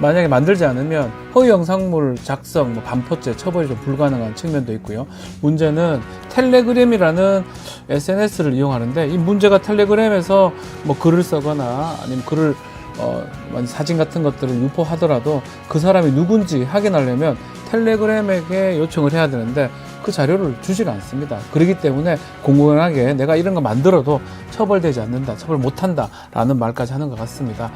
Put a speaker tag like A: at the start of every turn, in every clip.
A: 만약에 만들지 않으면 허위 영상물 작성, 반포죄 처벌이 좀 불가능한 측면도 있고요. 문제는 텔레그램이라는 SNS를 이용하는데, 이 문제가 텔레그램에서 글을 쓰거나 아니면 글을 사진 같은 것들을 유포하더라도 그 사람이 누군지 확인하려면 텔레그램에게 요청을 해야 되는데 그 자료를 주지가 않습니다. 그렇기 때문에 공공연하게 내가 이런 거 만들어도 처벌되지 않는다, 처벌 못한다 라는 말까지 하는 것 같습니다.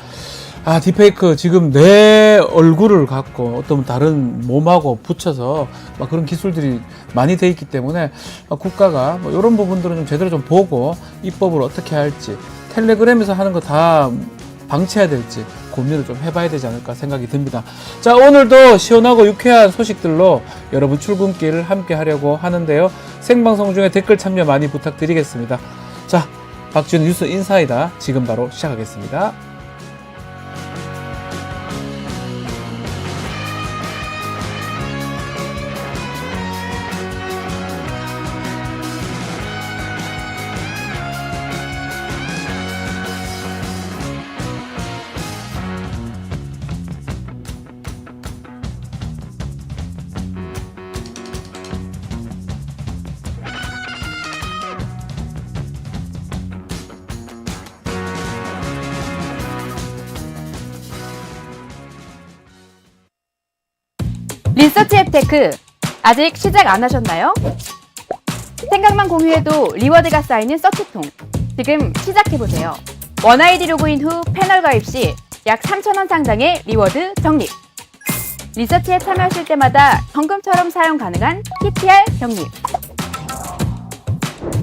A: 딥페이크 지금 내 얼굴을 갖고 어떤 다른 몸하고 붙여서 그런 기술들이 많이 돼 있기 때문에 국가가 이런 부분들은 좀 제대로 좀 보고 입법을 어떻게 할지, 텔레그램에서 하는 거 다 방치해야 될지 고민을 좀 해봐야 되지 않을까 생각이 듭니다. 자, 오늘도 시원하고 유쾌한 소식들로 여러분 출근길을 함께 하려고 하는데요. 생방송 중에 댓글 참여 많이 부탁드리겠습니다. 자, 박지훈 뉴스 인사이다 지금 바로 시작하겠습니다.
B: 리서치 앱테크 아직 시작 안 하셨나요? 생각만 공유해도 리워드가 쌓이는 서치통, 지금 시작해보세요. 원아이디 로그인 후 패널 가입 시 약 3,000원 상당의 리워드 적립. 리서치에 참여하실 때마다 현금처럼 사용 가능한 PTR 적립.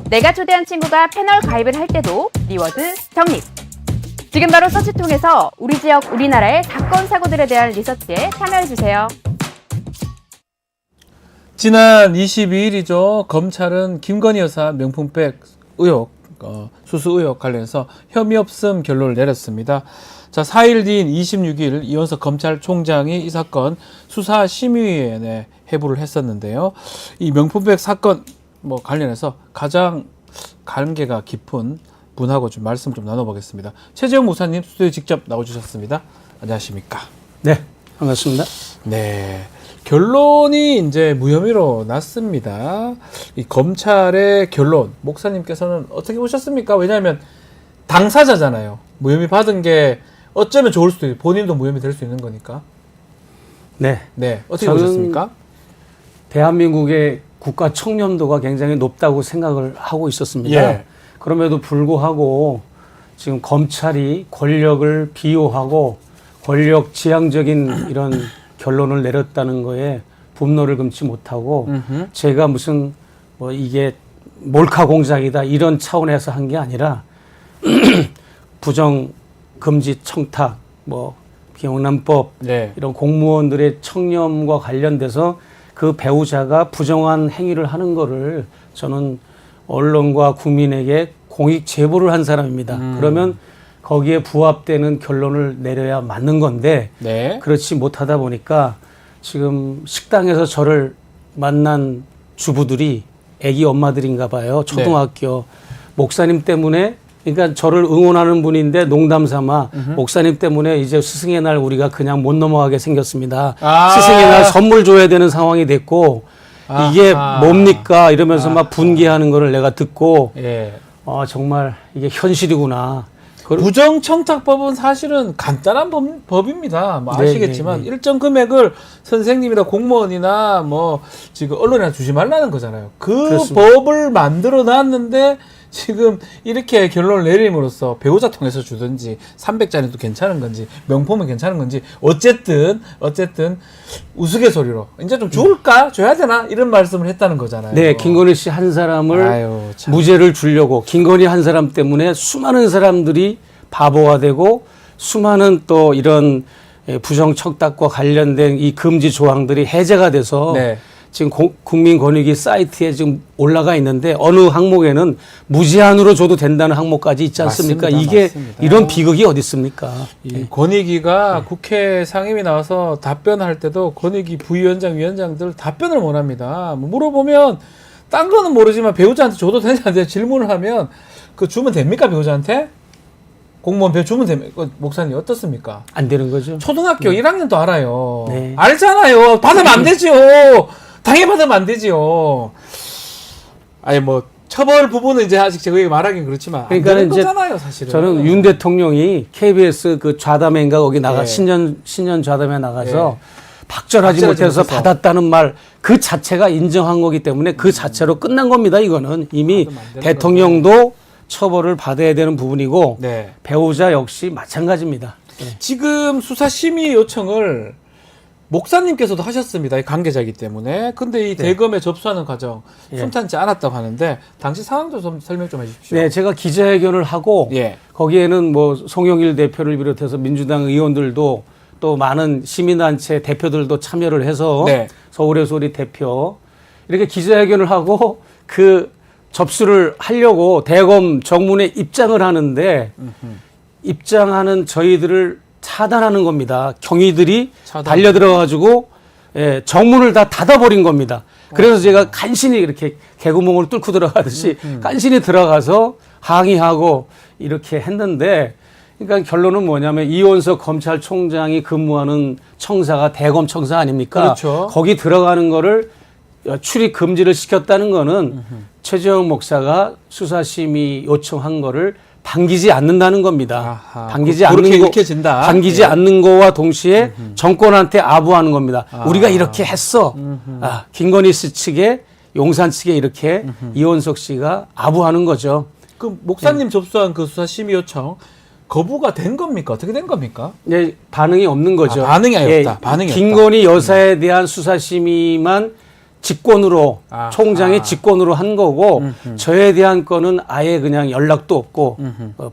B: 내가 초대한 친구가 패널 가입을 할 때도 리워드 적립. 지금 바로 서치통에서 우리 지역, 우리나라의 사건, 사고들에 대한 리서치에 참여해주세요.
A: 지난 22일이죠. 검찰은 김건희 여사 명품백 의혹, 수수 의혹 관련해서 혐의 없음 결론을 내렸습니다. 자, 4일 뒤인 26일 이원석 검찰총장이 이 사건 수사심의위원회에 회부를 했었는데요. 이 명품백 사건 관련해서 가장 관계가 깊은 분하고 좀 말씀 좀 나눠보겠습니다. 최재형 목사님 스튜디오에 직접 나와주셨습니다. 안녕하십니까?
C: 네, 반갑습니다.
A: 네. 결론이 이제 무혐의로 났습니다. 이 검찰의 결론, 목사님께서는 어떻게 보셨습니까? 왜냐하면 당사자잖아요. 무혐의 받은 게 어쩌면 좋을 수도 있고, 본인도 무혐의 될 수 있는 거니까.
C: 네.
A: 네. 어떻게 보셨습니까?
C: 대한민국의 국가 청렴도가 굉장히 높다고 생각을 하고 있었습니다.
A: 예.
C: 그럼에도 불구하고 지금 검찰이 권력을 비호하고 권력 지향적인 이런 결론을 내렸다는 거에 분노를 금치 못하고 제가 무슨 이게 몰카 공작이다 이런 차원에서 한 게 아니라 부정 금지 청탁 기용난법
A: 네.
C: 이런 공무원들의 청렴과 관련돼서 그 배우자가 부정한 행위를 하는 거를 저는 언론과 국민에게 공익 제보를 한 사람입니다. 그러면 거기에 부합되는 결론을 내려야 맞는 건데
A: 네.
C: 그렇지 못하다 보니까 지금 식당에서 저를 만난 주부들이 애기 엄마들인가 봐요. 초등학교 목사님 때문에, 그러니까 저를 응원하는 분인데 농담 삼아 목사님 때문에 이제 스승의 날 우리가 그냥 못 넘어가게 생겼습니다. 스승의 날 선물 줘야 되는 상황이 됐고 이게 뭡니까 이러면서 막 분개하는 거를 내가 듣고
A: 예.
C: 정말 이게 현실이구나.
A: 부정청탁법은 사실은 간단한 법입니다. 아시겠지만
C: 네.
A: 일정 금액을 선생님이나 공무원이나 지금 언론이나 주지 말라는 거잖아요. 그
C: 그렇습니다.
A: 법을 만들어 놨는데 지금 이렇게 결론을 내림으로써 배우자 통해서 주든지 300짜리도 괜찮은 건지 명품은 괜찮은 건지 어쨌든 우스갯소리로 이제 좀 줄까? 줘야 되나? 이런 말씀을 했다는 거잖아요.
C: 네, 김건희 씨 한 사람을 무죄를 주려고 김건희 한 사람 때문에 수많은 사람들이 바보가 되고 수많은 또 이런 부정청탁과 관련된 이 금지 조항들이 해제가 돼서
A: 네.
C: 지금 국민권익위 사이트에 지금 올라가 있는데 어느 항목에는 무제한으로 줘도 된다는 항목까지 있지 않습니까?
A: 맞습니다.
C: 이게
A: 맞습니다.
C: 이런 비극이 어디 있습니까?
A: 이 권익위가 국회 상임위 나와서 답변할 때도 권익위 부위원장, 위원장들 답변을 못 합니다. 물어보면 딴 거는 모르지만 배우자한테 줘도 되냐는데 질문을 하면 그 주면 됩니까 배우자한테? 공무원표 주면 되면 목사님 어떻습니까?
C: 안 되는 거죠.
A: 초등학교 1학년도 알아요.
C: 네.
A: 알잖아요. 받으면 안 되지요. 당연히 받으면 안 되지요. 아니 뭐 처벌 부분은 이제 아직 제가 말하긴 그렇지만 안
C: 그러니까
A: 되는
C: 이제
A: 거잖아요, 사실은.
C: 저는 윤 대통령이 KBS 그 좌담회인가 거기 나가
A: 예.
C: 신년 좌담회 나가서
A: 박절하지
C: 박절하지 못해서
A: 못해서.
C: 받았다는 말 그 자체가 인정한 거기 때문에 그 자체로 끝난 겁니다. 이거는 이미
A: 받으면 안 되는
C: 대통령도 처벌을 받아야 되는 부분이고
A: 네.
C: 배우자 역시 마찬가지입니다.
A: 지금 수사심의 요청을 목사님께서도 하셨습니다. 이 관계자이기 때문에. 근데 이 대검에 접수하는 과정
C: 예.
A: 순탄치 않았다고 하는데 당시 상황도 좀 설명 좀 해주십시오.
C: 네, 제가 기자회견을 하고
A: 예.
C: 거기에는 뭐 송영일 대표를 비롯해서 민주당 의원들도 또 많은 시민단체 대표들도 참여를 해서
A: 네.
C: 서울의 소리 대표 이렇게 기자회견을 하고 그 접수를 하려고 대검 정문에 입장을 하는데 입장하는 저희들을 차단하는 겁니다. 경위들이
A: 차단.
C: 달려 들어가지고 예, 정문을 다 닫아버린 겁니다. 그래서 제가 간신히 이렇게 개구멍을 뚫고 들어가듯이 간신히 들어가서 항의하고 이렇게 했는데 그러니까 결론은 뭐냐면 이원석 검찰총장이 근무하는 청사가 대검 청사 아닙니까?
A: 그렇죠.
C: 거기 들어가는 거를 출입 금지를 시켰다는 거는 최재형 목사가 수사심의 요청한 거를 반기지 않는다는 겁니다.
A: 아하,
C: 반기지
A: 그렇게
C: 않는 거,
A: 읽혀진다.
C: 반기지
A: 예.
C: 않는 거와 동시에 정권한테 아부하는 겁니다.
A: 아.
C: 우리가 이렇게 했어. 김건희 씨 측에 용산 측에 이렇게 이원석 씨가 아부하는 거죠.
A: 그 목사님 접수한 그 수사심의 요청 거부가 된 겁니까? 어떻게 된 겁니까?
C: 네, 반응이 없는 거죠.
A: 아, 반응이 없다. 반응이
C: 김건희 여사에 대한 수사심의만 직권으로
A: 아하.
C: 총장의 직권으로 한 거고 저에 대한 거는 아예 그냥 연락도 없고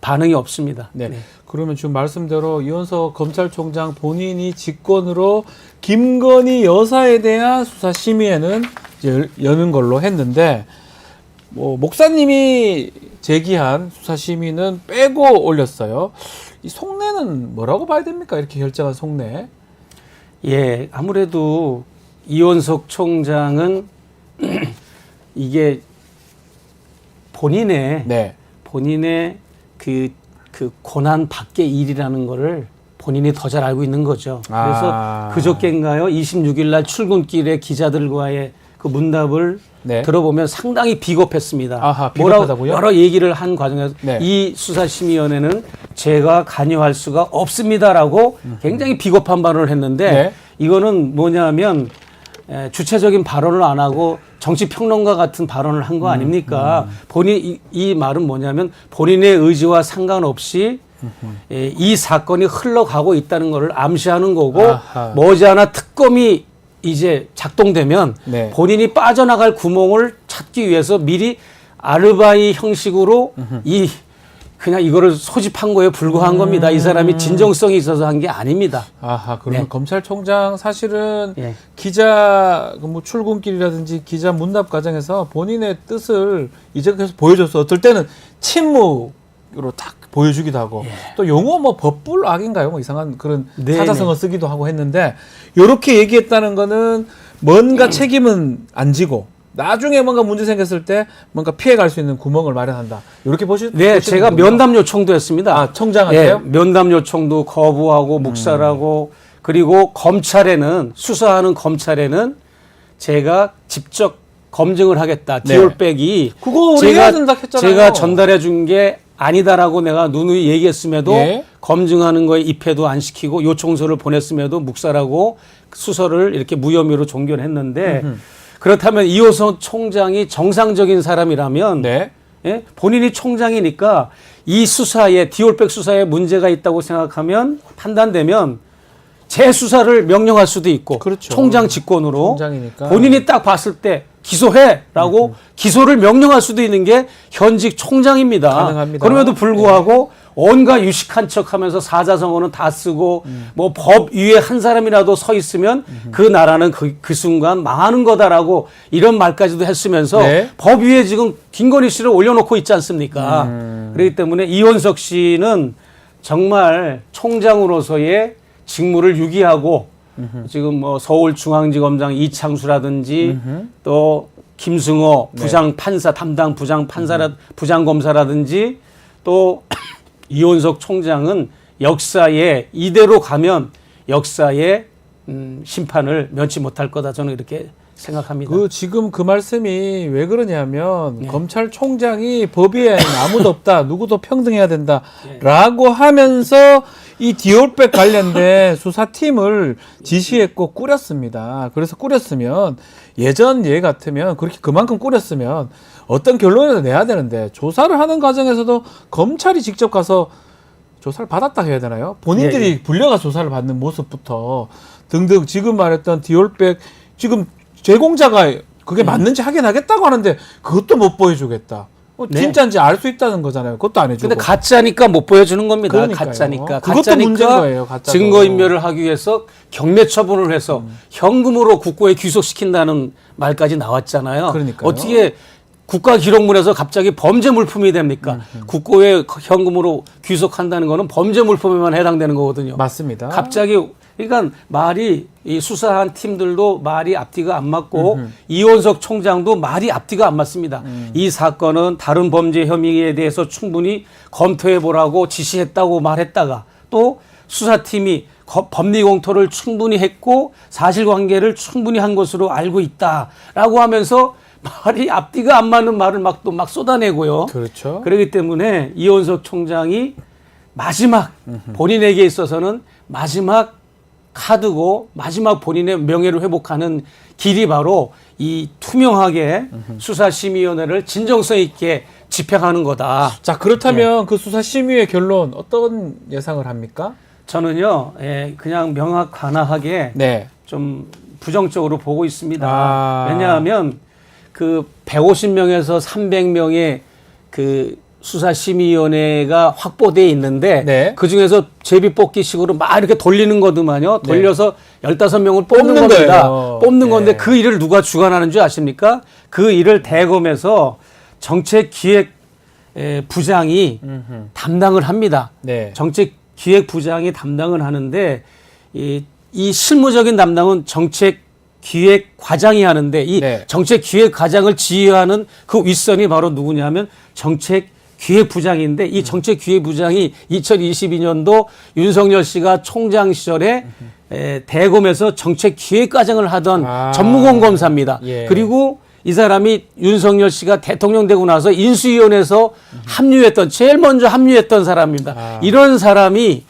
C: 반응이 없습니다.
A: 네. 그러면 지금 말씀대로 이원석 검찰총장 본인이 직권으로 김건희 여사에 대한 수사심의에는 이제 여는 걸로 했는데 뭐 목사님이 제기한 수사심의는 빼고 올렸어요. 이 속내는 뭐라고 봐야 됩니까? 이렇게 결정한 속내.
C: 예, 아무래도 이원석 총장은 이게 본인의
A: 네.
C: 그 고난 밖의 일이라는 거를 본인이 더 잘 알고 있는 거죠. 그래서
A: 아.
C: 그저께인가요? 26일 날 출근길에 기자들과의 그 문답을
A: 네.
C: 들어보면 상당히 비겁했습니다.
A: 아하,
C: 뭐라고
A: 비겁하다고요?
C: 여러 얘기를 한 과정에서
A: 네.
C: 이 수사심의위원회는 제가 관여할 수가 없습니다라고 굉장히 비겁한 발언을 했는데
A: 네.
C: 이거는 뭐냐면 주체적인 발언을 안 하고 정치평론가 같은 발언을 한 거 아닙니까? 본인 이 말은 뭐냐면 본인의 의지와 상관없이 이 사건이 흘러가고 있다는 것을 암시하는 거고
A: 아하.
C: 머지않아 특검이 이제 작동되면
A: 네.
C: 본인이 빠져나갈 구멍을 찾기 위해서 미리 아르바이 형식으로 그냥 이거를 소집한 거에 불과한 겁니다. 이 사람이 진정성이 있어서 한 게 아닙니다.
A: 아하, 그러면
C: 네.
A: 검찰총장 사실은
C: 예.
A: 기자 뭐 출근길이라든지 기자 문답 과정에서 본인의 뜻을 이제 계속 보여줬어. 어떨 때는 침묵으로 딱 보여주기도 하고 또 용어 뭐 법불악인가요? 뭐 이상한 그런
C: 네,
A: 사자성어 쓰기도 하고 했는데 이렇게 얘기했다는 거는 뭔가 책임은 안 지고 나중에 뭔가 문제 생겼을 때 뭔가 피해갈 수 있는 구멍을 마련한다. 이렇게
C: 네, 제가 면담 요청도 했습니다.
A: 아, 청장한테요?
C: 예, 면담 요청도 거부하고 묵살하고 그리고 검찰에는 수사하는 검찰에는 제가 직접 검증을 하겠다.
A: 네.
C: 디올백이
A: 그거 우리 해야 된다 했잖아요.
C: 제가 전달해 준 게 아니다라고 내가 누누이 얘기했음에도
A: 예.
C: 검증하는 거에 입회도 안 시키고 요청서를 보냈음에도 묵살하고 수서를 이렇게 무혐의로 종결했는데 그렇다면 이호선 총장이 정상적인 사람이라면
A: 네.
C: 예? 본인이 총장이니까 이 수사에 디올백 수사에 문제가 있다고 생각하면 판단되면 재수사를 명령할 수도 있고
A: 그렇죠.
C: 총장 직권으로
A: 총장이니까.
C: 본인이 딱 봤을 때 기소해라고 기소를 명령할 수도 있는 게 현직 총장입니다.
A: 가능합니다.
C: 그럼에도 불구하고 온갖 유식한 척하면서 사자성어는 다 쓰고 뭐 법 위에 한 사람이라도 서 있으면 그 나라는 그 순간 망하는 거다라고 이런 말까지도 했으면서
A: 네.
C: 법 위에 지금 김건희 씨를 올려놓고 있지 않습니까? 그렇기 때문에 이원석 씨는 정말 총장으로서의 직무를 유기하고 지금 뭐 서울중앙지검장 이창수라든지 또 김승호 부장 판사 담당 부장 판사라 부장 검사라든지 또 이원석 총장은 역사에 이대로 가면 역사의 심판을 면치 못할 거다 저는 이렇게 생각합니다.
A: 지금 그 말씀이 왜 그러냐면
C: 네.
A: 검찰총장이 법위에 아무도 없다, 누구도 평등해야
C: 네.
A: 된다라고 하면서 이 디올백 관련된 수사팀을 지시했고 꾸렸습니다. 그래서 꾸렸으면 예전 예 같으면 그렇게 그만큼 꾸렸으면 어떤 결론을 내야 되는데 조사를 하는 과정에서도 검찰이 직접 가서 조사를 받았다 해야 되나요? 본인들이
C: 예.
A: 불려가 조사를 받는 모습부터 등등 지금 말했던 디올백 지금 제공자가 그게 맞는지 확인하겠다고 하는데 그것도 못 보여주겠다.
C: 네.
A: 진짜인지 알 수 있다는 거잖아요. 그것도 안 해주고.
C: 근데 가짜니까 못 보여주는 겁니다.
A: 그러니까요.
C: 가짜니까.
A: 그것도
C: 가짜니까
A: 문제인 거예요, 가짜도.
C: 증거인멸을 하기 위해서 경매 처분을 해서 현금으로 국고에 귀속시킨다는 말까지 나왔잖아요.
A: 그러니까요.
C: 어떻게 국가기록물에서 갑자기 범죄 물품이 됩니까? 국고에 현금으로 귀속한다는 거는 범죄 물품에만 해당되는 거거든요.
A: 맞습니다.
C: 갑자기 그러니까 말이 이 수사한 팀들도 말이 앞뒤가 안 맞고 이원석 총장도 말이 앞뒤가 안 맞습니다. 이 사건은 다른 범죄 혐의에 대해서 충분히 검토해 보라고 지시했다고 말했다가 또 수사팀이 법리 공토를 충분히 했고 사실관계를 충분히 한 것으로 알고 있다라고 하면서 말이 앞뒤가 안 맞는 말을 또 막 쏟아내고요.
A: 그렇죠.
C: 그렇기 때문에 이원석 총장이 마지막 본인에게 있어서는 마지막 카드고 마지막 본인의 명예를 회복하는 길이 바로 이 투명하게 수사심의위원회를 진정성 있게 집행하는 거다.
A: 자, 그렇다면 그 수사심의의 결론 어떤 예상을 합니까?
C: 저는요, 그냥 명확하게
A: 네.
C: 좀 부정적으로 보고 있습니다.
A: 아.
C: 왜냐하면 그 150명에서 300명의 그 수사심의위원회가 확보되어 있는데
A: 네.
C: 그 중에서 제비뽑기식으로 막 이렇게 돌리는 거더만요.
A: 네.
C: 돌려서 15명을 뽑는
A: 뽑는
C: 겁니다.
A: 거예요.
C: 뽑는 건데
A: 네.
C: 그 일을 누가 주관하는 줄 아십니까? 그 일을 대검에서 정책기획 부장이 담당을 합니다.
A: 네.
C: 정책기획부장이 담당을 하는데 이 실무적인 담당은 정책기획과장이 하는데 이
A: 네.
C: 정책기획과장을 지휘하는 그 윗선이 바로 누구냐면 정책기획부장인데 이 정책기획부장이 2022년도 윤석열 씨가 총장 시절에 대검에서 정책기획과장을 하던 전무공 검사입니다.
A: 예.
C: 그리고 이 사람이 윤석열 씨가 대통령 되고 나서 인수위원회에서 합류했던 제일 먼저 합류했던 사람입니다. 이런 사람이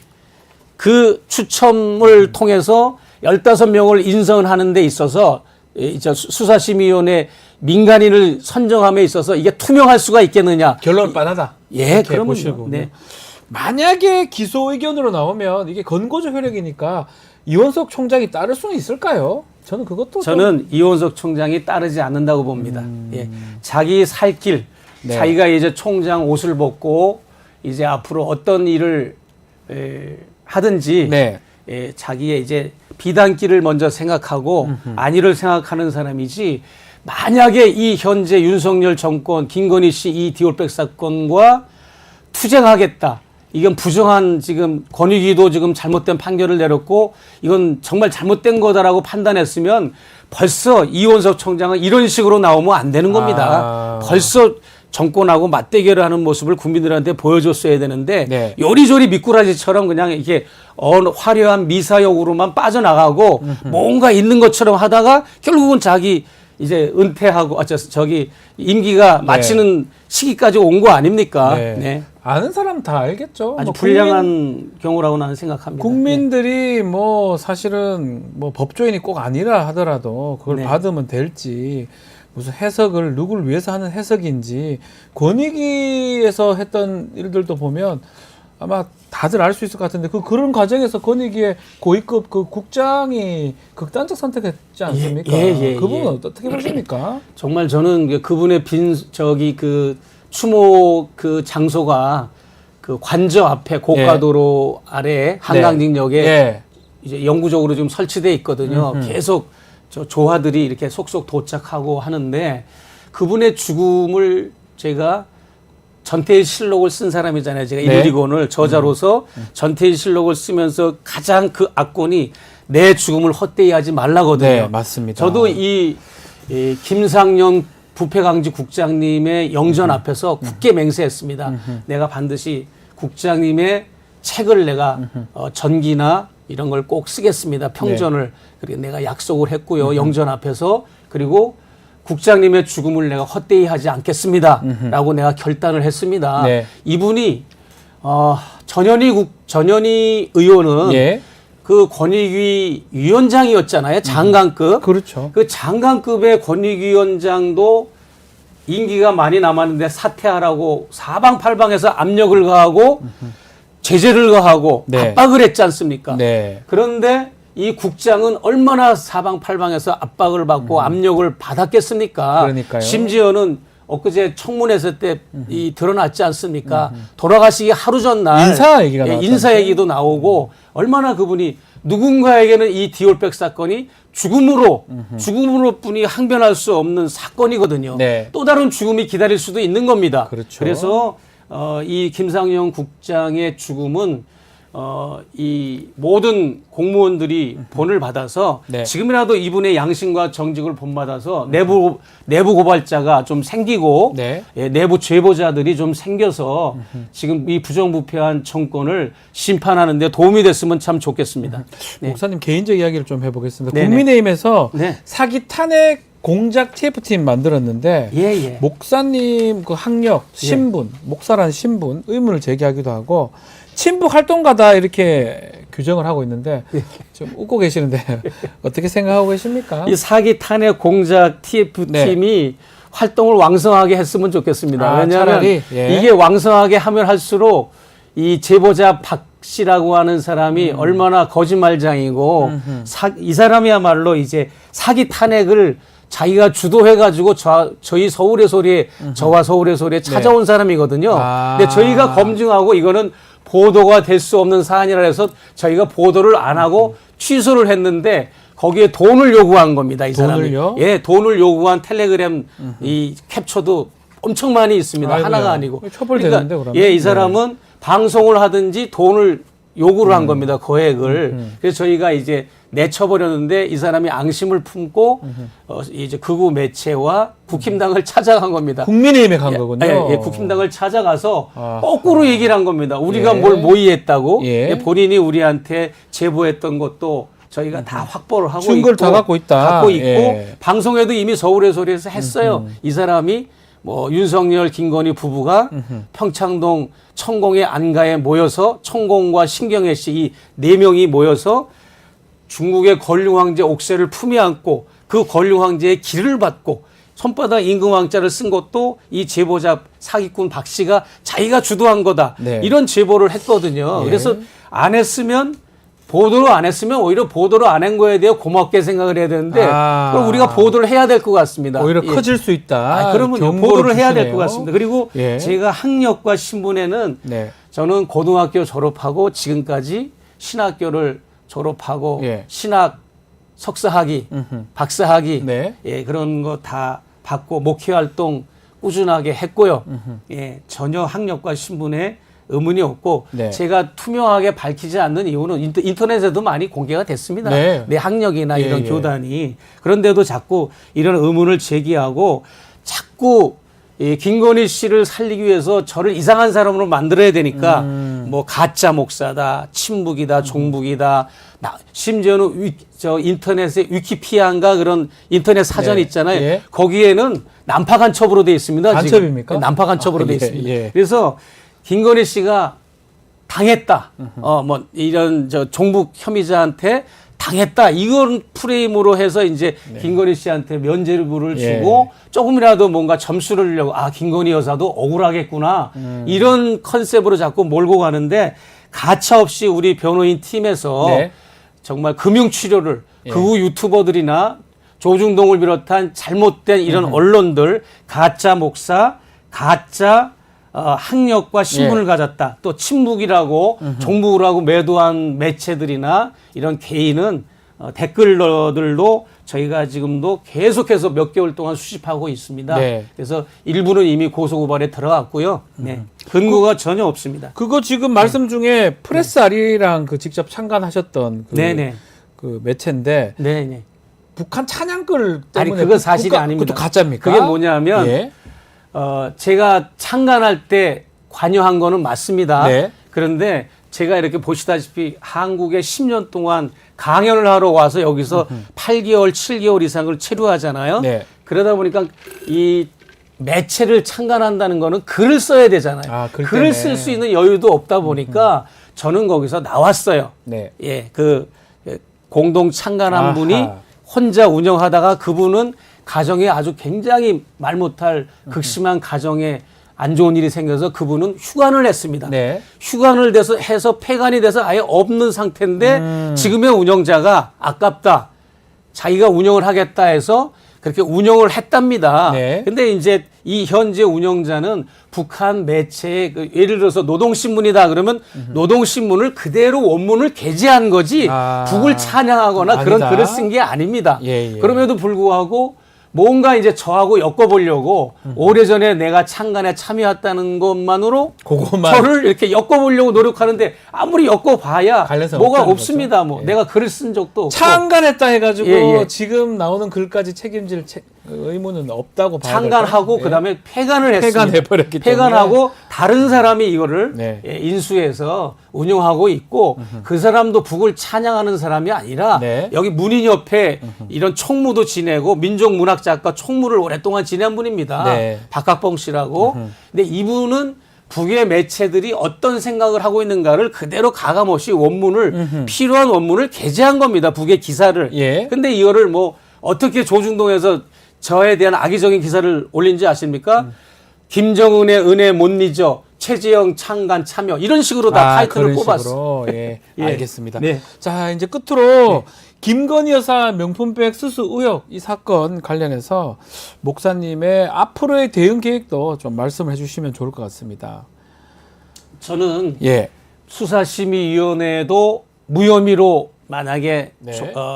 C: 그 추첨을 통해서 15명을 인선하는 데 있어서 수사심의위원회 민간인을 선정함에 있어서 이게 투명할 수가 있겠느냐.
A: 결론 뻔하다.
C: 예,
A: 이렇게
C: 그러면
A: 보시고.
C: 네.
A: 만약에 기소 의견으로 나오면 이게 건고조 효력이니까 이원석 총장이 따를 수는 있을까요? 저는 그것도
C: 저는 이원석 총장이 따르지 않는다고 봅니다. 예. 자기 살 길,
A: 네.
C: 자기가 이제 총장 옷을 벗고 이제 앞으로 어떤 일을 하든지
A: 네.
C: 자기의 이제 비단길을 먼저 생각하고 안위를 생각하는 사람이지 만약에 이 현재 윤석열 정권 김건희 씨 이 디올백 사건과 투쟁하겠다. 이건 부정한 지금 권익위도 지금 잘못된 판결을 내렸고 이건 정말 잘못된 거다라고 판단했으면 벌써 이원석 총장은 이런 식으로 나오면 안 되는 겁니다. 벌써 정권하고 맞대결을 하는 모습을 국민들한테 보여줬어야 되는데
A: 네.
C: 요리조리 미꾸라지처럼 그냥 이렇게 화려한 미사역으로만 빠져나가고 뭔가 있는 것처럼 하다가 결국은 자기 이제 은퇴하고 임기가 마치는 시기까지 온 거 아닙니까?
A: 네.
C: 네.
A: 아는 사람 다 알겠죠.
C: 아주
A: 뭐
C: 불량한 경우라고 나는 생각합니다.
A: 국민들이 뭐 사실은 뭐 법조인이 꼭 아니라 하더라도 그걸
C: 네.
A: 받으면 될지 무슨 해석을 누구를 위해서 하는 해석인지 권익위에서 했던 일들도 보면 아마 다들 알 수 있을 것 같은데 그런 과정에서 권익위의 고위급 그 국장이 극단적 선택했지 않습니까?
C: 예,
A: 그 부분은 어떻게 보십니까?
C: 정말 저는 그분의 그 추모 그 장소가 그 관저 앞에 고가도로 아래 한강직역에
A: 예.
C: 이제 영구적으로 지금 설치돼 있거든요. 계속 저 조화들이 이렇게 속속 도착하고 하는데 그분의 죽음을 제가 전태일 실록을 쓴 사람이잖아요. 제가
A: 네.
C: 일리곤을 저자로서 전태일 실록을 쓰면서 가장 그 악권이 내 죽음을 헛되이 하지 말라거든요.
A: 네, 맞습니다.
C: 저도 이 김상년 부패강지 국장님의 영전 앞에서 굳게 맹세했습니다. 내가 반드시 국장님의 책을 내가 전기나 이런 걸 꼭 쓰겠습니다. 평전을. 그리고 내가 약속을 했고요. 영전 앞에서. 그리고 국장님의 죽음을 내가 헛되이 하지 않겠습니다. 라고 내가 결단을 했습니다.
A: 네.
C: 이분이 전현희 의원은
A: 예.
C: 그 권익위 위원장이었잖아요. 장관급.
A: 그렇죠.
C: 그 장관급의 권익위원장도 임기가 많이 남았는데 사퇴하라고 사방팔방에서 압력을 가하고 제재를 가하고
A: 네.
C: 압박을 했지 않습니까?
A: 네.
C: 그런데 이 국장은 얼마나 사방팔방에서 압박을 받고 압력을 받았겠습니까?
A: 그러니까요.
C: 심지어는 엊그제 청문회에서 때 드러났지 않습니까? 돌아가시기 하루 전날
A: 인사 얘기가 나왔다면서요?
C: 인사 얘기도 나오고 얼마나 그분이 누군가에게는 이 디올백 사건이 죽음으로 뿐이 항변할 수 없는 사건이거든요.
A: 네.
C: 또 다른 죽음이 기다릴 수도 있는 겁니다.
A: 그렇죠.
C: 그래서 이 김상영 국장의 죽음은 이 모든 공무원들이 본을 받아서
A: 네.
C: 지금이라도 이분의 양심과 정직을 본받아서 내부 고발자가 좀 생기고
A: 네.
C: 예, 내부 제보자들이 좀 생겨서 지금 이 부정부패한 정권을 심판하는 데 도움이 됐으면 참 좋겠습니다. 네.
A: 목사님 개인적 이야기를 좀 해보겠습니다.
C: 네네.
A: 국민의힘에서
C: 네.
A: 사기 탄핵 공작 TF팀 만들었는데
C: 예.
A: 목사님 그 학력, 신분, 목사라는 신분 의문을 제기하기도 하고 친북 활동가다 이렇게 규정을 하고 있는데 좀 웃고 계시는데 어떻게 생각하고 계십니까?
C: 이 사기 탄핵 공작 TF팀이 활동을 왕성하게 했으면 좋겠습니다.
A: 아,
C: 왜냐하면
A: 차라리, 예.
C: 이게 왕성하게 하면 할수록 이 제보자 박 씨라고 하는 사람이 얼마나 거짓말장이고 이 사람이야말로 이제 사기 탄핵을 자기가 주도해가지고 저희 서울의 소리에 저와 서울의 소리에 찾아온 사람이거든요.
A: 아.
C: 근데 저희가 검증하고 이거는 보도가 될 수 없는 사안이라 해서 저희가 보도를 안 하고 취소를 했는데 거기에 돈을 요구한 겁니다. 이 사람이.
A: 돈을요?
C: 예, 돈을 요구한 텔레그램 이 캡처도 엄청 많이 있습니다.
A: 아이고야.
C: 하나가 아니고.
A: 처벌되는데, 그러면?
C: 예, 이 사람은 방송을 하든지 돈을 요구를 한 겁니다. 거액을. 그래서 저희가 이제 내쳐버렸는데 이 사람이 앙심을 품고 이제 극우 매체와 국힘당을 찾아간 겁니다.
A: 국민의힘에 간 거군요.
C: 예, 국힘당을 찾아가서
A: 아.
C: 거꾸로 얘기를 한 겁니다. 우리가
A: 예.
C: 뭘 모의했다고.
A: 예.
C: 예, 본인이 우리한테 제보했던 것도 저희가 다 확보를 하고
A: 증거를
C: 있고,
A: 다 갖고 있다.
C: 갖고 있고
A: 예.
C: 방송에도 이미 서울의 소리에서 했어요. 이 사람이 뭐 윤석열, 김건희 부부가 평창동 천공의 안가에 모여서 천공과 신경애 씨 이 네 명이 모여서 중국의 건륜 황제 옥새를 품에 안고 그 건륜 황제의 길을 받고 손바닥 임금왕자를 쓴 것도 이 제보자 사기꾼 박 씨가 자기가 주도한 거다.
A: 네.
C: 이런 제보를 했거든요.
A: 예.
C: 그래서 안 했으면 보도를 안 했으면 오히려 보도를 안 한 거에 대해 고맙게 생각을 해야 되는데 그럼 우리가 보도를 해야 될 것 같습니다.
A: 오히려
C: 예.
A: 커질 수 있다.
C: 그러면
A: 경고를
C: 보도를 해야 될
A: 주시네요.
C: 것 같습니다. 그리고
A: 예.
C: 제가 학력과 신분에는
A: 네.
C: 저는 고등학교 졸업하고 지금까지 신학교를 졸업하고
A: 예.
C: 신학 석사학위, 박사학위
A: 네.
C: 예, 그런 거 다 받고 목회 활동 꾸준하게 했고요. 예, 전혀 학력과 신분에 의문이 없고
A: 네.
C: 제가 투명하게 밝히지 않는 이유는 인터넷에도 많이 공개가 됐습니다.
A: 네.
C: 내 학력이나
A: 예,
C: 이런
A: 예.
C: 교단이. 그런데도 자꾸 이런 의문을 제기하고 자꾸 이 김건희 씨를 살리기 위해서 저를 이상한 사람으로 만들어야 되니까 뭐 가짜 목사다, 친북이다, 종북이다, 심지어는 저 인터넷에 위키피아인가 그런 인터넷 사전
A: 네.
C: 있잖아요.
A: 예.
C: 거기에는 난파 간첩으로 돼 있습니다.
A: 간첩입니까?
C: 지금. 난파 간첩으로
A: 아,
C: 돼
A: 예,
C: 있습니다.
A: 예.
C: 그래서 김건희 씨가 당했다. 뭐 이런 저 종북 혐의자한테 당했다. 이건 프레임으로 해서 이제 김건희 씨한테 면죄부를
A: 예.
C: 주고 조금이라도 뭔가 점수를 주려고 김건희 여사도 억울하겠구나. 이런 컨셉으로 자꾸 몰고 가는데 가차 없이 우리 변호인 팀에서
A: 네.
C: 정말 금융 치료를
A: 예.
C: 극우 유튜버들이나 조중동을 비롯한 잘못된 이런 언론들 가짜 목사, 가짜 학력과 신분을
A: 예.
C: 가졌다. 또 친북이라고 종북이라고 매도한 매체들이나 이런 개인은 댓글러들도 저희가 지금도 계속해서 몇 개월 동안 수집하고 있습니다.
A: 네.
C: 그래서 일부는 이미 고소고발에 들어갔고요. 네. 근거가 전혀 없습니다.
A: 그거 지금 말씀 중에 프레스 아리랑 그 직접 참관하셨던 그,
C: 네네.
A: 그 매체인데
C: 네네.
A: 북한 찬양글
C: 아니
A: 때문에
C: 그거 사실이 아닙니다.
A: 그것도 가짜입니까?
C: 그게 뭐냐면
A: 예.
C: 제가 창간할 때 관여한 거는 맞습니다.
A: 네.
C: 그런데 제가 이렇게 보시다시피 한국에 10년 동안 강연을 하러 와서 여기서 8개월, 7개월 이상을 체류하잖아요.
A: 네.
C: 그러다 보니까 이 매체를 창간한다는 거는 글을 써야 되잖아요.
A: 아, 글
C: 글을
A: 때문에.
C: 쓸 수 있는 여유도 없다 보니까 저는 거기서 나왔어요.
A: 네.
C: 예, 그 공동 창간한
A: 아하.
C: 분이 혼자 운영하다가 그분은 가정에 아주 굉장히 말 못할 극심한 가정에 안 좋은 일이 생겨서 그분은 휴관을 했습니다.
A: 네.
C: 휴관을 해서 폐관이 돼서 아예 없는 상태인데 지금의 운영자가 아깝다. 자기가 운영을 하겠다 해서 그렇게 운영을 했답니다.
A: 네.
C: 근데 이제 이 현재 운영자는 북한 매체에 예를 들어서 노동신문이다 그러면 노동신문을 그대로 원문을 게재한 거지
A: 아.
C: 북을 찬양하거나 그런
A: 아니다.
C: 글을 쓴 게 아닙니다.
A: 예, 예.
C: 그럼에도 불구하고 뭔가 이제 저하고 엮어보려고 오래전에 내가 창간에 참여했다는 것만으로
A: 그것만.
C: 저를 이렇게 엮어보려고 노력하는데 아무리 엮어봐야
A: 관련성
C: 뭐가
A: 없다는
C: 없습니다.
A: 거죠.
C: 뭐
A: 예.
C: 내가 글을 쓴 적도 없고
A: 창간했다 해가지고
C: 예, 예.
A: 지금 나오는 글까지 책임질 의무는 없다고 봐야
C: 창간하고
A: 될까요?
C: 그다음에 폐간을 했습니다.
A: 폐간해버렸기 때문에.
C: 폐간하고 다른 사람이 이거를
A: 네.
C: 인수해서 운영하고 있고 그 사람도 북을 찬양하는 사람이 아니라
A: 네.
C: 여기 문인협회 이런 총무도 지내고 민족문학작가 총무를 오랫동안 지낸 분입니다.
A: 네.
C: 박학봉 씨라고. 근데 이분은 북의 매체들이 어떤 생각을 하고 있는가를 그대로 가감없이 원문을 필요한 원문을 게재한 겁니다. 북의 기사를.
A: 예.
C: 근데 이거를 뭐 어떻게 조중동에서 저에 대한 악의적인 기사를 올린지 아십니까? 김정은의 은혜 못 잊어 최재형 창간 참여 이런 식으로 다 타이틀을
A: 그런
C: 뽑았어.
A: 식으로. 예,
C: 예.
A: 알겠습니다.
C: 네.
A: 자, 이제 끝으로 김건희 여사 명품백 수수 의혹 이 사건 관련해서 목사님의 앞으로의 대응 계획도 좀 말씀을 해주시면 좋을 것 같습니다.
C: 저는
A: 예,
C: 수사심의위원회도 무혐의로 만약에
A: 네.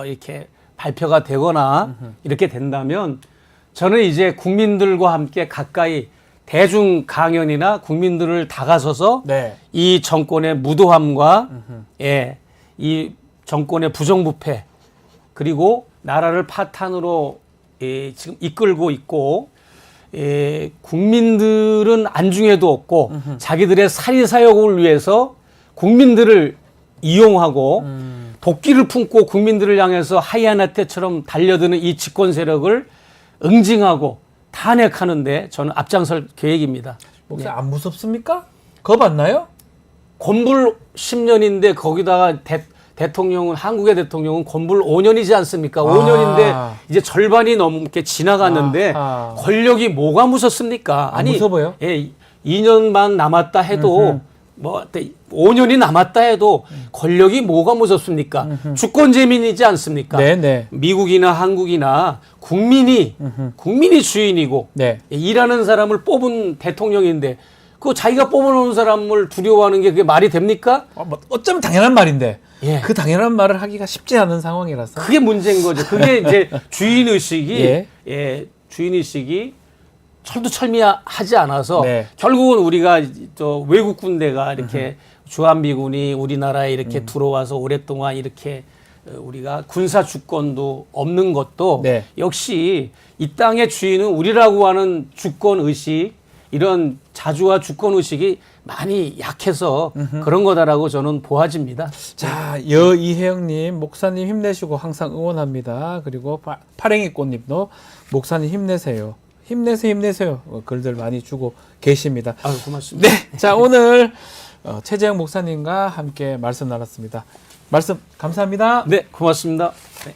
C: 이렇게 발표가 되거나 이렇게 된다면 저는 이제 국민들과 함께 가까이 대중 강연이나 국민들을 다가서서
A: 네,
C: 이 정권의 무도함과 예, 이 정권의 부정부패 그리고 나라를 파탄으로 지금 이끌고 있고 국민들은 안중에도 없고 자기들의 사리사욕을 위해서 국민들을 이용하고 도끼를 품고 국민들을 향해서 하이아나테처럼 달려드는 이 집권 세력을 응징하고 탄핵하는데 저는 앞장설 계획입니다.
A: 목사 안 무섭습니까? 겁 안 나요?
C: 건불 10년인데 거기다가 대통령은 한국의 대통령은 건불 5년이지 않습니까? 5년인데 이제 절반이 넘게 지나갔는데
A: 아하.
C: 권력이 뭐가 무섭습니까?
A: 안 무서워요?
C: 예, 2년만 남았다 해도 뭐 5년이 남았다 해도 권력이 뭐가 무섭습니까? 주권 재민이지 않습니까?
A: 네, 네,
C: 미국이나 한국이나 국민이 주인이고
A: 네.
C: 일하는 사람을 뽑은 대통령인데 그 자기가 뽑아놓은 사람을 두려워하는 게 그게 말이 됩니까?
A: 뭐 어쩌면 당연한 말인데
C: 예.
A: 그 당연한 말을 하기가 쉽지 않은 상황이라서.
C: 그게 문제인 거죠. 그게 이제 주인의식이
A: 예.
C: 주인의식이 철두철미하지 않아서
A: 네.
C: 결국은 우리가 또 외국 군대가 이렇게 주한미군이 우리나라에 이렇게 들어와서 오랫동안 이렇게 우리가 군사 주권도 없는 것도
A: 네.
C: 역시 이 땅의 주인은 우리라고 하는 주권 의식 이런 자주와 주권 의식이 많이 약해서 그런 거다라고 저는 보아집니다.
A: 자, 여이혜영님, 목사님 힘내시고 항상 응원합니다. 그리고 파랭이 꽃님도 목사님 힘내세요. 힘내세요, 힘내세요. 글들 많이 주고 계십니다.
C: 아유, 고맙습니다.
A: 네, 자 오늘 최재형 목사님과 함께 말씀 나눴습니다. 말씀 감사합니다.
C: 네, 고맙습니다. 네.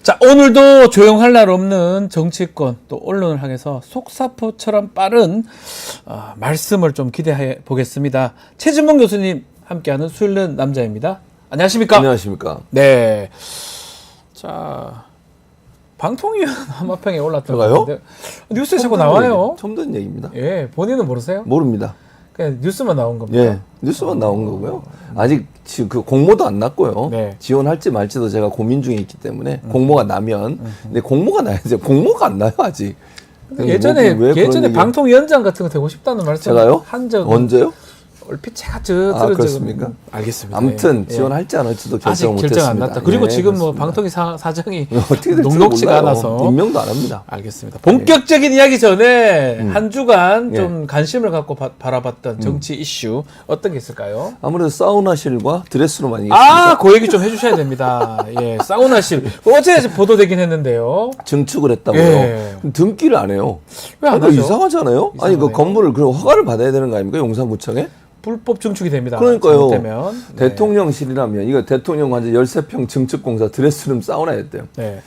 A: 자, 오늘도 조용할 날 없는 정치권 또 언론을 향해서 속사포처럼 빠른 말씀을 좀 기대해 보겠습니다. 최진봉 교수님 함께하는 수요일은 남자입니다. 안녕하십니까?
D: 안녕하십니까?
A: 네. 자, 방통위원 한마평에 올랐다고
D: 제가요?
A: 하는데 뉴스에 자꾸 나와요.
D: 처음 듣는 얘기입니다.
A: 예, 본인은 모르세요?
D: 모릅니다.
A: 그냥 뉴스만 나온 겁니다.
D: 예, 뉴스만 나온 거고요. 아직 지금 그 공모도 안 났고요.
A: 네.
D: 지원할지 말지도 제가 고민 중에 있기 때문에 공모가 나면, 근데 공모가 나야죠. 공모가 안 나요 아직.
A: 예전에
D: 왜 그런
A: 예전에
D: 얘기-
A: 방통위원장 같은 거 되고 싶다는 말씀
D: 제가요?
A: 한 적
D: 언제요?
A: 얼핏 제가 들은 적은
D: 그렇습니까?
A: 알겠습니다.
D: 아무튼
A: 예.
D: 지원할지 안 할지도
A: 아직
D: 결정을
A: 결정 안
D: 못했습니다.
A: 났다. 그리고
D: 예,
A: 지금 뭐
D: 그렇습니다.
A: 방통위 사정이
D: 어떻게 될지
A: 녹록지가
D: 몰라요.
A: 않아서
D: 임명도 안 합니다.
A: 알겠습니다. 본격적인 이야기 전에 한 주간
D: 예.
A: 좀 관심을 갖고 바라봤던 정치 이슈 어떤 게 있을까요?
D: 아무래도 사우나실과 드레스룸 아니겠습니까?
A: 아, 그 얘기 좀 해주셔야 됩니다. 예, 사우나실 어제 보도되긴 했는데요.
D: 증축을 했다고요.
A: 예.
D: 등기를 안 해요.
A: 왜안
D: 그거
A: 하죠?
D: 이상하잖아요. 아니 그
A: 이상하네요.
D: 건물을 그 허가를 받아야 되는 거 아닙니까? 용산구청에?
A: 불법 증축이 됩니다.
D: 그러니까요.
A: 잘못되면. 네.
D: 대통령실이라면 이거 대통령 관저 13평 증축공사 드레스룸 사우나였대요.
A: 네.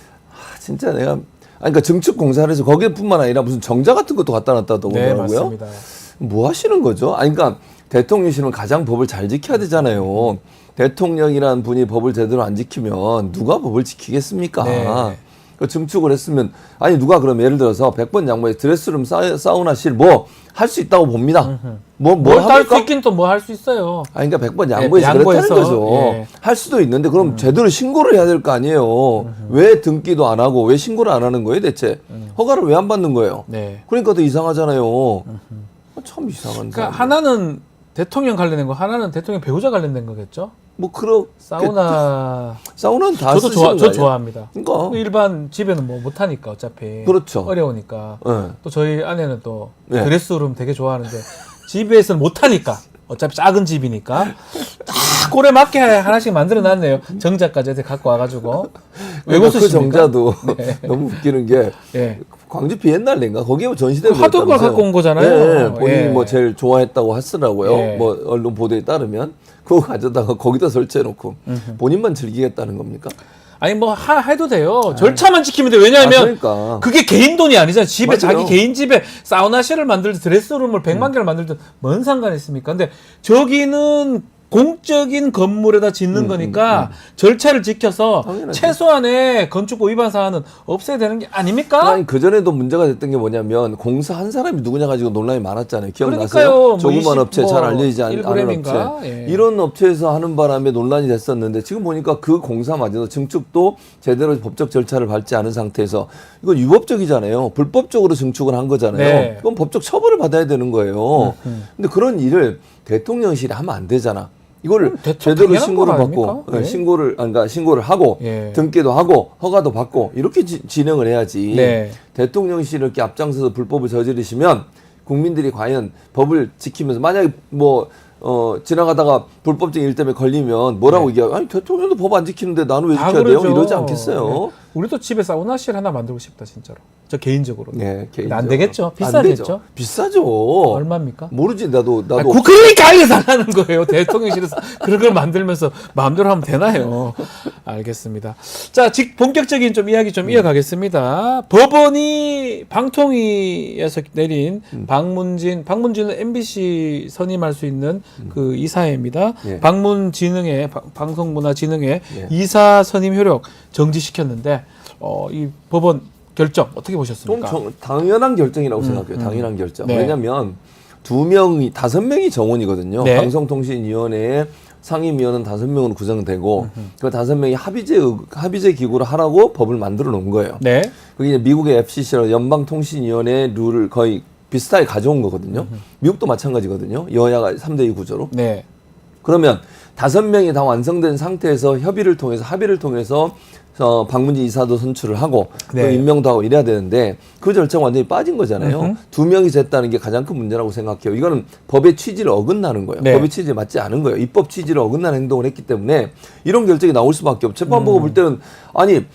D: 진짜 내가 그러니까 증축공사를 해서 거기뿐만 아니라 무슨 정자 같은 것도 갖다 놨다고
A: 네,
D: 그러더라고요.
A: 맞습니다.
D: 뭐 하시는 거죠? 아니 그러니까 대통령실은 가장 법을 잘 지켜야 되잖아요. 대통령이라는 분이 법을 제대로 안 지키면 누가 법을 지키겠습니까?
A: 네.
D: 그 증축을 했으면 아니 누가 그럼 예를 들어서 100번 양보해 드레스룸 사우나실 뭐 할 수 있다고 봅니다. 뭘
A: 뭘 할 수
D: 합니까?
A: 있긴 또 뭐 할 수 있어요.
D: 아니 그러니까 100번 양보해서
A: 예,
D: 그렇다는
A: 양보해서,
D: 거죠.
A: 예.
D: 할 수도 있는데 그럼 제대로 신고를 해야 될 거 아니에요. 왜 등기도 안 하고 왜 신고를 안 하는 거예요 대체? 허가를 왜 안 받는 거예요?
A: 네.
D: 그러니까 더 이상하잖아요. 참 이상한
A: 그러니까
D: 사람.
A: 하나는 대통령 관련된 거, 하나는 대통령 배우자 관련된 거겠죠?
D: 뭐 그렇게
A: 사우나는
D: 다
A: 저도
D: 쓰시는 거
A: 저
D: 아니에요?
A: 좋아합니다.
D: 그러니까
A: 일반 집에는 뭐 못하니까 어차피
D: 그렇죠.
A: 어려우니까.
D: 예.
A: 또 저희 아내는 또
D: 네.
A: 드레스룸 되게 좋아하는데 집에서는 못하니까 어차피 작은 집이니까 딱 꼴에 맞게 하나씩 만들어놨네요. 정자까지 어디 갖고 와가지고 외국
D: 그
A: 쓰십니까?
D: 정자도 너무 웃기는 게
A: 예.
D: 광주 비엔날레인가 거기에 전시대를
A: 하던 걸 갖고 온 거잖아요.
D: 예, 본인이
A: 예.
D: 뭐 제일 좋아했다고 하시더라고요.
A: 예.
D: 뭐 언론 보도에 따르면 그거 가져다가 거기다 설치해놓고 본인만 즐기겠다는 겁니까?
A: 아니 뭐 해도 돼요. 절차만 지키면 돼. 왜냐하면
D: 그러니까
A: 그게 개인 돈이 아니잖아요. 집에
D: 맞아요.
A: 자기 개인 집에 사우나실을 만들든 드레스룸을 100만 개를 만들든 뭔 상관이 있습니까? 근데 저기는 공적인 건물에다 짓는 거니까 절차를 지켜서
D: 당연하죠.
A: 최소한의 건축법 위반 사안은 없애야 되는 게 아닙니까?
D: 아니 그전에도 문제가 됐던 게 뭐냐면 공사 한 사람이 누구냐 가지고 논란이 많았잖아요. 기억나세요?
A: 그러니까요. 뭐
D: 조그만
A: 20,
D: 업체 잘 알려지지 않은
A: 1g인가?
D: 업체.
A: 예.
D: 이런 업체에서 하는 바람에 논란이 됐었는데 지금 보니까 그 공사마저도 증축도 제대로 법적 절차를 밟지 않은 상태에서 이건 유법적이잖아요. 불법적으로 증축을 한 거잖아요.
A: 네.
D: 그건 법적 처벌을 받아야 되는 거예요. 근데 그런 일을 대통령실이 하면 안 되잖아. 이거를 제대로
A: 당연한
D: 신고를
A: 거
D: 받고
A: 아닙니까? 네.
D: 신고를 하고
A: 예.
D: 등기도 하고 허가도 받고 이렇게 진행을 해야지.
A: 네.
D: 대통령실을 이렇게 앞장서서 불법을 저지르시면 국민들이 과연 법을 지키면서 만약에 뭐 지나가다가 불법적인 일 때문에 걸리면 뭐라고 얘기해요? 아니 대통령도 법 안 지키는데 나는 왜
A: 다
D: 지켜야 돼요?
A: 그러죠.
D: 이러지 않겠어요?
A: 네. 우리도 집에 사우나실 하나 만들고 싶다 진짜로. 저 개인적으로.
D: 네,
A: 근데 안 되겠죠?
D: 안
A: 비싸겠죠?
D: 되죠. 비싸죠.
A: 얼마입니까?
D: 모르지 나도
A: 그러니까 알려달라는 거예요. 대통령실에서 그런 걸 만들면서 마음대로 하면 되나요? 알겠습니다. 자, 본격적인 좀 이야기 좀 이어가겠습니다. 법원이 방통위에서 내린 방문진은 MBC 선임할 수 있는 그 이사회입니다.
D: 예.
A: 방문진흥회, 방송문화진흥회
D: 예.
A: 이사 선임 효력 정지시켰는데 이 법원 결정 어떻게 보셨습니까?
D: 좀 당연한 결정이라고 생각해요. 당연한 결정.
A: 네.
D: 왜냐하면 5명이 정원이거든요.
A: 네.
D: 방송통신위원회에 상임위원은 5명으로 구성되고 그 5명이 합의제 기구를 하라고 법을 만들어 놓은 거예요.
A: 네.
D: 그게 이제 미국의 FCC라고 연방통신위원회 룰을 거의 비슷하게 가져온 거거든요. 미국도 마찬가지거든요. 여야가 3대2 구조로.
A: 네.
D: 그러면 5명이 다 완성된 상태에서 합의를 통해서 방문진 이사도 선출을 하고
A: 네.
D: 또 임명도 하고 이래야 되는데 그 절차가 완전히 빠진 거잖아요. 2명이 됐다는 게 가장 큰 문제라고 생각해요. 이거는 법의 취지를 어긋나는 거예요.
A: 네.
D: 법의 취지에 맞지 않은 거예요. 입법 취지를 어긋나는 행동을 했기 때문에 이런 결정이 나올 수밖에 없고 재판부가 볼 때는 아니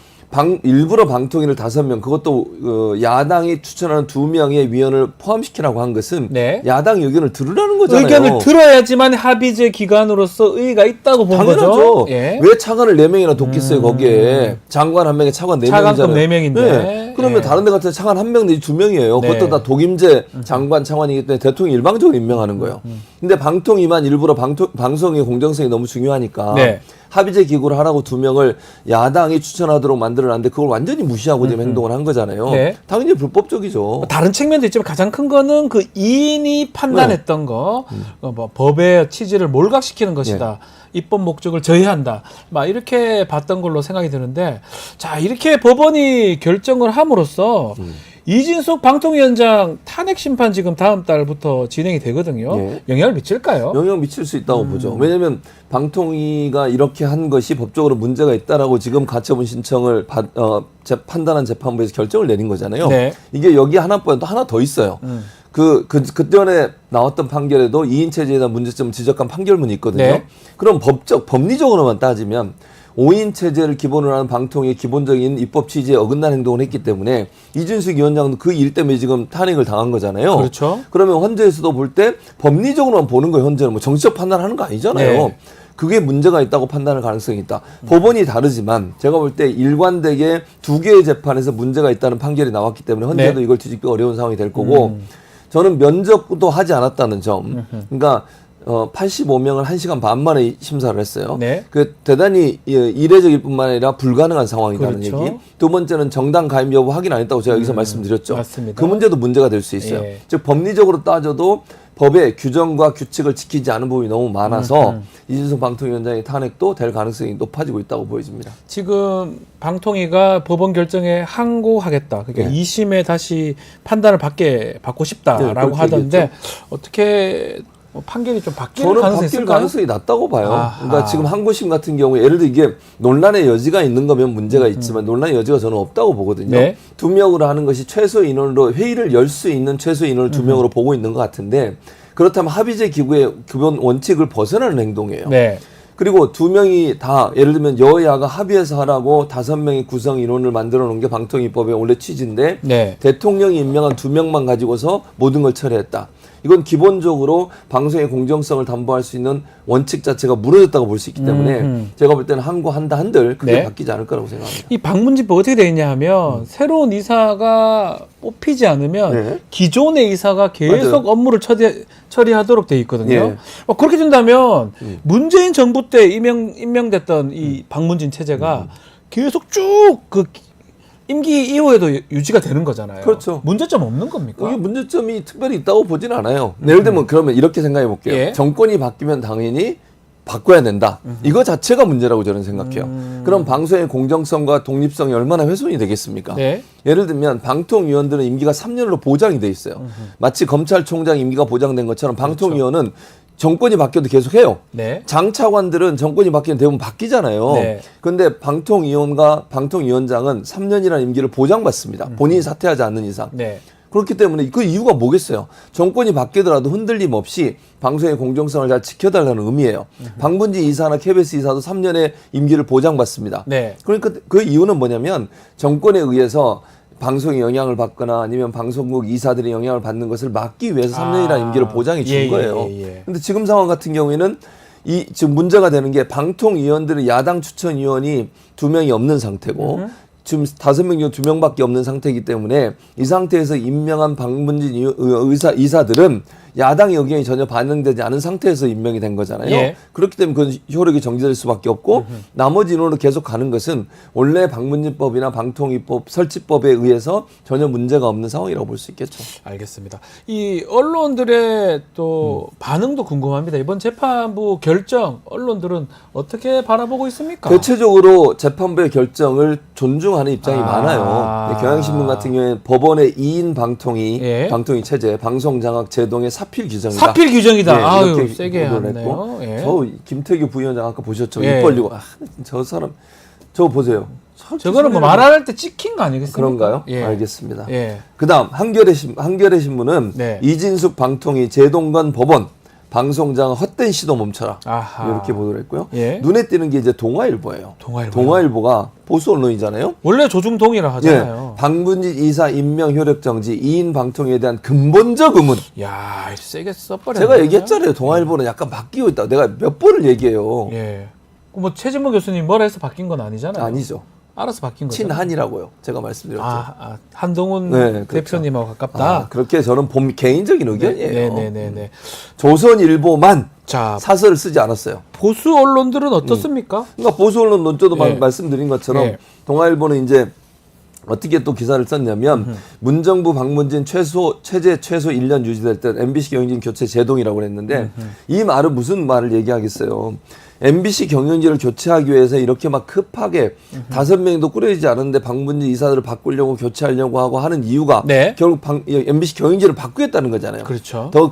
D: 일부러 방통위를 5명, 그것도 야당이 추천하는 2명의 위원을 포함시키라고 한 것은
A: 네.
D: 야당 의견을 들으라는 거잖아요.
A: 의견을 들어야지만 합의제 기관으로서 의의가 있다고 본
D: 당연하죠.
A: 거죠. 예.
D: 왜 차관을 4명이나 돕겠어요, 거기에. 장관 1명에 차관 4명이잖아요.
A: 차관급 4명인데.
D: 그러면
A: 예.
D: 다른 데 같은 차관 1명 내지 2명이에요.
A: 네.
D: 그것도 다 독임제 장관 차관이기 때문에 대통령이 일방적으로 임명하는 거예요. 근데 방통위만 일부러 방송의 공정성이 너무 중요하니까
A: 네.
D: 합의제 기구를 하라고 2명을 야당이 추천하도록 만들어놨는데 그걸 완전히 무시하고 지금 행동을 한 거잖아요.
A: 네.
D: 당연히 불법적이죠.
A: 다른 측면도 있지만 가장 큰 거는 그 이인이 판단했던 거, 뭐 법의 취지를 몰각시키는 것이다. 입법 목적을 저해한다. 막 이렇게 봤던 걸로 생각이 드는데, 자, 이렇게 법원이 결정을 함으로써 이진숙 방통위원장 탄핵 심판 지금 다음 달부터 진행이 되거든요.
D: 예.
A: 영향을 미칠까요?
D: 영향 미칠 수 있다고 보죠. 왜냐하면 방통위가 이렇게 한 것이 법적으로 문제가 있다라고 지금 가처분 신청을 판단한 재판부에서 결정을 내린 거잖아요.
A: 네.
D: 이게 여기 하나뿐 또 하나 더 있어요. 그 전에 나왔던 판결에도 2인 체제에 대한 문제점 지적한 판결문이 있거든요.
A: 네.
D: 그럼 법리적으로만 따지면 5인 체제를 기본으로 하는 방통위의 기본적인 입법 취지에 어긋난 행동을 했기 때문에 이준석 위원장도 그 일 때문에 지금 탄핵을 당한 거잖아요.
A: 그렇죠.
D: 그러면 헌재에서도 볼 때 법리적으로만 보는 거예요. 헌재는 뭐 정치적 판단하는 거 아니잖아요.
A: 네.
D: 그게 문제가 있다고 판단할 가능성이 있다. 법원이 다르지만 제가 볼 때 일관되게 2개의 재판에서 문제가 있다는 판결이 나왔기 때문에 헌재도
A: 네.
D: 이걸 뒤집기 어려운 상황이 될 거고 저는 면접도 하지 않았다는 점. 그러니까 85명을 1시간 반 만에 심사를 했어요.
A: 네.
D: 그 대단히 이례적일 뿐만 아니라 불가능한 상황이라는
A: 그렇죠.
D: 얘기. 두 번째는 정당 가입 여부 확인 안 했다고 제가 여기서 말씀드렸죠.
A: 맞습니다.
D: 그 문제도 문제가 될 수 있어요.
A: 예.
D: 즉 법리적으로 따져도 법의 규정과 규칙을 지키지 않은 부분이 너무 많아서 이준석 방통위원장의 탄핵도 될 가능성이 높아지고 있다고 보여집니다.
A: 지금 방통위가 법원 결정에 항고하겠다. 그러니까
D: 네.
A: 2심에 다시 판단을 받고
D: 네,
A: 싶다라고
D: 그렇게
A: 하던데
D: 얘기했죠.
A: 어떻게 판결이 좀 바뀔
D: 저는
A: 가능성이
D: 바뀔
A: 있을까요?
D: 가능성이 낮다고 봐요.
A: 아하.
D: 그러니까 지금 항고심 같은 경우에 예를 들어 이게 논란의 여지가 있는 거면 문제가 있지만 논란의 여지가 저는 없다고 보거든요.
A: 네.
D: 2명으로 하는 것이 최소 인원으로 회의를 열 수 있는 최소 인원을 2명으로 보고 있는 것 같은데 그렇다면 합의제 기구의 기본 원칙을 벗어나는 행동이에요.
A: 네.
D: 그리고 2명이 다 예를 들면 여야가 합의해서 하라고 5명의 구성 인원을 만들어 놓은 게 방통위법의 원래 취지인데
A: 네.
D: 대통령이 임명한 2명만 가지고서 모든 걸 처리했다. 이건 기본적으로 방송의 공정성을 담보할 수 있는 원칙 자체가 무너졌다고 볼 수 있기 때문에 제가 볼 때는 항고한다 한들 그게
A: 네.
D: 바뀌지 않을 거라고 생각합니다.
A: 이 방문집법 어떻게 되어 있냐 하면 새로운 이사가 뽑히지 않으면
D: 네.
A: 기존의 이사가 계속
D: 맞아요.
A: 업무를 처리하도록 되어 있거든요.
D: 예.
A: 그렇게 된다면 문재인 정부 때 임명됐던 이 방문진 체제가 계속 쭉 그 임기 이후에도 유지가 되는 거잖아요.
D: 그렇죠.
A: 문제점 없는 겁니까?
D: 이게 문제점이 특별히 있다고 보진 않아요. 예를 들면 그러면 이렇게 생각해 볼게요.
A: 예.
D: 정권이 바뀌면 당연히 바꿔야 된다. 이거 자체가 문제라고 저는 생각해요. 그럼 방송의 공정성과 독립성이 얼마나 훼손이 되겠습니까?
A: 네.
D: 예를 들면 방통위원들은 임기가 3년으로 보장이 돼 있어요. 마치 검찰총장 임기가 보장된 것처럼 방통위원은 정권이 바뀌어도 계속 해요.
A: 네.
D: 장차관들은 정권이 바뀌면 대부분 바뀌잖아요.
A: 네.
D: 그런데 방통위원과 방통위원장은 3년이라는 임기를 보장받습니다. 본인이 사퇴하지 않는 이상.
A: 네.
D: 그렇기 때문에 그 이유가 뭐겠어요? 정권이 바뀌더라도 흔들림 없이 방송의 공정성을 잘 지켜달라는 의미예요. 방문진 이사나 KBS 이사도 3년의 임기를 보장받습니다.
A: 네.
D: 그러니까 그 이유는 뭐냐면 정권에 의해서 방송에 영향을 받거나 아니면 방송국 이사들이 영향을 받는 것을 막기 위해서 3년이라는 임기를 보장해 준 거예요. 근데 지금 상황 같은 경우에는 지금 문제가 되는 게 방통위원들의 야당 추천위원이 2명이 없는 상태고 지금 5명 중 2명밖에 없는 상태이기 때문에 이 상태에서 임명한 방문진 이사들은 야당의 의견이 전혀 반영되지 않은 상태에서 임명이 된 거잖아요.
A: 예.
D: 그렇기 때문에 그건 효력이 정지될 수밖에 없고 나머지 인원으로 계속 가는 것은 원래 방문진법이나 방통위법 설치법에 의해서 전혀 문제가 없는 상황이라고 볼 수 있겠죠.
A: 알겠습니다. 이 언론들의 또 반응도 궁금합니다. 이번 재판부 결정 언론들은 어떻게 바라보고 있습니까?
D: 대체적으로 재판부의 결정을 존중하는 입장이 많아요. 경향신문 같은 경우에 법원의 2인 방통위,
A: 예.
D: 방통위 체제, 방송장악 제동의 사필 규정이다.
A: 사필 규정이다.
D: 예,
A: 아유,
D: 이렇게
A: 세게
D: 보도를
A: 하네요. 예.
D: 저 김태규 부위원장 아까 보셨죠?
A: 예.
D: 입 벌리고 저 사람 저거 보세요.
A: 저거는 뭐 말할 때 찍힌 거 아니겠습니까?
D: 그런가요?
A: 예.
D: 알겠습니다.
A: 예.
D: 그다음 한겨레 신문은
A: 네.
D: 이진숙 방통위 제동관 법원 방송장 헛된 시도 멈춰라.
A: 아하.
D: 이렇게 보도를 했고요.
A: 예.
D: 눈에 띄는 게 이제 동아일보예요.
A: 동아일보요?
D: 가 보수 언론이잖아요.
A: 원래 조중동이라 하잖아요.
D: 방문진 이사 임명 효력 정지 2인 방통위에 대한 근본적 의문.
A: 야, 세게 써버렸네.
D: 제가 얘기했잖아요. 동아일보는 약간 바뀌고 있다. 내가 몇 번을 얘기해요.
A: 예. 뭐 최진모 교수님 뭐라 해서 바뀐 건 아니잖아요.
D: 아니죠.
A: 알아서 바뀐 거죠.
D: 친한이라고요. 제가 말씀드렸죠.
A: 한동훈
D: 네, 그렇죠.
A: 대표님하고 가깝다.
D: 그렇게 저는 개인적인 의견이에요.
A: 네네네.
D: 조선일보만
A: 자,
D: 사설을 쓰지 않았어요.
A: 보수 언론들은 어떻습니까?
D: 그러니까 보수 언론 논조도
A: 예.
D: 말씀드린 것처럼
A: 예.
D: 동아일보는 이제 어떻게 또 기사를 썼냐면 문정부 방문진 체제 최소 1년 유지될 때 MBC 경영진 교체 제동이라고 했는데 이 말은 무슨 말을 얘기하겠어요. MBC 경영진을 교체하기 위해서 이렇게 막 급하게 5명도 꾸려지지 않았는데 방문진 이사들을 바꾸려고 교체하려고 하고 하는 이유가
A: 네.
D: 결국 MBC 경영진을 바꾸겠다는 거잖아요.
A: 그렇죠.
D: 더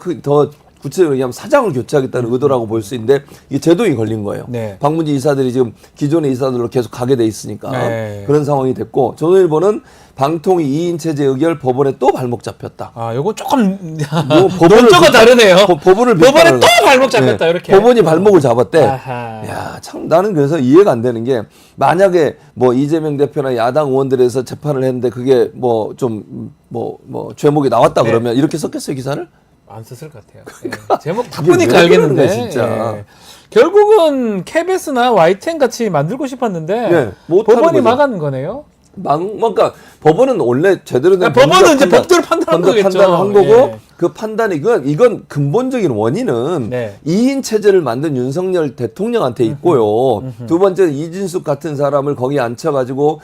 D: 구체적으로 얘기하면 사장을 교체하겠다는 의도라고 볼 수 있는데 이게 제동이 걸린 거예요.
A: 네.
D: 방문진 이사들이 지금 기존의 이사들로 계속 가게 돼 있으니까
A: 네.
D: 그런 상황이 됐고 조선일보는 방통위 2인 체제 의결 법원에 또 발목 잡혔다.
A: 요거 조금
D: 법원을
A: 논조가 다르네요.
D: 법원을
A: 법원에
D: 비판하는
A: 또
D: 거예요.
A: 발목 잡혔다 이렇게.
D: 법원이 발목을 잡았대.
A: 아하.
D: 야, 참 나는 그래서 이해가 안 되는 게 만약에 뭐 이재명 대표나 야당 의원들에서 재판을 했는데 그게 뭐 좀 죄목이 나왔다
A: 네.
D: 그러면 이렇게 썼겠어요 기사를?
A: 안 썼을 것 같아요. 예. 제목 딱
D: 이게
A: 보니까
D: 왜
A: 알겠는데.
D: 그러는 거야, 진짜.
A: 예. 결국은 KBS나 YTN 같이 만들고 싶었는데
D: 네, 못하는
A: 법원이
D: 거죠.
A: 막은 거네요.
D: 그러니까 법원은 원래 제대로 된
A: 법원은 이제 법대로 판단한 거겠죠.
D: 판단을 한 거고
A: 예.
D: 그 판단이 이건 근본적인 원인은
A: 네.
D: 2인 체제를 만든 윤석열 대통령한테 있고요. 두 번째 이진숙 같은 사람을 거기에 앉혀가지고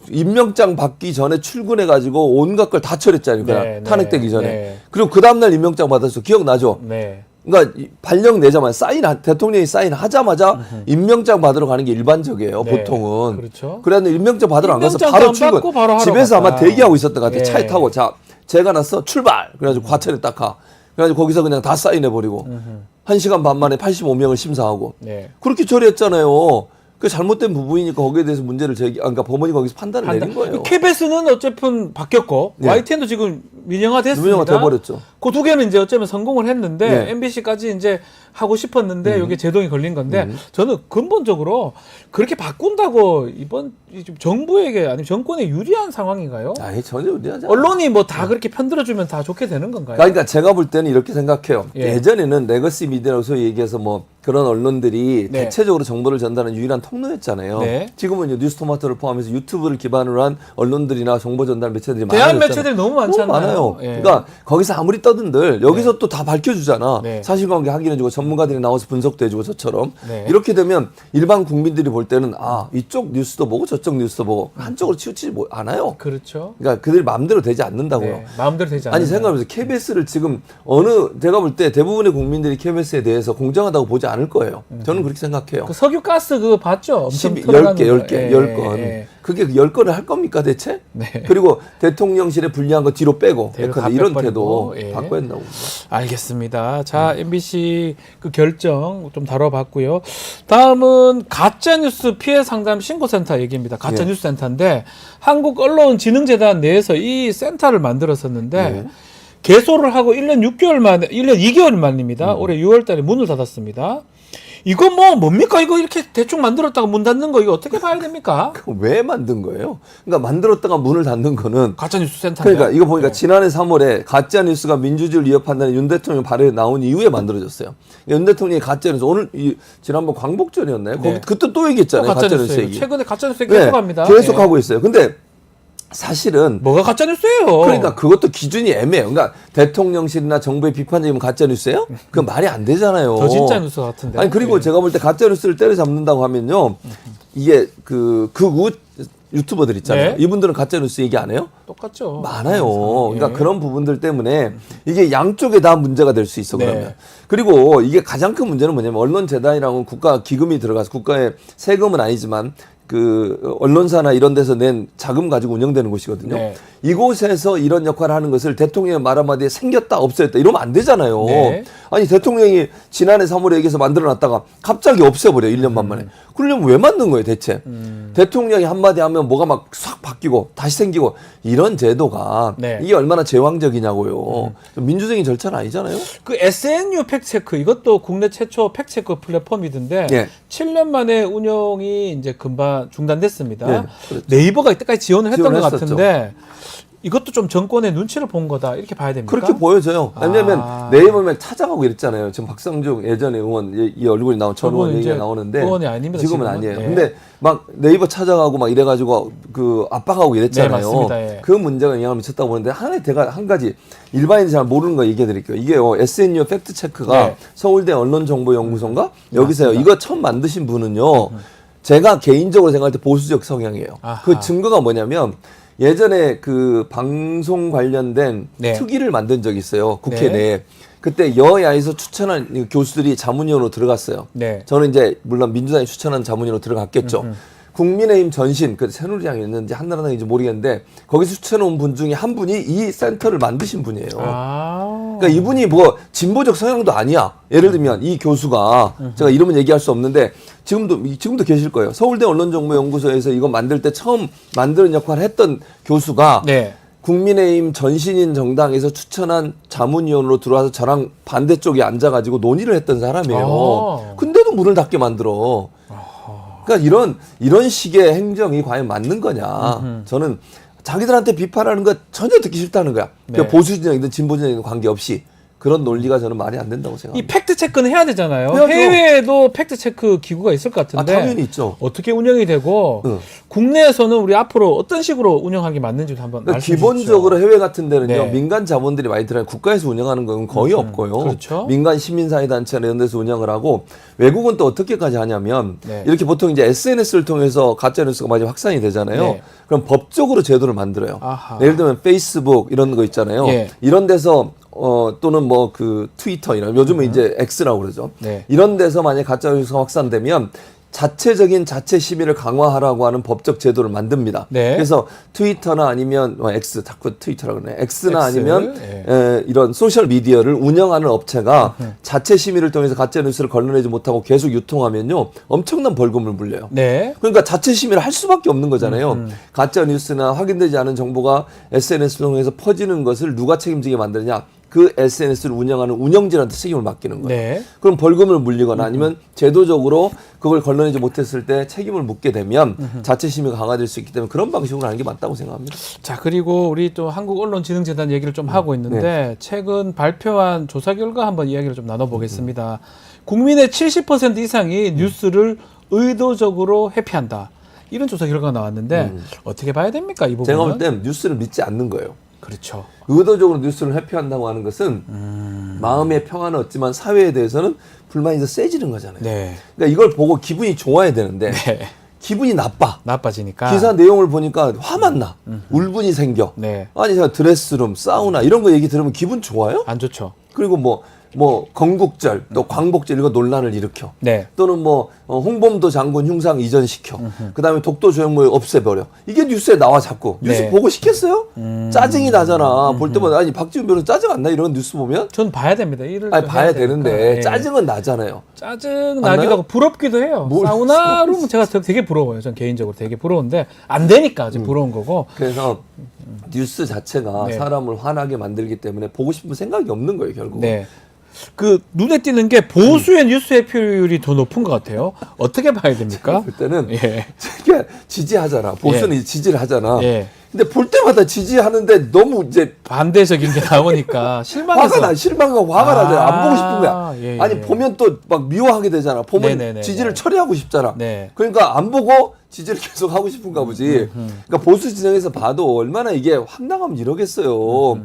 D: 임명장 받기 전에 출근해가지고 온갖 걸 다 처리했잖아요. 그냥
A: 네,
D: 탄핵되기 전에.
A: 네.
D: 그리고 그 다음날 임명장 받았어. 기억나죠?
A: 네.
D: 그러니까 발령 내자마자 대통령이 사인하자마자 임명장 받으러 가는 게 일반적이에요.
A: 네.
D: 보통은.
A: 그렇죠.
D: 그래도 임명장 받으러 안 가서
A: 임명장
D: 바로
A: 안
D: 출근.
A: 받고 바로 하러
D: 집에서
A: 갔다.
D: 아마 대기하고 있었던 것 같아.
A: 예.
D: 차에 타고 제가 났어 출발. 그래가지고 과천에 딱 가. 그래가지고 거기서 그냥 다 사인해 버리고 1시간 반 만에 85명을 심사하고
A: 네.
D: 그렇게 처리했잖아요. 그 잘못된 부분이니까 거기에 대해서 문제를 그러니까 법원이 거기서 판단을 내린 거예요.
A: KBS는 어쨌든 바뀌었고
D: 네.
A: YTN도 지금 민영화됐습니다.
D: 민영화 돼버렸죠.
A: 그 두 개는 이제 어쩌면 성공을 했는데
D: 네.
A: MBC까지 이제 하고 싶었는데 이게 제동이 걸린 건데 저는 근본적으로 그렇게 바꾼다고 이번 정부에게 아니면 정권에 유리한 상황인가요?
D: 아니 전혀 유리하지 않아요.
A: 언론이 뭐 다 그렇게 편들어주면 다 좋게 되는 건가요?
D: 그러니까 제가 볼 때는 이렇게 생각해요.
A: 예.
D: 예전에는 레거시 미디어라고 소위 얘기해서 뭐 그런 언론들이
A: 네.
D: 대체적으로 정보를 전달하는 유일한 통로였잖아요.
A: 네.
D: 지금은 이제 뉴스토마토를 포함해서 유튜브를 기반으로 한 언론들이나 정보 전달 매체들이
A: 대한
D: 많아졌잖아요.
A: 매체들이 너무 많잖아요.
D: 많아요.
A: 예.
D: 그러니까 거기서 아무리 떠든들 여기서 또 다 밝혀주잖아.
A: 네.
D: 사실관계 확인해주고 전문가들이 나와서 분석도 해주고 저처럼.
A: 네.
D: 이렇게 되면 일반 국민들이 볼 때는 이쪽 뉴스도 보고 저쪽 뉴스도 보고 한쪽으로 치우치지 않아요.
A: 그렇죠.
D: 그러니까 그들 마음대로 되지 않는다고요.
A: 네. 마음대로 되지 않아요.
D: 아니 생각해보세요. KBS를 지금 제가 볼 때 대부분의 국민들이 KBS에 대해서 공정하다고 보지 않을 거예요. 저는 그렇게 생각해요.
A: 그 석유 가스 그거 봤죠? 엄청
D: 10개,
A: 예,
D: 10건.
A: 예.
D: 그게 10건을 할 겁니까 대체?
A: 네.
D: 그리고 대통령실에 불리한 거 뒤로 빼고
A: 뒤로
D: 예컨대 이런
A: 다
D: 태도
A: 빼버리고, 예.
D: 바꿔야 된다고 봅니다.
A: 알겠습니다. 자, MBC 그 결정 좀 다뤄봤고요. 다음은 가짜뉴스 피해 상담 신고센터 얘기입니다. 가짜뉴스 센터인데 한국언론진흥재단 내에서 이 센터를 만들었었는데 개소를 하고 1년 6개월 만에, 1년 2개월 만입니다. 올해 6월 달에 문을 닫았습니다. 이거 뭡니까? 이거 이렇게 대충 만들었다가 문 닫는 거 이거 어떻게 봐야 됩니까?
D: 그거 왜 만든 거예요? 그러니까 만들었다가 문을 닫는 거는
A: 가짜뉴스 센터.
D: 그러니까 이거 보니까 지난해 3월에 가짜 뉴스가 민주주의를 위협한다는 윤 대통령 발언이 나온 이후에 만들어졌어요. 윤 대통령이 가짜 뉴스 오늘 지난번 광복절이었나요?
A: 네.
D: 그때 또 얘기했잖아요. 가짜 뉴스
A: 가짜뉴스예요.
D: 얘기.
A: 최근에 가짜뉴스 얘기 계속 합니다.
D: 계속
A: 예.
D: 하고 있어요. 근데 사실은
A: 뭐가 가짜뉴스예요?
D: 그러니까 그것도 기준이 애매해요. 그러니까 대통령실이나 정부의 비판적이면 가짜 뉴스예요? 그건 말이 안 되잖아요.
A: 더 진짜 뉴스 같은데.
D: 아니 그리고
A: 예.
D: 제가 볼 때 가짜 뉴스를 때려잡는다고 하면요, 이게 극우 유튜버들 있잖아요.
A: 네.
D: 이분들은 가짜 뉴스 얘기 안 해요?
A: 똑같죠.
D: 많아요.
A: 예.
D: 그러니까 그런 부분들 때문에 이게 양쪽에 다 문제가 될 수 있어
A: 네.
D: 그러면. 그리고 이게 가장 큰 문제는 뭐냐면 언론재단이라는 국가 기금이 들어가서 국가의 세금은 아니지만 그 언론사나 이런 데서 낸 자금 가지고 운영되는 곳이거든요.
A: 네.
D: 이곳에서 이런 역할을 하는 것을 대통령의 말 한마디에 생겼다 없어졌다 이러면 안 되잖아요.
A: 네.
D: 아니 대통령이 지난해 3월에 얘기해서 만들어놨다가 갑자기 없애버려 1년 반 만에. 그러려면 왜 만든 거예요 대체. 대통령이 한마디 하면 뭐가 막 싹 바뀌고 다시 생기고 이런 제도가
A: 네.
D: 이게 얼마나 제왕적이냐고요. 좀 민주적인 절차는 아니잖아요.
A: 그 SNU 팩트체크 이것도 국내 최초 팩트체크 플랫폼이던데
D: 예.
A: 7년 만에 운영이 이제 금방 중단됐습니다.
D: 네, 그렇죠.
A: 네이버가 이때까지 지원을 했던 것
D: 지원했었죠.
A: 같은데 이것도 좀 정권의 눈치를 본 거다 이렇게 봐야 됩니까?
D: 그렇게 보여져요. 왜냐면
A: 아.
D: 네이버에 찾아가고 이랬잖아요. 지금 박성중 예전에 의원 이 얼굴이 나온 전 의원
A: 그분은
D: 얘기가
A: 이제
D: 나오는데
A: 의원이 아닙니다,
D: 지금은
A: 지금은.
D: 아니에요.
A: 예.
D: 근데 막 네이버 찾아가고 막 이래가지고 그 압박하고 이랬잖아요.
A: 네, 맞습니다. 예.
D: 그 문제가 영향을 미쳤다고 보는데 한 가지 일반인이 잘 모르는 거 얘기해 드릴게요. 이게요 SNU 팩트 체크가
A: 네.
D: 서울대 언론정보연구소인가 여기서요.
A: 맞습니다.
D: 이거 처음 만드신 분은요. 제가 개인적으로 생각할 때 보수적 성향이에요.
A: 아하.
D: 그 증거가 뭐냐면 예전에 그 방송 관련된
A: 네.
D: 특위를 만든 적이 있어요. 국회
A: 네.
D: 내에. 그때 여야에서 추천한 교수들이 자문위원으로 들어갔어요.
A: 네.
D: 저는 이제 물론 민주당이 추천한 자문위원으로 들어갔겠죠. 국민의힘 전신, 그 새누리당이었는지 한나라당인지 모르겠는데 거기서 추천해온 분 중에 한 분이 이 센터를 만드신 분이에요.
A: 아.
D: 그러니까 이분이 뭐 진보적 성향도 아니야. 예를 들면 이 교수가 제가 이름은 얘기할 수 없는데 지금도 계실 거예요. 서울대 언론정보연구소에서 이거 만들 때 처음 만드는 역할을 했던 교수가
A: 네.
D: 국민의힘 전신인 정당에서 추천한 자문위원으로 들어와서 저랑 반대쪽에 앉아가지고 논의를 했던 사람이에요.
A: 아.
D: 근데도 문을 닫게 만들어. 그러니까 이런 식의 행정이 과연 맞는 거냐. 저는 자기들한테 비판하는 거 전혀 듣기 싫다는 거야.
A: 네.
D: 그러니까 보수 진영이든 진보 진영이든 관계없이. 그런 논리가 저는 말이 안 된다고
A: 이
D: 생각합니다.
A: 팩트 체크는 해야 되잖아요.
D: 해야죠.
A: 해외에도 팩트 체크 기구가 있을 것 같은데
D: 당연히 있죠.
A: 어떻게 운영이 되고
D: 응.
A: 국내에서는 우리 앞으로 어떤 식으로 운영하기 맞는지 한번
D: 그러니까
A: 말씀해
D: 기본적으로
A: 주십시오.
D: 해외 같은 데는요
A: 네.
D: 민간 자본들이 많이 들어요. 국가에서 운영하는 건 거의 없고요.
A: 그렇죠.
D: 민간 시민사회단체나 이런 데서 운영을 하고 외국은 또 어떻게까지 하냐면
A: 네.
D: 이렇게 보통 이제 SNS를 통해서 가짜 뉴스가 많이 확산이 되잖아요.
A: 네.
D: 그럼 법적으로 제도를 만들어요.
A: 아하.
D: 예를 들면 페이스북 이런 거 있잖아요.
A: 예.
D: 이런 데서 또는 뭐 그 트위터 이런 요즘은 이제 X라고 그러죠.
A: 네.
D: 이런 데서 만약 가짜 뉴스가 확산되면 자체적인 자체 심의를 강화하라고 하는 법적 제도를 만듭니다.
A: 네.
D: 그래서 트위터나 아니면 X, 자꾸 트위터라고 그러네. X나
A: X,
D: 아니면
A: 예.
D: 이런 소셜 미디어를 운영하는 업체가 자체 심의를 통해서 가짜 뉴스를 걸러내지 못하고 계속 유통하면요 엄청난 벌금을 물려요.
A: 네.
D: 그러니까 자체 심의를 할 수밖에 없는 거잖아요. 가짜 뉴스나 확인되지 않은 정보가 SNS를 통해서 퍼지는 것을 누가 책임지게 만드느냐? 그 SNS를 운영하는 운영진한테 책임을 맡기는 거예요.
A: 네.
D: 그럼 벌금을 물리거나 아니면 제도적으로 그걸 걸러내지 못했을 때 책임을 묻게 되면 자체 심의가 강화될 수 있기 때문에 그런 방식으로 하는 게 맞다고 생각합니다.
A: 자, 그리고 우리 또 한국언론진흥재단 얘기를 좀 하고 있는데 최근 발표한 조사 결과 한번 이야기를 좀 나눠보겠습니다. 국민의 70% 이상이 뉴스를 의도적으로 회피한다. 이런 조사 결과가 나왔는데 어떻게 봐야 됩니까? 이 부분은?
D: 제가 볼 땐 뉴스를 믿지 않는 거예요.
A: 그렇죠.
D: 의도적으로 뉴스를 회피한다고 하는 것은 마음의 평화는 얻지만 사회에 대해서는 불만이 더 세지는 거잖아요.
A: 네.
D: 그러니까 이걸 보고 기분이 좋아야 되는데
A: 네.
D: 기분이 나빠.
A: 나빠지니까.
D: 기사 내용을 보니까 화만 나. 울분이 생겨.
A: 네.
D: 아니 제가 드레스룸, 사우나 이런 거 얘기 들으면 기분 좋아요?
A: 안 좋죠.
D: 그리고 뭐 건국절 또 광복절 이거 논란을 일으켜.
A: 네.
D: 또는 홍범도 장군 흉상 이전시켜. 그다음에 독도 조형물 없애버려. 이게 뉴스에 나와 자꾸. 뉴스
A: 네.
D: 보고 싶겠어요? 짜증이 나잖아. 볼 때마다 아니 박지훈 변호사 짜증 안 나? 이런 뉴스 보면?
A: 전 봐야 됩니다. 일을
D: 아니
A: 좀
D: 봐야
A: 해야
D: 되는데
A: 되니까. 예.
D: 짜증은 나잖아요.
A: 짜증
D: 나요?
A: 나기도 하고 부럽기도 해요.
D: 뭘
A: 사우나로 제가 되게 부러워요. 전 개인적으로 되게 부러운데 안 되니까 아직 부러운 거고.
D: 그래서 뉴스 자체가
A: 네.
D: 사람을 화나게 만들기 때문에 보고 싶은 생각이 없는 거예요, 결국.
A: 네. 그 눈에 띄는 게 보수의 뉴스 회피율이 더 높은 것 같아요. 어떻게 봐야 됩니까?
D: 그때는
A: 예.
D: 이게 지지하잖아. 보수는 지지를 하잖아.
A: 예.
D: 근데 볼 때마다 지지하는데 너무 이제
A: 반대적인 게 나오니까 실망해서.
D: 화가 나, 실망하고 화가
A: 아,
D: 나잖아. 안 보고 싶은 거야.
A: 예,
D: 아니
A: 예.
D: 보면 또 막 미워하게 되잖아. 보면
A: 네네네.
D: 지지를 처리하고 싶잖아.
A: 네.
D: 그러니까 안 보고 지지를 계속 하고 싶은가 보지. 그러니까 보수 진영에서 봐도 얼마나 이게 황당하면 이러겠어요.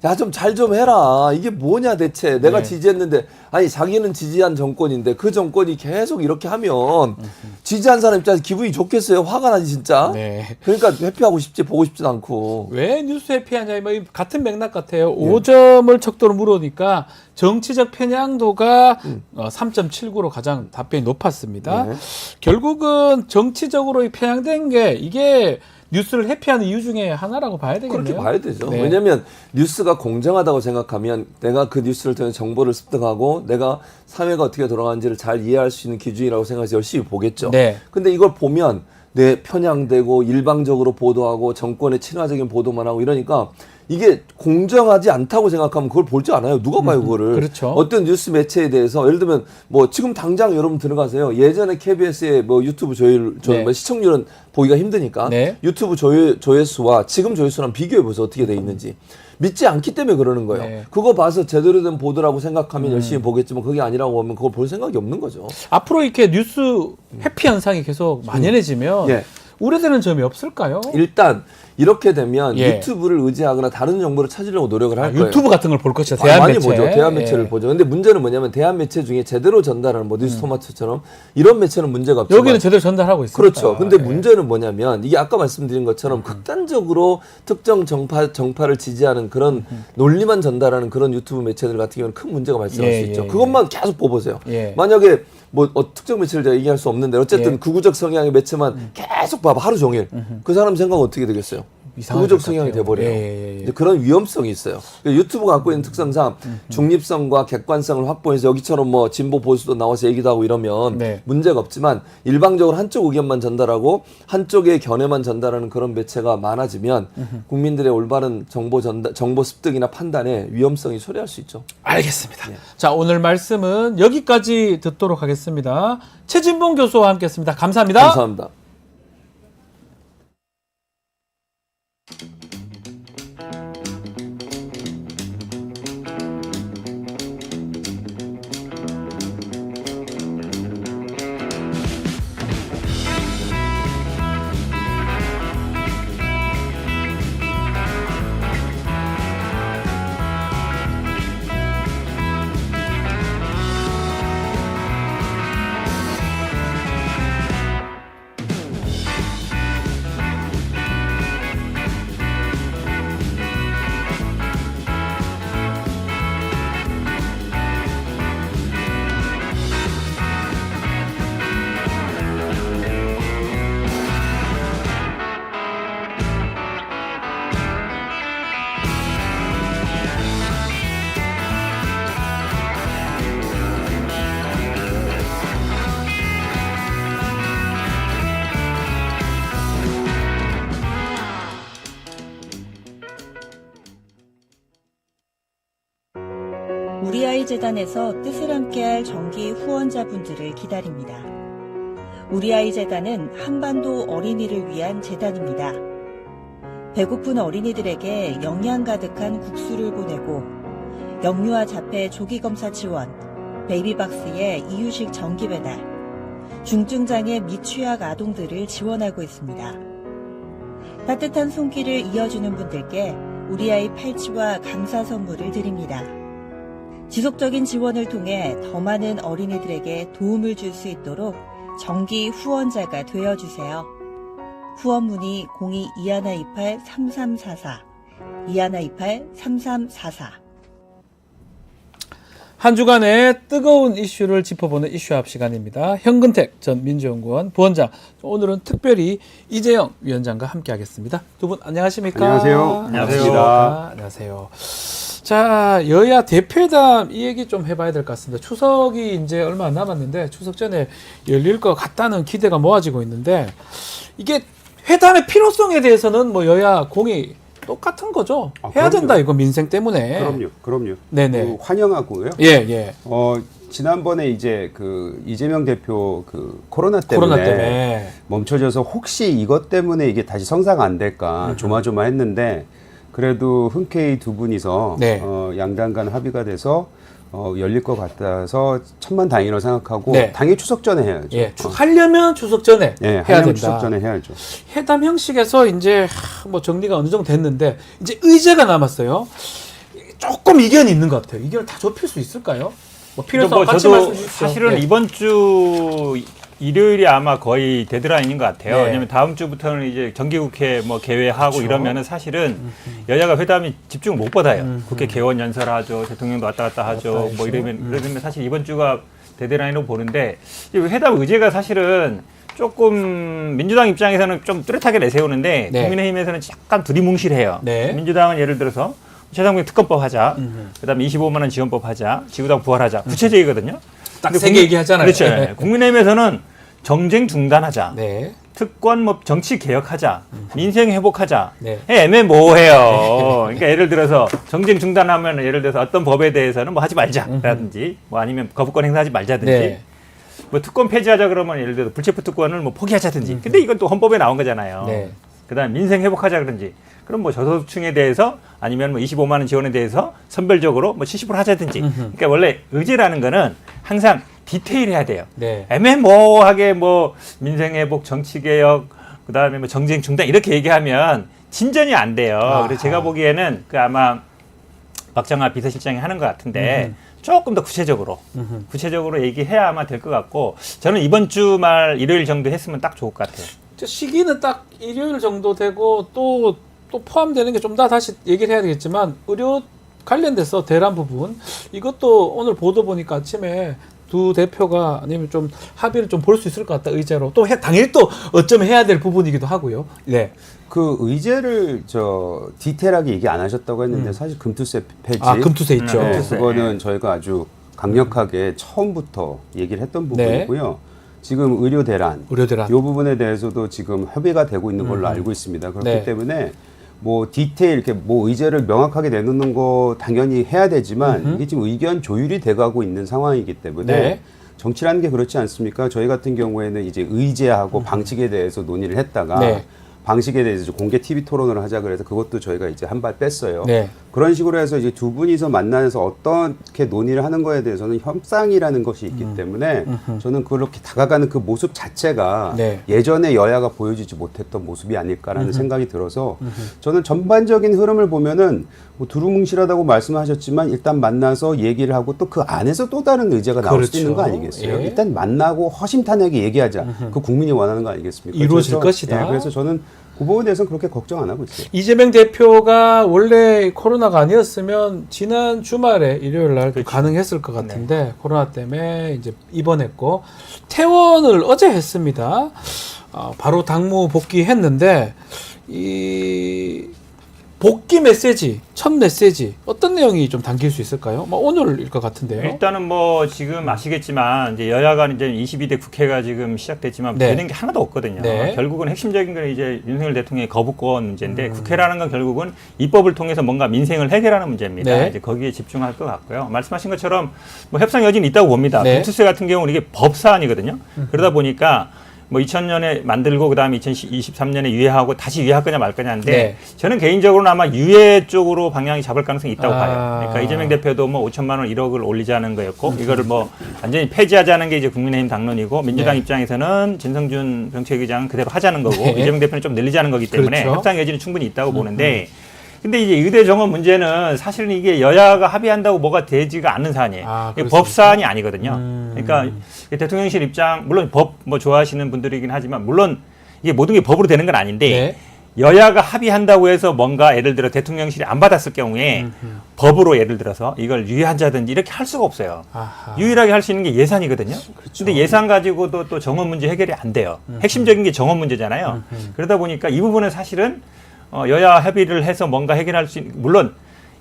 D: 야, 좀 잘 좀 해라. 이게 뭐냐 대체. 내가
A: 네.
D: 지지했는데 아니 자기는 지지한 정권인데 그 정권이 계속 이렇게 하면 지지한 사람 입장에서 기분이 좋겠어요. 화가 나지 진짜.
A: 네.
D: 그러니까 회피하고 싶지 보고 싶지도 않고.
A: 왜 뉴스 회피하냐, 뭐 같은 맥락 같아요. 5점을 척도로 물으니까 정치적 편향도가 3.79로 가장 답변이 높았습니다.
D: 네.
A: 결국은 정치적으로 편향된 게 이게 뉴스를 회피하는 이유 중에 하나라고 봐야 되겠네요.
D: 그렇게 봐야 되죠.
A: 네.
D: 왜냐하면 뉴스가 공정하다고 생각하면 내가 그 뉴스를 통해 정보를 습득하고 내가 사회가 어떻게 돌아가는지를 잘 이해할 수 있는 기준이라고 생각해서 열심히 보겠죠.
A: 네.
D: 근데 이걸 보면 내 편향되고 일방적으로 보도하고 정권의 친화적인 보도만 하고 이러니까 이게 공정하지 않다고 생각하면 그걸 볼 줄 알아요. 누가 봐요, 그거를.
A: 그렇죠.
D: 어떤 뉴스 매체에 대해서 예를 들면 뭐 지금 당장 여러분 들어가세요. 예전에 KBS의 뭐 유튜브
A: 네.
D: 뭐 시청률은 보기가 힘드니까
A: 네.
D: 유튜브 조회수와 지금 조회수랑 비교해 보세요. 어떻게 돼 있는지. 믿지 않기 때문에 그러는 거예요.
A: 네.
D: 그거 봐서 제대로 된 보도라고 생각하면 열심히 보겠지만 그게 아니라고 하면 그걸 볼 생각이 없는 거죠.
A: 앞으로 이렇게 뉴스 회피 현상이 계속 만연해지면
D: 예.
A: 우려되는 점이 없을까요?
D: 일단 이렇게 되면
A: 예.
D: 유튜브를 의지하거나 다른 정보를 찾으려고 노력을 할 거예요.
A: 유튜브 같은 걸 볼 것이죠.
D: 많이
A: 대한 매체.
D: 보죠. 대한 매체를
A: 예.
D: 보죠. 근데 문제는 뭐냐면 대한 매체 중에 제대로 전달하는 뭐 뉴스토마토처럼 이런 매체는 문제가 없지만
A: 여기는 제대로 전달하고 있습니다.
D: 그렇죠. 근데
A: 예.
D: 문제는 뭐냐면 이게 아까 말씀드린 것처럼 극단적으로 특정 정파를 지지하는 그런 논리만 전달하는 그런 유튜브 매체들 같은 경우는 큰 문제가 발생할
A: 예,
D: 수 있죠.
A: 예,
D: 그것만 계속 뽑으세요.
A: 예.
D: 만약에 뭐 특정 매체를 제가 얘기할 수 없는데 어쨌든
A: 예.
D: 극우적 성향의 매체만 계속 봐봐 하루 종일 그 사람 생각은 어떻게 되겠어요?
A: 이상할
D: 극우적
A: 것
D: 성향이
A: 같아요.
D: 돼버려요.
A: 예.
D: 이제 그런 위험성이 있어요. 유튜브가 갖고 있는 특성상 중립성과 객관성을 확보해서 여기처럼 뭐 진보 보수도 나와서 얘기도 하고 이러면
A: 네.
D: 문제가 없지만 일방적으로 한쪽 의견만 전달하고 한쪽의 견해만 전달하는 그런 매체가 많아지면 국민들의 올바른 정보 습득이나 판단에 위험성이 초래할 수 있죠.
A: 알겠습니다. 자, 오늘 말씀은 여기까지 듣도록 하겠습니다. 최진봉 교수와 함께했습니다. 감사합니다.
D: 감사합니다.
E: 우리 아이 재단에서 뜻을 함께할 정기 후원자분들을 기다립니다. 우리 아이 재단은 한반도 어린이를 위한 재단입니다. 배고픈 어린이들에게 영양 가득한 국수를 보내고 영유아 자폐 조기 검사 지원, 베이비박스의 이유식 정기 배달, 중증장애 및 취약 아동들을 지원하고 있습니다. 따뜻한 손길을 이어주는 분들께 우리 아이 팔찌와 감사 선물을 드립니다. 지속적인 지원을 통해 더 많은 어린이들에게 도움을 줄 수 있도록 정기 후원자가 되어주세요. 후원 문의 02-2128-3344, 2128-3344.
A: 한 주간의 뜨거운 이슈를 짚어보는 이슈합 시간입니다. 현근택 전 민주연구원 부원장, 오늘은 특별히 이재영 위원장과 함께하겠습니다. 두 분 안녕하십니까?
F: 안녕하세요.
A: 안녕하십니까? 안녕하세요. 자, 여야 대표회담 이 얘기 좀 해봐야 될 것 같습니다. 추석이 이제 얼마 안 남았는데 추석 전에 열릴 것 같다는 기대가 모아지고 있는데 이게 회담의 필요성에 대해서는 뭐 여야 공이 똑같은 거죠.
F: 아,
A: 해야
F: 그럼요.
A: 된다 이거 민생 때문에.
F: 그럼요.
A: 네네.
F: 환영하고요.
A: 예.
F: 지난번에 이제 그 이재명 대표 그 코로나 때문에 멈춰져서 혹시 이것 때문에 이게 다시 성사가 안 될까 조마조마했는데 그래도 흔쾌히 두 분이서
A: 네.
F: 양당 간 합의가 돼서 열릴 것 같아서 천만다행이라고 생각하고
A: 네.
F: 당연히 추석 전에 해야죠.
A: 예, 하려면 추석 전에
F: 예,
A: 해야
F: 하려면
A: 된다.
F: 추석 전에 해야죠.
A: 회담 형식에서 이제 뭐 정리가 어느 정도 됐는데 이제 의제가 남았어요. 조금 이견이 있는 것 같아요. 이견을 다 좁힐 수 있을까요? 뭐 필요성
G: 뭐
A: 같이
G: 저도
A: 말씀해 주십시오.
G: 사실은
A: 예.
G: 이번 주 일요일이 아마 거의 데드라인인 것 같아요.
A: 네.
G: 왜냐하면 다음 주부터는 이제 정기국회 뭐 개회하고
A: 그렇죠.
G: 이러면은 사실은 여야가 회담이 집중을 못 받아요. 국회 개원 연설하죠, 대통령도 왔다 갔다 하죠. 뭐 이러면 사실 이번 주가 데드라인으로 보는데 이 회담 의제가 사실은 조금 민주당 입장에서는 좀 뚜렷하게 내세우는데
A: 네.
G: 국민의힘에서는 약간 두리뭉실해요.
A: 네.
G: 민주당은 예를 들어서 최상병 특검법 하자, 그다음에 25만 원 지원법 하자, 지구당 부활하자, 구체적이거든요.
A: 딱
G: 근데
A: 세 개 얘기하잖아요.
G: 그렇죠.
A: 네.
G: 국민의힘에서는 정쟁 중단하자,
A: 네.
G: 특권 뭐 정치 개혁하자, 민생 회복하자.
A: 네.
G: 애매모호해요. 그러니까 예를 들어서 정쟁 중단하면 예를 들어서 어떤 법에 대해서는 뭐 하지 말자라든지, 뭐 아니면 거부권 행사하지 말자든지.
A: 네.
G: 뭐 특권 폐지하자 그러면 예를 들어서 불체포 특권을 뭐 포기하자든지. 근데 이건 또 헌법에 나온 거잖아요.
A: 네.
G: 그다음 민생 회복하자 그런지. 그럼 뭐 저소득층에 대해서 아니면 뭐 25만 원 지원에 대해서 선별적으로 뭐 70% 하자든지. 그러니까 원래 의제라는 거는 항상 디테일해야 돼요.
A: 네.
G: 애매모호하게 뭐 민생 회복, 정치 개혁, 그다음에 뭐 정쟁 중단 이렇게 얘기하면 진전이 안 돼요.
A: 아하.
G: 그래서 제가 보기에는 그 아마 박정아 비서실장이 하는 것 같은데 조금 더 구체적으로 얘기해야 아마 될 것 같고 저는 이번 주 말 일요일 정도 했으면 딱 좋을 것 같아요.
A: 시기는 딱 일요일 정도 되고 또 포함되는 게 좀 더 다시 얘기를 해야 되겠지만 의료 관련돼서 대란 부분 이것도 오늘 보도 보니까 아침에 두 대표가 아니면 좀 합의를 좀 볼 수 있을 것 같다 의제로 또 당연히 또 어쩌면 해야 될 부분이기도 하고요. 네.
F: 그 의제를 디테일하게 얘기 안 하셨다고 했는데 사실 금투세 폐지.
A: 금투세 있죠.
F: 네,
G: 금투세.
F: 그거는 저희가 아주 강력하게 처음부터 얘기를 했던
A: 네.
F: 부분이고요. 지금 의료 대란,
A: 의료 대란.
F: 이 부분에 대해서도 지금 협의가 되고 있는 걸로 알고 있습니다. 그렇기
A: 네.
F: 때문에 뭐 디테일 이렇게 뭐 의제를 명확하게 내놓는 거 당연히 해야 되지만 이게 지금 의견 조율이 돼가고 있는 상황이기 때문에
A: 네.
F: 정치라는 게 그렇지 않습니까? 저희 같은 경우에는 이제 의제하고 방식에 대해서 논의를 했다가
A: 네.
F: 방식에 대해서 공개 TV 토론을 하자 그래서 그것도 저희가 이제 한 발 뺐어요.
A: 네.
F: 그런 식으로 해서 이제 두 분이서 만나서 어떻게 논의를 하는 거에 대해서는 협상이라는 것이 있기 때문에 저는 그렇게 다가가는 그 모습 자체가
A: 네.
F: 예전에 여야가 보여주지 못했던 모습이 아닐까라는 생각이 들어서 저는 전반적인 흐름을 보면은 뭐 두루뭉실하다고 말씀하셨지만 일단 만나서 얘기를 하고 또 그 안에서 또 다른 의제가 나올
A: 그렇죠.
F: 수 있는 거 아니겠어요?
A: 예.
F: 일단 만나고 허심탄회하게 얘기하자. 그 국민이 원하는 거 아니겠습니까?
A: 이루어질
F: 그래서,
A: 것이다.
F: 예, 그래서 저는 그 부분에 대해서는 그렇게 걱정 안 하고 있어요.
A: 이재명 대표가 원래 코로나가 아니었으면 지난 주말에 일요일 날 가능했을 것 같은데 코로나 때문에 이제 입원했고 퇴원을 어제 했습니다. 바로 당무 복귀했는데 이 복귀 메시지, 첫 메시지 어떤 내용이 좀 담길 수 있을까요? 뭐 오늘일 것 같은데요.
G: 일단은 뭐 지금 아시겠지만 이제 여야가 이제 22대 국회가 지금 시작됐지만
A: 네.
G: 되는 게 하나도 없거든요.
A: 네.
G: 결국은 핵심적인 건 이제 윤석열 대통령의 거부권 문제인데 국회라는 건 결국은 입법을 통해서 뭔가 민생을 해결하는 문제입니다.
A: 네.
G: 이제 거기에 집중할 것 같고요. 말씀하신 것처럼 뭐 협상 여지는 있다고 봅니다.
A: 네.
G: 공투세 같은 경우는 이게 법 사안이거든요. 그러다 보니까 뭐 2000년에 만들고 그다음에 2023년에 유예하고 다시 유예할 거냐 말 거냐인데
A: 네.
G: 저는 개인적으로는 아마 유예 쪽으로 방향이 잡을 가능성이 있다고
A: 아.
G: 봐요. 그러니까 이재명 대표도 뭐 5천만 원 1억을 올리자는 거였고 이거를 뭐 완전히 폐지하자는 게 이제 국민의힘 당론이고 민주당
A: 네.
G: 입장에서는 진성준 정책위장은 그대로 하자는 거고
A: 네.
G: 이재명 대표는 좀 늘리자는 거기 때문에
A: 그렇죠.
G: 협상 여지는 충분히 있다고 보는데 근데 이제 의대 정원 문제는 사실은 이게 여야가 합의한다고 뭐가 되지가 않는 사안이에요. 이게
A: 그렇습니까?
G: 법 사안이 아니거든요. 그러니까 대통령실 입장 물론 법 뭐 좋아하시는 분들이긴 하지만 물론 이게 모든 게 법으로 되는 건 아닌데
A: 네.
G: 여야가 합의한다고 해서 뭔가 예를 들어 대통령실이 안 받았을 경우에 법으로 예를 들어서 이걸 유예하자든지 이렇게 할 수가 없어요.
A: 아하.
G: 유일하게 할 수 있는 게 예산이거든요. 근데 예산 가지고도 또 정원 문제 해결이 안 돼요. 핵심적인 게 정원 문제잖아요. 그러다 보니까 이 부분은 사실은 여야 협의를 해서 뭔가 해결할 수 있는 물론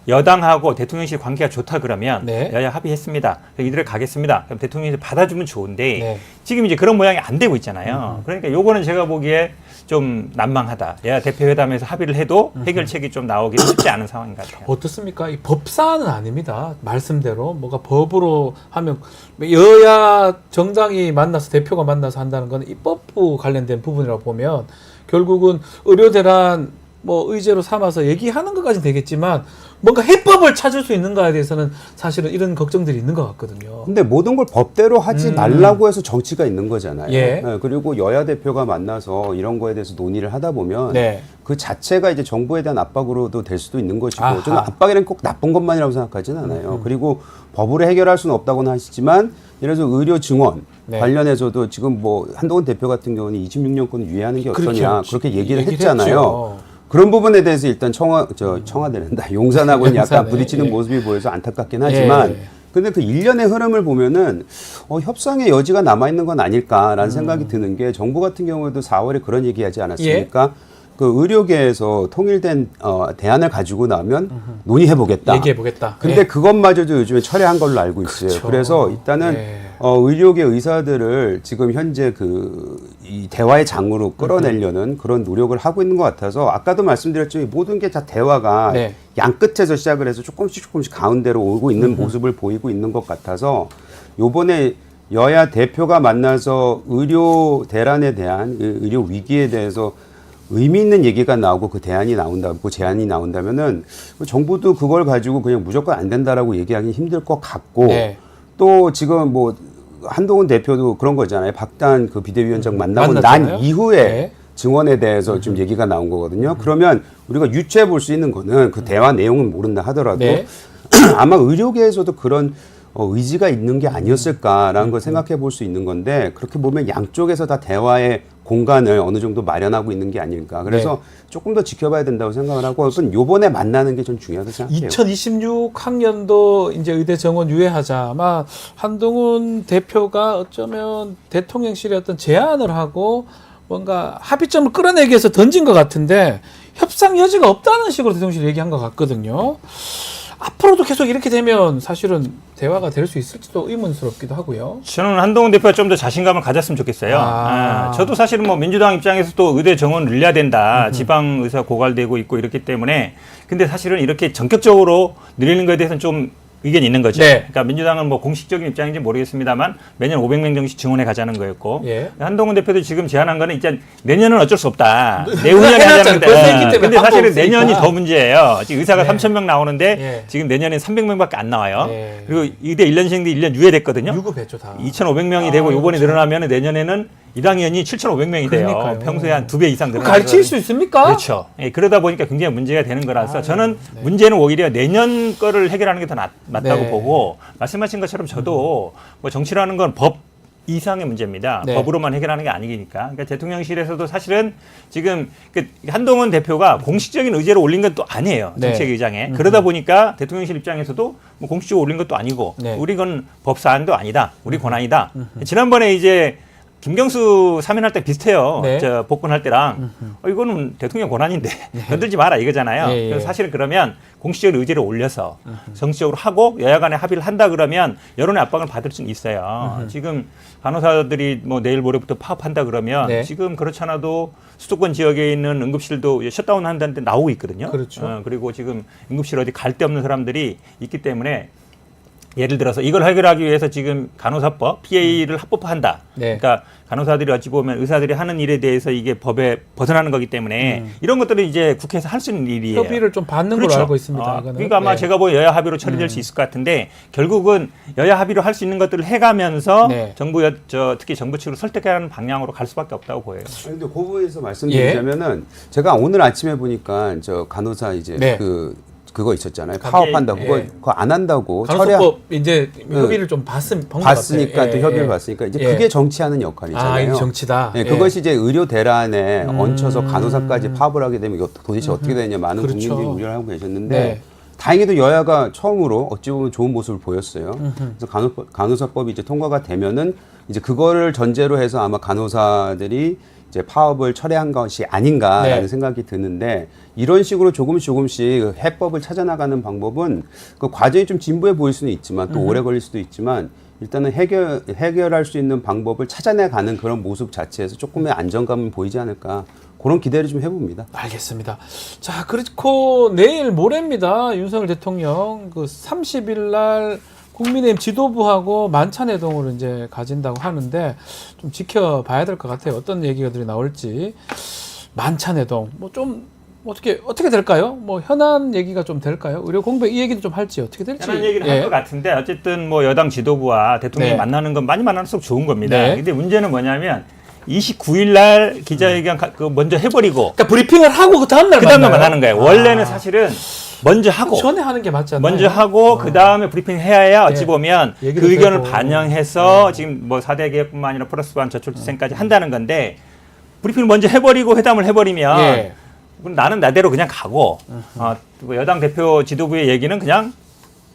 G: 여당하고 대통령실 관계가 좋다 그러면
A: 네.
G: 여야 합의했습니다. 이대로 가겠습니다. 그럼 대통령실 받아주면 좋은데
A: 네.
G: 지금 이제 그런 모양이 안 되고 있잖아요. 그러니까 요거는 제가 보기에 좀 난망하다. 여야 대표 회담에서 합의를 해도 해결책이 좀 나오기 쉽지 않은 상황인 것 같아요.
A: 어떻습니까? 이 법사안은 아닙니다. 말씀대로 뭐가 법으로 하면 여야 정당이 만나서 대표가 만나서 한다는 건 입법부 관련된 부분이라고 보면 결국은 의료 대란 뭐 의제로 삼아서 얘기하는 것까지는 되겠지만 뭔가 해법을 찾을 수 있는가에 대해서는 사실은 이런 걱정들이 있는 것 같거든요.
F: 근데 모든 걸 법대로 하지 말라고 해서 정치가 있는 거잖아요.
A: 예.
F: 네, 그리고 여야 대표가 만나서 이런 거에 대해서 논의를 하다 보면
A: 네.
F: 그 자체가 이제 정부에 대한 압박으로도 될 수도 있는 것이고
A: 아하.
F: 저는 압박이란 꼭 나쁜 것만이라고 생각하지는 않아요. 그리고 법으로 해결할 수는 없다고는 하시지만 예를 들어서 의료 증원
A: 네.
F: 관련해서도 지금 뭐 한동훈 대표 같은 경우는 26년권 유예하는 게 어떠냐
A: 그렇죠.
F: 그렇게 얘기를
A: 얘기를
F: 했잖아요.
A: 했죠.
F: 그런 부분에 대해서 일단 청와대는다. 용산하고는 약간
A: 용산에,
F: 부딪히는
A: 예.
F: 모습이 보여서 안타깝긴 하지만
A: 예.
F: 근데 그 일련의 흐름을 보면은 협상의 여지가 남아있는 건 아닐까라는 생각이 드는 게 정부 같은 경우에도 4월에 그런 얘기하지 않았습니까? 그 의료계에서 통일된 대안을 가지고 나면 논의해보겠다.
A: 얘기해보겠다.
F: 근데
A: 예.
F: 그것마저도 요즘에 철회한 걸로 알고 있어요.
A: 그렇죠.
F: 그래서 일단은
A: 예.
F: 의료계 의사들을 지금 현재 이 대화의 장으로 끌어내려는 그런 노력을 하고 있는 것 같아서 아까도 말씀드렸지만 모든 게 다 대화가
A: 네.
F: 양 끝에서 시작을 해서 조금씩 가운데로 오고 있는 모습을 보이고 있는 것 같아서 요번에 여야 대표가 만나서 의료 대란에 대한 의료 위기에 대해서 의미 있는 얘기가 나오고 그 대안이 나온다고 제안이 나온다면은 정부도 그걸 가지고 그냥 무조건 안 된다라고 얘기하기 힘들 것 같고
A: 네.
F: 또 지금 뭐 한동훈 대표도 그런 거잖아요. 박단 그 비대위원장 만나고
A: 만났잖아요.
F: 난 이후에
A: 네.
F: 증언에 대해서 좀 얘기가 나온 거거든요. 그러면 우리가 유추해 볼 수 있는 거는 그 대화 내용은 모른다 하더라도
A: 네.
F: 아마 의료계에서도 그런 의지가 있는 게 아니었을까라는 걸 생각해 볼 수 있는 건데 그렇게 보면 양쪽에서 다 대화의 공간을 어느 정도 마련하고 있는 게 아닐까. 그래서 조금 더 지켜봐야 된다고 생각을 하고 요번에 만나는 게 좀 중요하다고 생각해요.
A: 2026 학년도 이제 의대 정원 유예하자. 아마 한동훈 대표가 어쩌면 대통령실에 어떤 제안을 하고 뭔가 합의점을 끌어내기 위해서 던진 것 같은데 협상 여지가 없다는 식으로 대통령실이 얘기한 것 같거든요. 앞으로도 계속 이렇게 되면 사실은 대화가 될 수 있을지도 의문스럽기도 하고요.
G: 저는 한동훈 대표가 좀 더 자신감을 가졌으면 좋겠어요.
A: 아.
G: 저도 사실은 뭐 민주당 입장에서도 의대 정원을 늘려야 된다. 지방 의사 고갈되고 있고 이렇기 때문에. 근데 사실은 이렇게 전격적으로 늘리는 것에 대해서는 좀 의견이 있는 거죠.
A: 네.
G: 그러니까 민주당은 뭐 공식적인 입장인지 모르겠습니다만 매년 500명 정도씩 증원해 가자는 거였고
A: 예.
G: 한동훈 대표도 지금 제안한 거는 일단 내년은 어쩔 수 없다. 내후년에 하자는 건데.
A: 벌써 했기 때문에
G: 근데
A: 방법
G: 사실은
A: 없으니까.
G: 내년이 더 문제예요. 지금 의사가
A: 네.
G: 3,000명 나오는데
A: 예.
G: 지금 내년엔 300명밖에 안 나와요.
A: 예.
G: 그리고 의대 1년생들이 1년 유예됐거든요.
A: 유급했죠 다.
G: 2,500명이 되고 이번에
A: 그렇죠.
G: 늘어나면 내년에는 1학년이 7,500명이 돼요.
A: 그러니까요.
G: 평소에 한 2배 이상 늘어나요.
A: 가르칠 수 있습니까?
G: 그렇죠. 예, 그러다 보니까 굉장히 문제가 되는 거라서 저는 문제는 오히려 내년 거를 해결하는 게 더 맞다고
A: 네.
G: 보고 말씀하신 것처럼 저도 뭐 정치라는 건 법 이상의 문제입니다.
A: 네.
G: 법으로만 해결하는 게 아니니까. 그러니까 대통령실에서도 사실은 지금 그 한동훈 대표가 공식적인 의제를 올린 건 또 아니에요.
A: 네.
G: 정책의장에. 그러다 보니까 대통령실 입장에서도 뭐 공식적으로 올린 것도 아니고
A: 네.
G: 우리 건 법사안도 아니다. 우리 권한이다. 지난번에 이제 김경수 사면할 때 비슷해요.
A: 네.
G: 저 복권할 때랑 이거는 대통령 권한인데 건들지 마라 이거잖아요.
A: 예, 예.
G: 그래서 사실은 그러면 공식적인 의제를 올려서 정치적으로 하고 여야 간에 합의를 한다 그러면 여론의 압박을 받을 수는 있어요. 지금 간호사들이 뭐 내일 모레부터 파업한다 그러면
A: 네.
G: 지금 그렇잖아도 수도권 지역에 있는 응급실도 셧다운 한다는데 나오고 있거든요.
A: 그렇죠.
G: 그리고 지금 응급실 어디 갈 데 없는 사람들이 있기 때문에 예를 들어서 이걸 해결하기 위해서 지금 간호사법 PA를 합법화한다.
A: 네.
G: 그러니까 간호사들이 어찌 보면 의사들이 하는 일에 대해서 이게 법에 벗어나는 거기 때문에 이런 것들은 이제 국회에서 할 수 있는 일이에요.
A: 협의를 좀 받는 걸로 알고 있습니다. 이거는.
G: 그러니까 아마
A: 네.
G: 제가 보기엔 여야 합의로 처리될 수 있을 것 같은데 결국은 여야 합의로 할 수 있는 것들을 해가면서
A: 네.
G: 특히 정부 측으로 설득하는 방향으로 갈 수밖에 없다고 보여요.
F: 아니, 근데 그 부분에서 말씀드리자면은 제가 오늘 아침에 보니까 저 간호사 이제
A: 네.
F: 그거 있었잖아요.
G: 관계,
F: 파업한다고
G: 예.
F: 그거 안 한다고
A: 간호사법 이제 협의를 좀
F: 봤으니까 또 협의를
A: 예.
F: 봤으니까 이제
A: 예.
F: 그게 정치하는 역할이잖아요.
A: 아, 이게 정치다.
F: 예,
A: 예.
F: 그것이 이제 의료 대란에 얹혀서 간호사까지 파업을 하게 되면 이거 도대체 어떻게 되냐 많은
A: 그렇죠.
F: 국민들이 우려를 하고 계셨는데
A: 네.
F: 다행히도 여야가 처음으로 어찌 보면 좋은 모습을 보였어요. 그래서 간호사법이 이제 통과가 되면은 이제 그거를 전제로 해서 아마 간호사들이 이제 파업을 철회한 것이 아닌가라는
A: 네.
F: 생각이 드는데 이런 식으로 조금씩 해법을 찾아나가는 방법은 그 과정이 좀 진부해 보일 수는 있지만 또 오래 걸릴 수도 있지만 일단은 해결할 수 있는 방법을 찾아내가는 그런 모습 자체에서 조금의 안정감은 보이지 않을까 그런 기대를 좀 해봅니다.
A: 알겠습니다. 자, 그렇고 내일 모레입니다. 윤석열 대통령 그 30일 날 국민의힘 지도부하고 만찬회동을 이제 가진다고 하는데 좀 지켜봐야 될 것 같아요. 어떤 얘기들이 나올지. 만찬회동 뭐 좀 어떻게 될까요? 뭐 현안 얘기가 좀 될까요? 의료 공백 이 얘기도 좀 할지 어떻게 될지.
G: 현안 얘기를
A: 예.
G: 할 것 같은데 어쨌든 뭐 여당 지도부와 대통령이
A: 네.
G: 만나는 건 많이 만날수록 좋은 겁니다.
A: 네.
G: 근데 문제는 뭐냐면 29일 날 기자회견 그 먼저 해버리고
A: 그러니까 브리핑을 하고 그 다음날
G: 그 다음날
A: 만나요?
G: 만나는 거예요. 원래는 사실은 먼저 하고
A: 전에 하는 게 맞지 않나요?
G: 먼저 하고 그 다음에 브리핑 해야 어찌
A: 네.
G: 보면 그
A: 얘기도
G: 의견을
A: 되고.
G: 반영해서 지금 뭐 4대 개혁뿐만 아니라 플러스1 저출생까지 한다는 건데 브리핑을 먼저 해버리고 회담을 해버리면
A: 예.
G: 그럼 나는 나대로 그냥 가고 뭐 여당 대표 지도부의 얘기는 그냥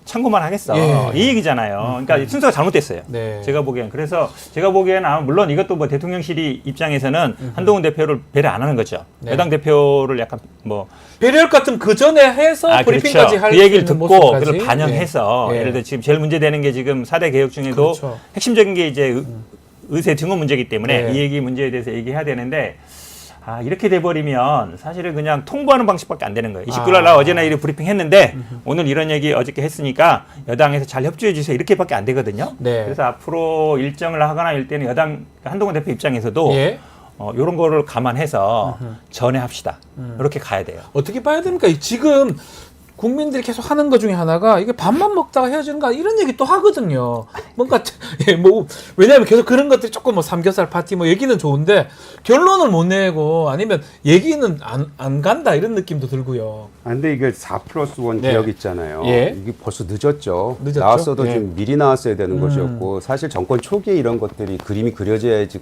G: 참고만 하겠어.
A: 예.
G: 이 얘기잖아요. 그러니까 순서가 잘못됐어요.
A: 네.
G: 제가 보기엔. 그래서 제가 보기에는 아마 물론 이것도 뭐 대통령실이 입장에서는 한동훈 대표를 배려 안 하는 거죠.
A: 네.
G: 여당 대표를 약간 뭐
A: 배려할 것 같으면 그 전에 해서 브리핑까지
G: 그렇죠.
A: 할
G: 그 얘기를
A: 수 있는
G: 듣고
A: 모습까지.
G: 그걸 반영해서
A: 예.
G: 예를 들어 지금 제일 문제되는 게 지금 4대 개혁 중에도
A: 그렇죠.
G: 핵심적인 게 이제 의세 증원 문제이기 때문에
A: 네.
G: 이 얘기 문제에 대해서 얘기해야 되는데 이렇게 돼버리면 사실은 그냥 통보하는 방식밖에 안 되는 거예요. 29일 날 어제나 이렇게 브리핑 했는데 오늘 이런 얘기 어저께 했으니까 여당에서 잘 협조해 주세요. 이렇게밖에 안 되거든요.
A: 네.
G: 그래서 앞으로 일정을 하거나 일 때는 여당 한동훈 대표 입장에서도
A: 예.
G: 이런 거를 감안해서 전해합시다. 이렇게 가야 돼요.
A: 어떻게 봐야 됩니까? 지금 국민들이 계속 하는 것 중에 하나가 이게 밥만 먹다가 헤어지는가 이런 얘기 또 하거든요. 뭔가 예, 뭐 왜냐하면 계속 그런 것들이 조금 뭐 삼겹살 파티 뭐 얘기는 좋은데 결론을 못 내고 아니면 얘기는 안 간다 이런 느낌도 들고요.
F: 근데 이게 4+1
A: 네.
F: 개혁 있잖아요.
A: 예.
F: 이게 벌써 늦었죠.
A: 늦었죠?
F: 나왔어도
A: 예.
F: 좀 미리 나왔어야 되는 것이었고 사실 정권 초기에 이런 것들이 그림이 그려져야지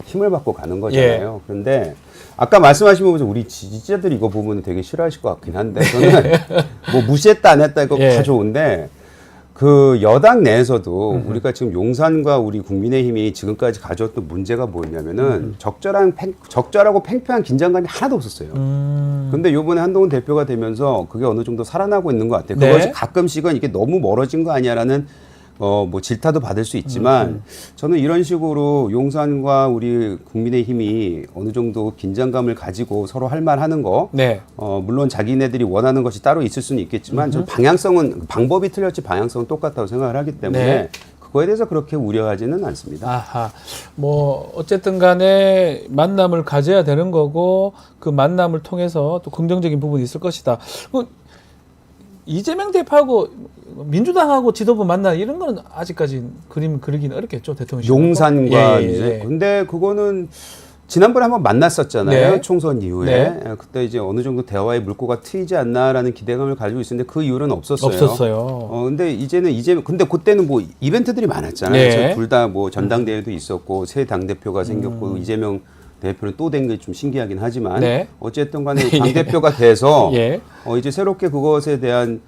F: 힘을 받고 가는 거잖아요. 그런데 아까 말씀하신 부분 우리 지지자들이 이거 보면 되게 싫어하실 것 같긴 한데 저는 뭐 무시했다 안 했다 이거
A: 예.
F: 다 좋은데 그 여당 내에서도 우리가 지금 용산과 우리 국민의힘이 지금까지 가져왔던 문제가 뭐였냐면은 적절하고 팽팽한 긴장감이 하나도 없었어요. 근데 요번에 한동훈 대표가 되면서 그게 어느 정도 살아나고 있는 것 같아요.
A: 네.
F: 그것이 가끔씩은 이게 너무 멀어진 거 아니야라는 뭐 질타도 받을 수 있지만 저는 이런 식으로 용산과 우리 국민의힘이 어느 정도 긴장감을 가지고 서로 할 말 하는 거
A: 네.
F: 물론 자기네들이 원하는 것이 따로 있을 수는 있겠지만 저 방향성은 방법이 틀렸지 방향성은 똑같다고 생각을 하기 때문에
A: 네.
F: 그거에 대해서 그렇게 우려하지는 않습니다.
A: 아하. 뭐 어쨌든 간에 만남을 가져야 되는 거고 그 만남을 통해서 또 긍정적인 부분이 있을 것이다. 이재명 대표하고 민주당하고 지도부 만나 이런 거는 아직까지 그림 그리기는 어렵겠죠, 대통령.
F: 용산과
A: 예, 예,
F: 이제
A: 예.
F: 근데 그거는 지난번에 한번 만났었잖아요.
A: 네.
F: 총선 이후에.
A: 네.
F: 그때 이제 어느 정도 대화의 물꼬가 트이지 않나라는 기대감을 가지고 있었는데 그 이후로는 없었어요.
A: 없었어요.
F: 근데 이제는 근데 그때는 뭐 이벤트들이 많았잖아요.
A: 네.
F: 둘 다 뭐 전당대회도 있었고 새 당대표가 생겼고 이재명 대표는 또 된 게 좀 신기하긴 하지만
A: 네.
F: 어쨌든 간에 당대표가 돼서
A: 예.
F: 이제 새롭게 그것에 대한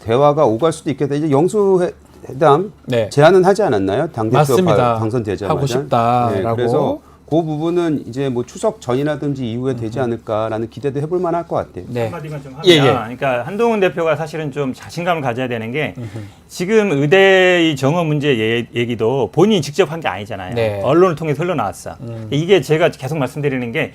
F: 대화가 오갈 수도 있겠다. 이제 영수회담
A: 네.
F: 제안은 하지 않았나요? 당대표
A: 맞습니다.
F: 당선되자마자.
A: 하고 싶다라고.
F: 네, 그래서 그 부분은 이제 뭐 추석 전이라든지 이후에 되지 않을까라는 기대도 해볼 만할 것 같아요.
A: 네.
G: 한마디만 좀 하면,
A: 예, 예.
G: 그러니까 한동훈 대표가 사실은 좀 자신감을 가져야 되는 게 지금 의대의 정원 문제 얘기도 본인이 직접 한 게 아니잖아요.
A: 네.
G: 언론을 통해서 흘러나왔어. 이게 제가 계속 말씀드리는 게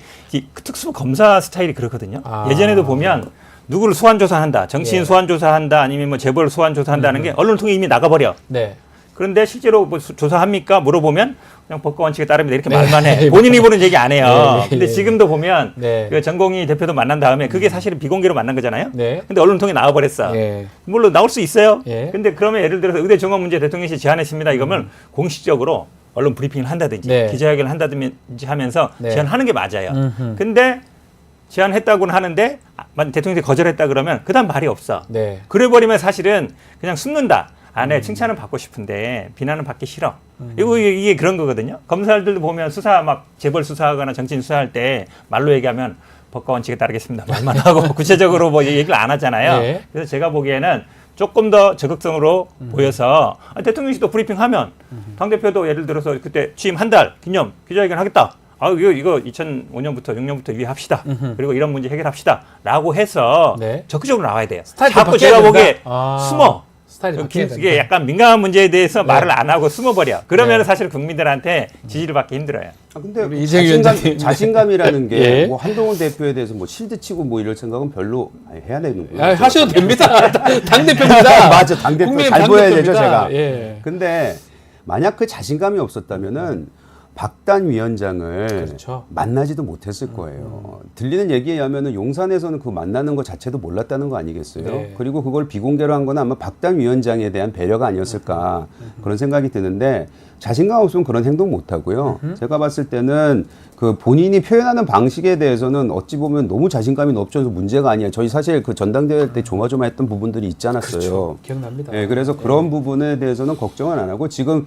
G: 특수 검사 스타일이 그렇거든요. 예전에도 보면 누구를 소환조사한다, 정치인
A: 예.
G: 소환조사한다, 아니면 뭐 재벌 소환조사한다는 게 언론을 통해 이미 나가버려.
A: 네.
G: 그런데 실제로 뭐 조사합니까? 물어보면 그냥 법과 원칙에 따릅니다. 이렇게
A: 네.
G: 말만 해. 본인 입으로는 얘기 안 해요.
A: 네, 네,
G: 근데
A: 네.
G: 지금도 보면
A: 네.
G: 그 전공의 대표도 만난 다음에 그게 사실은 비공개로 만난 거잖아요.
A: 네.
G: 근데 언론 통해 나와버렸어.
A: 예.
G: 물론 나올 수 있어요.
A: 예.
G: 근데 그러면 예를 들어서 의대 정원 문제 대통령실이 제안했습니다. 이거면 공식적으로 언론 브리핑을 한다든지
A: 네.
G: 기자회견을 한다든지 하면서
A: 네.
G: 제안하는 게 맞아요.
A: 음흠.
G: 근데 제안했다고는 하는데 대통령이 거절했다 그러면 그다음 말이 없어.
A: 네.
G: 그래버리면 사실은 그냥 숨는다. 내 칭찬은 받고 싶은데 비난은 받기 싫어. 이게 그런 거거든요. 검사들도 보면 수사 막 재벌 수사하거나 정치인 수사할 때 말로 얘기하면 법과 원칙에 따르겠습니다. 말만 하고 구체적으로 뭐 얘기를 안 하잖아요.
A: 네.
G: 그래서 제가 보기에는 조금 더 적극적으로 보여서 대통령실도 브리핑하면 당대표도 예를 들어서 그때 취임 한 달 기념 기자회견 하겠다. 이거 2005년부터 6년부터 위합시다. 그리고 이런 문제 해결합시다. 라고 해서
A: 네.
G: 적극적으로 나와야 돼요.
A: 스타일이
G: 자꾸
A: 바뀌어야
G: 제가
A: 된다?
G: 보기에
A: 아.
G: 숨어.
A: 스타일이 바뀌어야 된다.
G: 이게 약간 민감한 문제에 대해서
A: 네.
G: 말을 안 하고 숨어버려. 그러면
A: 네.
G: 사실 국민들한테 지지를 받기 힘들어요.
F: 근데
A: 우리 이재규 위원장님.
F: 자신감이라는 게
A: 예.
F: 뭐 한동훈 대표에 대해서 뭐 실드 치고 뭐 이럴 생각은 별로 해야 되는 거예요.
A: 하셔도 됩니다. 당대표입니다.
F: 맞아, 당대표
A: 국민의
F: 잘 보여야 되죠,
A: 당대표입니다.
F: 제가.
A: 예.
F: 근데 만약 그 자신감이 없었다면은 박단 위원장을
A: 그렇죠.
F: 만나지도 못했을 거예요. 들리는 얘기에 의하면 용산에서는 그 만나는 것 자체도 몰랐다는 거 아니겠어요?
A: 네.
F: 그리고 그걸 비공개로 한 건 아마 박단 위원장에 대한 배려가 아니었을까 그런 생각이 드는데 자신감 없으면 그런 행동 못 하고요. 제가 봤을 때는 그 본인이 표현하는 방식에 대해서는 어찌 보면 너무 자신감이 높져서 문제가 아니에요. 저희 사실 그 전당대회 때 조마조마했던 부분들이 있지 않았어요.
A: 그렇죠. 기억납니다.
F: 네, 그래서 그런 부분에 대해서는 걱정은 안 하고 지금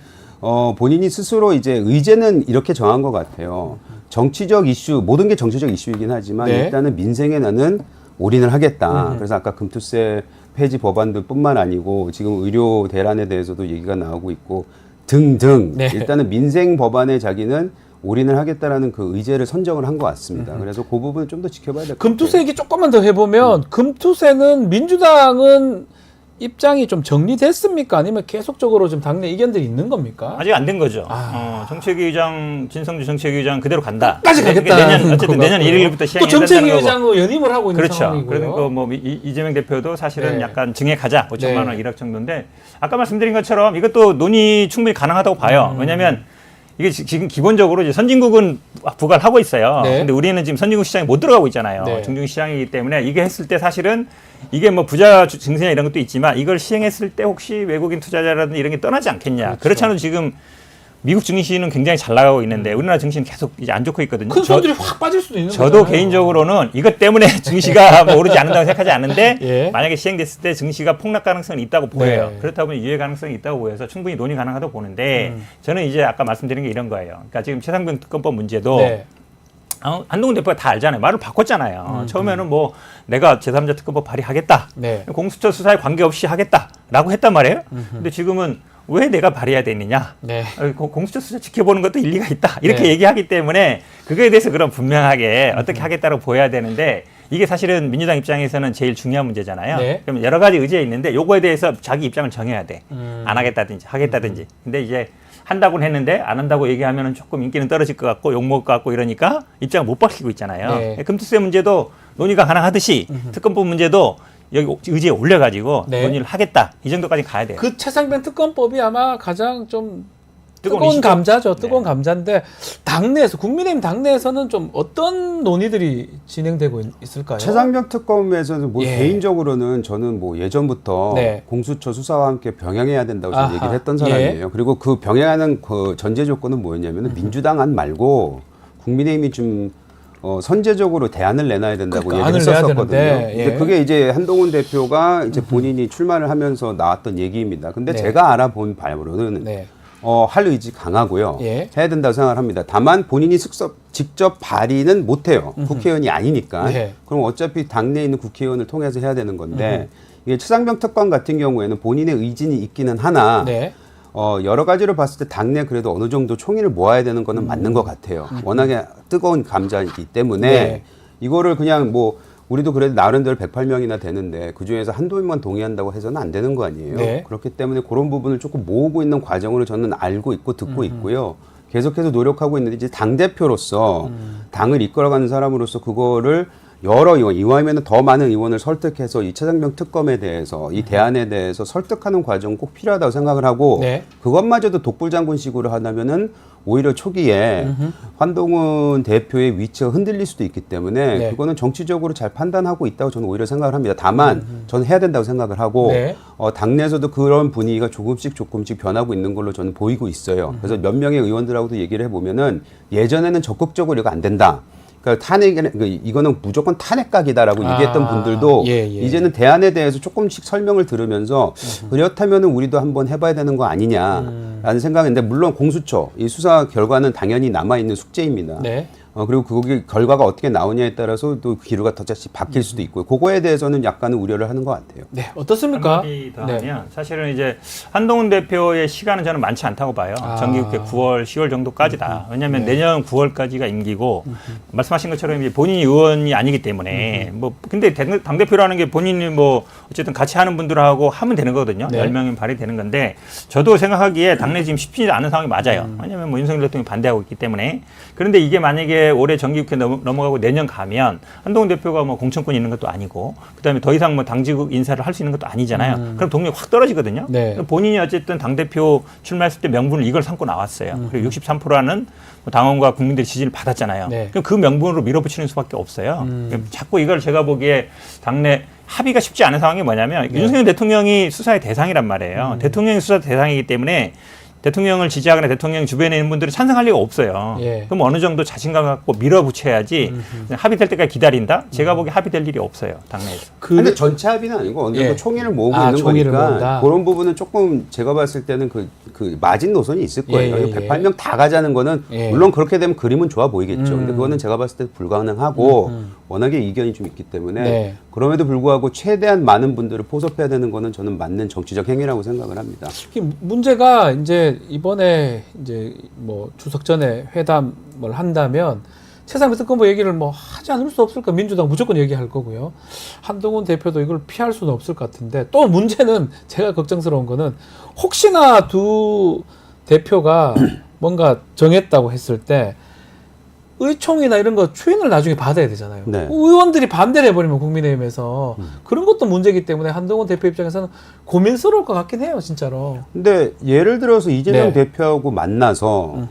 F: 본인이 스스로 이제 의제는 이렇게 정한 것 같아요. 정치적 이슈, 모든 게 정치적 이슈이긴 하지만
A: 네.
F: 일단은 민생에 나는 올인을 하겠다. 그래서 아까 금투세 폐지 법안들뿐만 아니고 지금 의료 대란에 대해서도 얘기가 나오고 있고 등등.
A: 네.
F: 일단은 민생 법안에 자기는 올인을 하겠다라는 그 의제를 선정을 한 것 같습니다. 그래서 그 부분은 좀 더 지켜봐야 될 것 같아요.
A: 금투세 얘기 조금만 더 해보면 금투세는 민주당은 입장이 좀 정리됐습니까? 아니면 계속적으로 좀 당내 이견들이 있는 겁니까?
G: 아직 안 된 거죠.
A: 아.
G: 정책위 의장 진성주 정책위 의장 그대로 간다.
A: 끝까지 가겠다는
G: 내년 어쨌든 내년
A: 것
G: 1일부터
A: 같고요.
G: 시행이
A: 또 정책위
G: 된다는 거고.
A: 의장으로 연임을 하고 있는
G: 그렇죠.
A: 상황이고요.
G: 그러니까 뭐 이재명 대표도 사실은
A: 네.
G: 약간 증액 가자 5천만 원
A: 네.
G: 1억 정도인데 아까 말씀드린 것처럼 이것도 논의 충분히 가능하다고 봐요. 왜냐하면 이게 지금 기본적으로 이제 선진국은 부과를 하고 있어요.
A: 네.
G: 근데 우리는 지금 선진국 시장에 못 들어가고 있잖아요.
A: 네.
G: 중증 시장이기 때문에 이게 했을 때 사실은 이게 뭐 부자 증세나 이런 것도 있지만 이걸 시행했을 때 혹시 외국인 투자자라든지 이런 게 떠나지 않겠냐.
A: 그렇죠.
G: 그렇지 않아도 지금 미국 증시는 굉장히 잘 나가고 있는데 우리나라 증시는 계속 이제 안 좋고 있거든요.
A: 큰 손들이 확 빠질 수도 있는
G: 저도
A: 거잖아요.
G: 개인적으로는 이것 때문에 증시가 뭐 오르지 않는다고 생각하지 않는데
A: 예.
G: 만약에 시행됐을 때 증시가 폭락 가능성이 있다고 보여요.
A: 네.
G: 그렇다 보면 유예 가능성이 있다고 보여서 충분히 논의 가능하다고 보는데 저는 이제 아까 말씀드린 게 이런 거예요. 그러니까 지금 최상병 특검법 문제도
A: 네.
G: 한동훈 대표가 다 알잖아요. 말을 바꿨잖아요. 처음에는 뭐 내가 제3자 특검법 발의하겠다.
A: 네.
G: 공수처 수사에 관계없이 하겠다라고 했단 말이에요. 근데 지금은 왜 내가 발의해야 되느냐.
A: 네.
G: 공수처 수사 지켜보는 것도 일리가 있다. 이렇게
A: 네.
G: 얘기하기 때문에 그거에 대해서 그럼 분명하게 어떻게 하겠다고 보여야 되는데 이게 사실은 민주당 입장에서는 제일 중요한 문제잖아요.
A: 네.
G: 그럼 여러 가지 의제가 있는데 요거에 대해서 자기 입장을 정해야 돼. 안 하겠다든지 하겠다든지. 근데 이제 한다고는 했는데 안 한다고 얘기하면 조금 인기는 떨어질 것 같고 욕먹을 것 같고 이러니까 입장을 못 밝히고 있잖아요.
A: 네.
G: 금투세 문제도 논의가 가능하듯이 특검법 문제도 여기 의제에 올려가지고
A: 네.
G: 논의를 하겠다. 이 정도까지 가야 돼요.
A: 그 최상병 특검법이 아마 가장 좀 뜨거운
G: 이슈죠.
A: 감자죠. 뜨거운
G: 네.
A: 감자인데 당내에서 국민의힘 당내에서는 좀 어떤 논의들이 진행되고 있을까요?
F: 최상병 특검에서는 뭐
A: 예.
F: 개인적으로는 저는 뭐 예전부터
A: 네.
F: 공수처 수사와 함께 병행해야 된다고 저는
A: 아하.
F: 얘기를 했던 사람이에요. 그리고 그 병행하는 그 전제 조건은 뭐였냐면 민주당 안 말고 국민의힘이 좀 선제적으로 대안을 내놔야 된다고
A: 그러니까
F: 얘기를
A: 안을 내야
F: 했었거든요.
A: 되는데, 예.
F: 근데 그게 이제 한동훈 대표가 이제 본인이 출마를 하면서 나왔던 얘기입니다. 근데
A: 네.
F: 제가 알아본 바로는
A: 네.
F: 할 의지 강하고요.
A: 예.
F: 해야 된다고 생각을 합니다. 다만 본인이 직접 발의는 못해요. 국회의원이 아니니까.
A: 네.
F: 그럼 어차피 당내에 있는 국회의원을 통해서 해야 되는 건데 이게 최상병 특검 같은 경우에는 본인의 의지는 있기는 하나
A: 네.
F: 여러 가지로 봤을 때 당내 그래도 어느 정도 총의를 모아야 되는 거는 맞는 것 같아요. 워낙에 뜨거운 감자이기 때문에
A: 네.
F: 이거를 그냥 뭐 우리도 그래도 나름대로 108명이나 되는데 그중에서 한두 명만 동의한다고 해서는 안 되는 거 아니에요.
A: 네.
F: 그렇기 때문에 그런 부분을 조금 모으고 있는 과정으로 저는 알고 있고 듣고 있고요. 계속해서 노력하고 있는데 이제 당대표로서 당을 이끌어가는 사람으로서 그거를 여러 의원, 이왕이면 더 많은 의원을 설득해서 이 최상병 특검에 대해서 이 대안에 대해서 설득하는 과정 꼭 필요하다고 생각을 하고
A: 네.
F: 그것마저도 독불장군식으로 하다면은 오히려 초기에 한동훈 대표의 위치가 흔들릴 수도 있기 때문에
A: 네.
F: 그거는 정치적으로 잘 판단하고 있다고 저는 오히려 생각을 합니다. 다만 저는 해야 된다고 생각을 하고
A: 네.
F: 당내에서도 그런 분위기가 조금씩 변하고 있는 걸로 저는 보이고 있어요. 그래서 몇 명의 의원들하고도 얘기를 해보면은 예전에는 적극적으로 이거 안 된다. 그러니까 이거는 무조건 탄핵각이다라고 얘기했던 분들도
A: 예.
F: 이제는 대안에 대해서 조금씩 설명을 들으면서 그렇다면은 우리도 한번 해봐야 되는 거 아니냐라는 생각인데 물론 공수처 이 수사 결과는 당연히 남아 있는 숙제입니다.
A: 네.
F: 그리고 그게 결과가 어떻게 나오냐에 따라서 또 기류가 더 다시 바뀔 수도 있고요. 그거에 대해서는 약간은 우려를 하는 것 같아요.
A: 네. 어떻습니까?
G: 한마디 더
A: 네.
G: 하면 사실은 이제 한동훈 대표의 시간은 저는 많지 않다고 봐요.
A: 아.
G: 정기국회 9월, 10월 정도까지다. 왜냐하면 내년 9월까지가 임기고 말씀하신 것처럼 이제 본인이 의원이 아니기 때문에 뭐 근데 당 대표라는 게 본인이 뭐 어쨌든 같이 하는 분들하고 하면 되는 거거든요.
A: 네.
G: 10명이면 발의되는 건데 저도 생각하기에 당내 지금 쉽지 않은 상황이 맞아요. 왜냐하면 뭐 윤석열 대통령이 반대하고 있기 때문에 그런데 이게 만약에 만약에 올해 정기국회 넘어가고 내년 가면 한동훈 대표가 뭐 공천권 있는 것도 아니고 그다음에 더 이상 뭐 당직 인사를 할 수 있는 것도 아니잖아요. 그럼 동력이 확 떨어지거든요.
A: 네.
G: 본인이 어쨌든 당대표 출마했을 때 명분을 이걸 삼고 나왔어요. 그리고 63%라는 당원과 국민들의 지지를 받았잖아요.
A: 네.
G: 그럼 그 명분으로 밀어붙이는 수밖에 없어요. 자꾸 이걸 제가 보기에 당내 합의가 쉽지 않은 상황이 뭐냐면 윤석열 대통령이 수사의 대상이란 말이에요. 대통령이 수사 대상이기 때문에 대통령을 지지하거나 대통령 주변에 있는 분들이 찬성할 리가 없어요.
A: 예.
G: 그럼 어느 정도 자신감 갖고 밀어붙여야지 그냥 합의될 때까지 기다린다? 제가 보기에 합의될 일이 없어요. 당내에서.
F: 근데 전체 합의는 아니고 어느 정도
A: 예.
F: 총의를 모으고
A: 아,
F: 있는
A: 총의를
F: 거니까
A: 모은다.
F: 그런 부분은 조금 제가 봤을 때는 그 마진 노선이 있을 거예요.
A: 예, 예,
F: 108명 다 가자는 거는
A: 예.
F: 물론 그렇게 되면 그림은 좋아 보이겠죠. 근데 그거는 제가 봤을 때 불가능하고 워낙에 이견이 좀 있기 때문에
A: 네.
F: 그럼에도 불구하고 최대한 많은 분들을 포섭해야 되는 거는 저는 맞는 정치적 행위라고 생각을 합니다.
A: 이게 문제가 이제 이번에 이제 뭐 추석 전에 회담을 한다면 세상 특검보 얘기를 뭐 하지 않을 수 없을 까 민주당 무조건 얘기할 거고요. 한동훈 대표도 이걸 피할 수는 없을 것 같은데 또 문제는 제가 걱정스러운 거는 혹시나 두 대표가 뭔가 정했다고 했을 때 의총이나 이런 거 추인을 나중에 받아야 되잖아요.
F: 네.
A: 의원들이 반대를 해버리면 국민의힘에서 그런 것도 문제이기 때문에 한동훈 대표 입장에서는 고민스러울 것 같긴 해요, 진짜로.
F: 근데 예를 들어서 이재명
A: 네.
F: 대표하고 만나서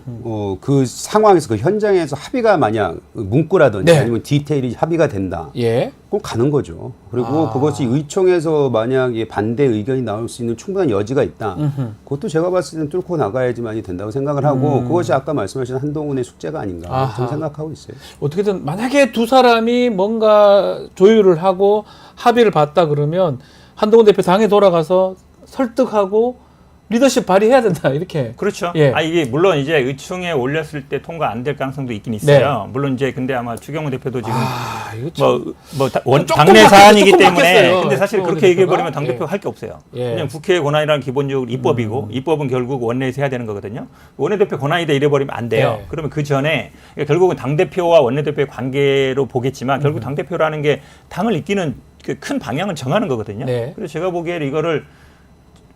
F: 그 상황에서 그 현장에서 합의가 만약 문구라든지
A: 네.
F: 아니면 디테일이 합의가 된다.
A: 예.
F: 그럼 가는 거죠. 그리고
A: 아.
F: 그것이 의총에서 만약에 반대 의견이 나올 수 있는 충분한 여지가 있다. 그것도 제가 봤을 때는 뚫고 나가야지만이 된다고 생각을 하고 그것이 아까 말씀하신 한동훈의 숙제가 아닌가
A: 아하.
F: 저는 생각하고 있어요.
A: 어떻게든 만약에 두 사람이 뭔가 조율을 하고 합의를 봤다 그러면 한동훈 대표 당에 돌아가서 설득하고 리더십 발휘해야 된다 이렇게.
G: 그렇죠.
A: 예.
G: 이게 물론 이제 의총에 올렸을 때 통과 안 될 가능성도 있긴 있어요. 물론 이제 근데 아마 추경호 대표도 지금
A: 이거 참.
G: 조금
A: 조금
G: 당내 사안이기
A: 조금
G: 때문에
A: 바뀌었어요.
G: 근데 사실
A: 추경호
G: 그렇게 얘기해
A: 대표가.
G: 버리면 당 대표가 할 게 없어요.
A: 예.
G: 그냥 국회의 권한이라는 기본적으로 입법이고 입법은 결국 원내에서 해야 되는 거거든요. 원내대표 권한이다 이래 버리면 안 돼요.
A: 예.
G: 그러면 그 전에 결국은 당 대표와 원내대표의 관계로 보겠지만 결국 당 대표라는 게 당을 이끄는 그 큰 방향을 정하는 거거든요.
A: 네.
G: 그래서 제가 보기에는 이거를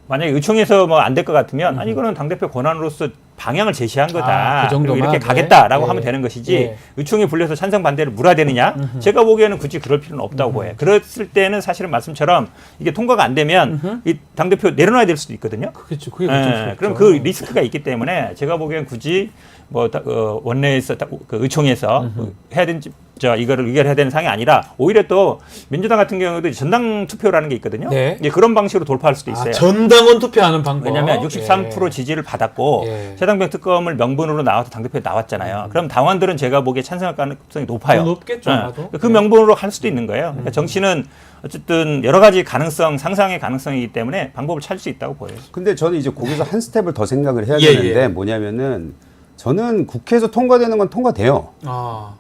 G: 만약에 의총에서 뭐 안 될 것 같으면 아니 이거는 당대표 권한으로서 방향을 제시한 거다.
A: 그 정도만.
G: 그리고 이렇게 가겠다라고
A: 네.
G: 하면 되는 것이지
A: 예.
G: 의총에 불려서 찬성 반대를 물어대느냐? 제가 보기에는 굳이 그럴 필요는 없다고 보여요. 그랬을 때는 사실은 말씀처럼 이게 통과가 안 되면 이 당대표 내려놔야 될 수도 있거든요.
A: 그렇죠. 그게 걱정스럽죠.
G: 그럼 그 리스크가 있기 때문에 제가 보기엔 굳이 뭐 원내에서 그 의총에서 해야 되는 이거를 의결해야 되는 상황이 아니라 오히려 또 민주당 같은 경우도 전당 투표라는 게 있거든요.
A: 네.
G: 이제 그런 방식으로 돌파할 수도 있어요.
A: 전당원 투표하는 방법.
G: 왜냐하면 63% 지지를 받았고
A: 예.
G: 최당병 특검을 명분으로 나와서 당대표에 나왔잖아요. 그럼 당원들은 제가 보기에 찬성할 가능성이 높아요.
A: 더 높겠죠, 아마도.
G: 그 명분으로 할 수도 있는 거예요. 그러니까 정치는 어쨌든 여러 가지 가능성, 상상의 가능성이기 때문에 방법을 찾을 수 있다고 보여요.
F: 근데 저는 이제 거기서 한 스텝을 더 생각을 해야
A: 예,
F: 되는데
A: 예.
F: 뭐냐면은 저는 국회에서 통과되는 건 통과돼요.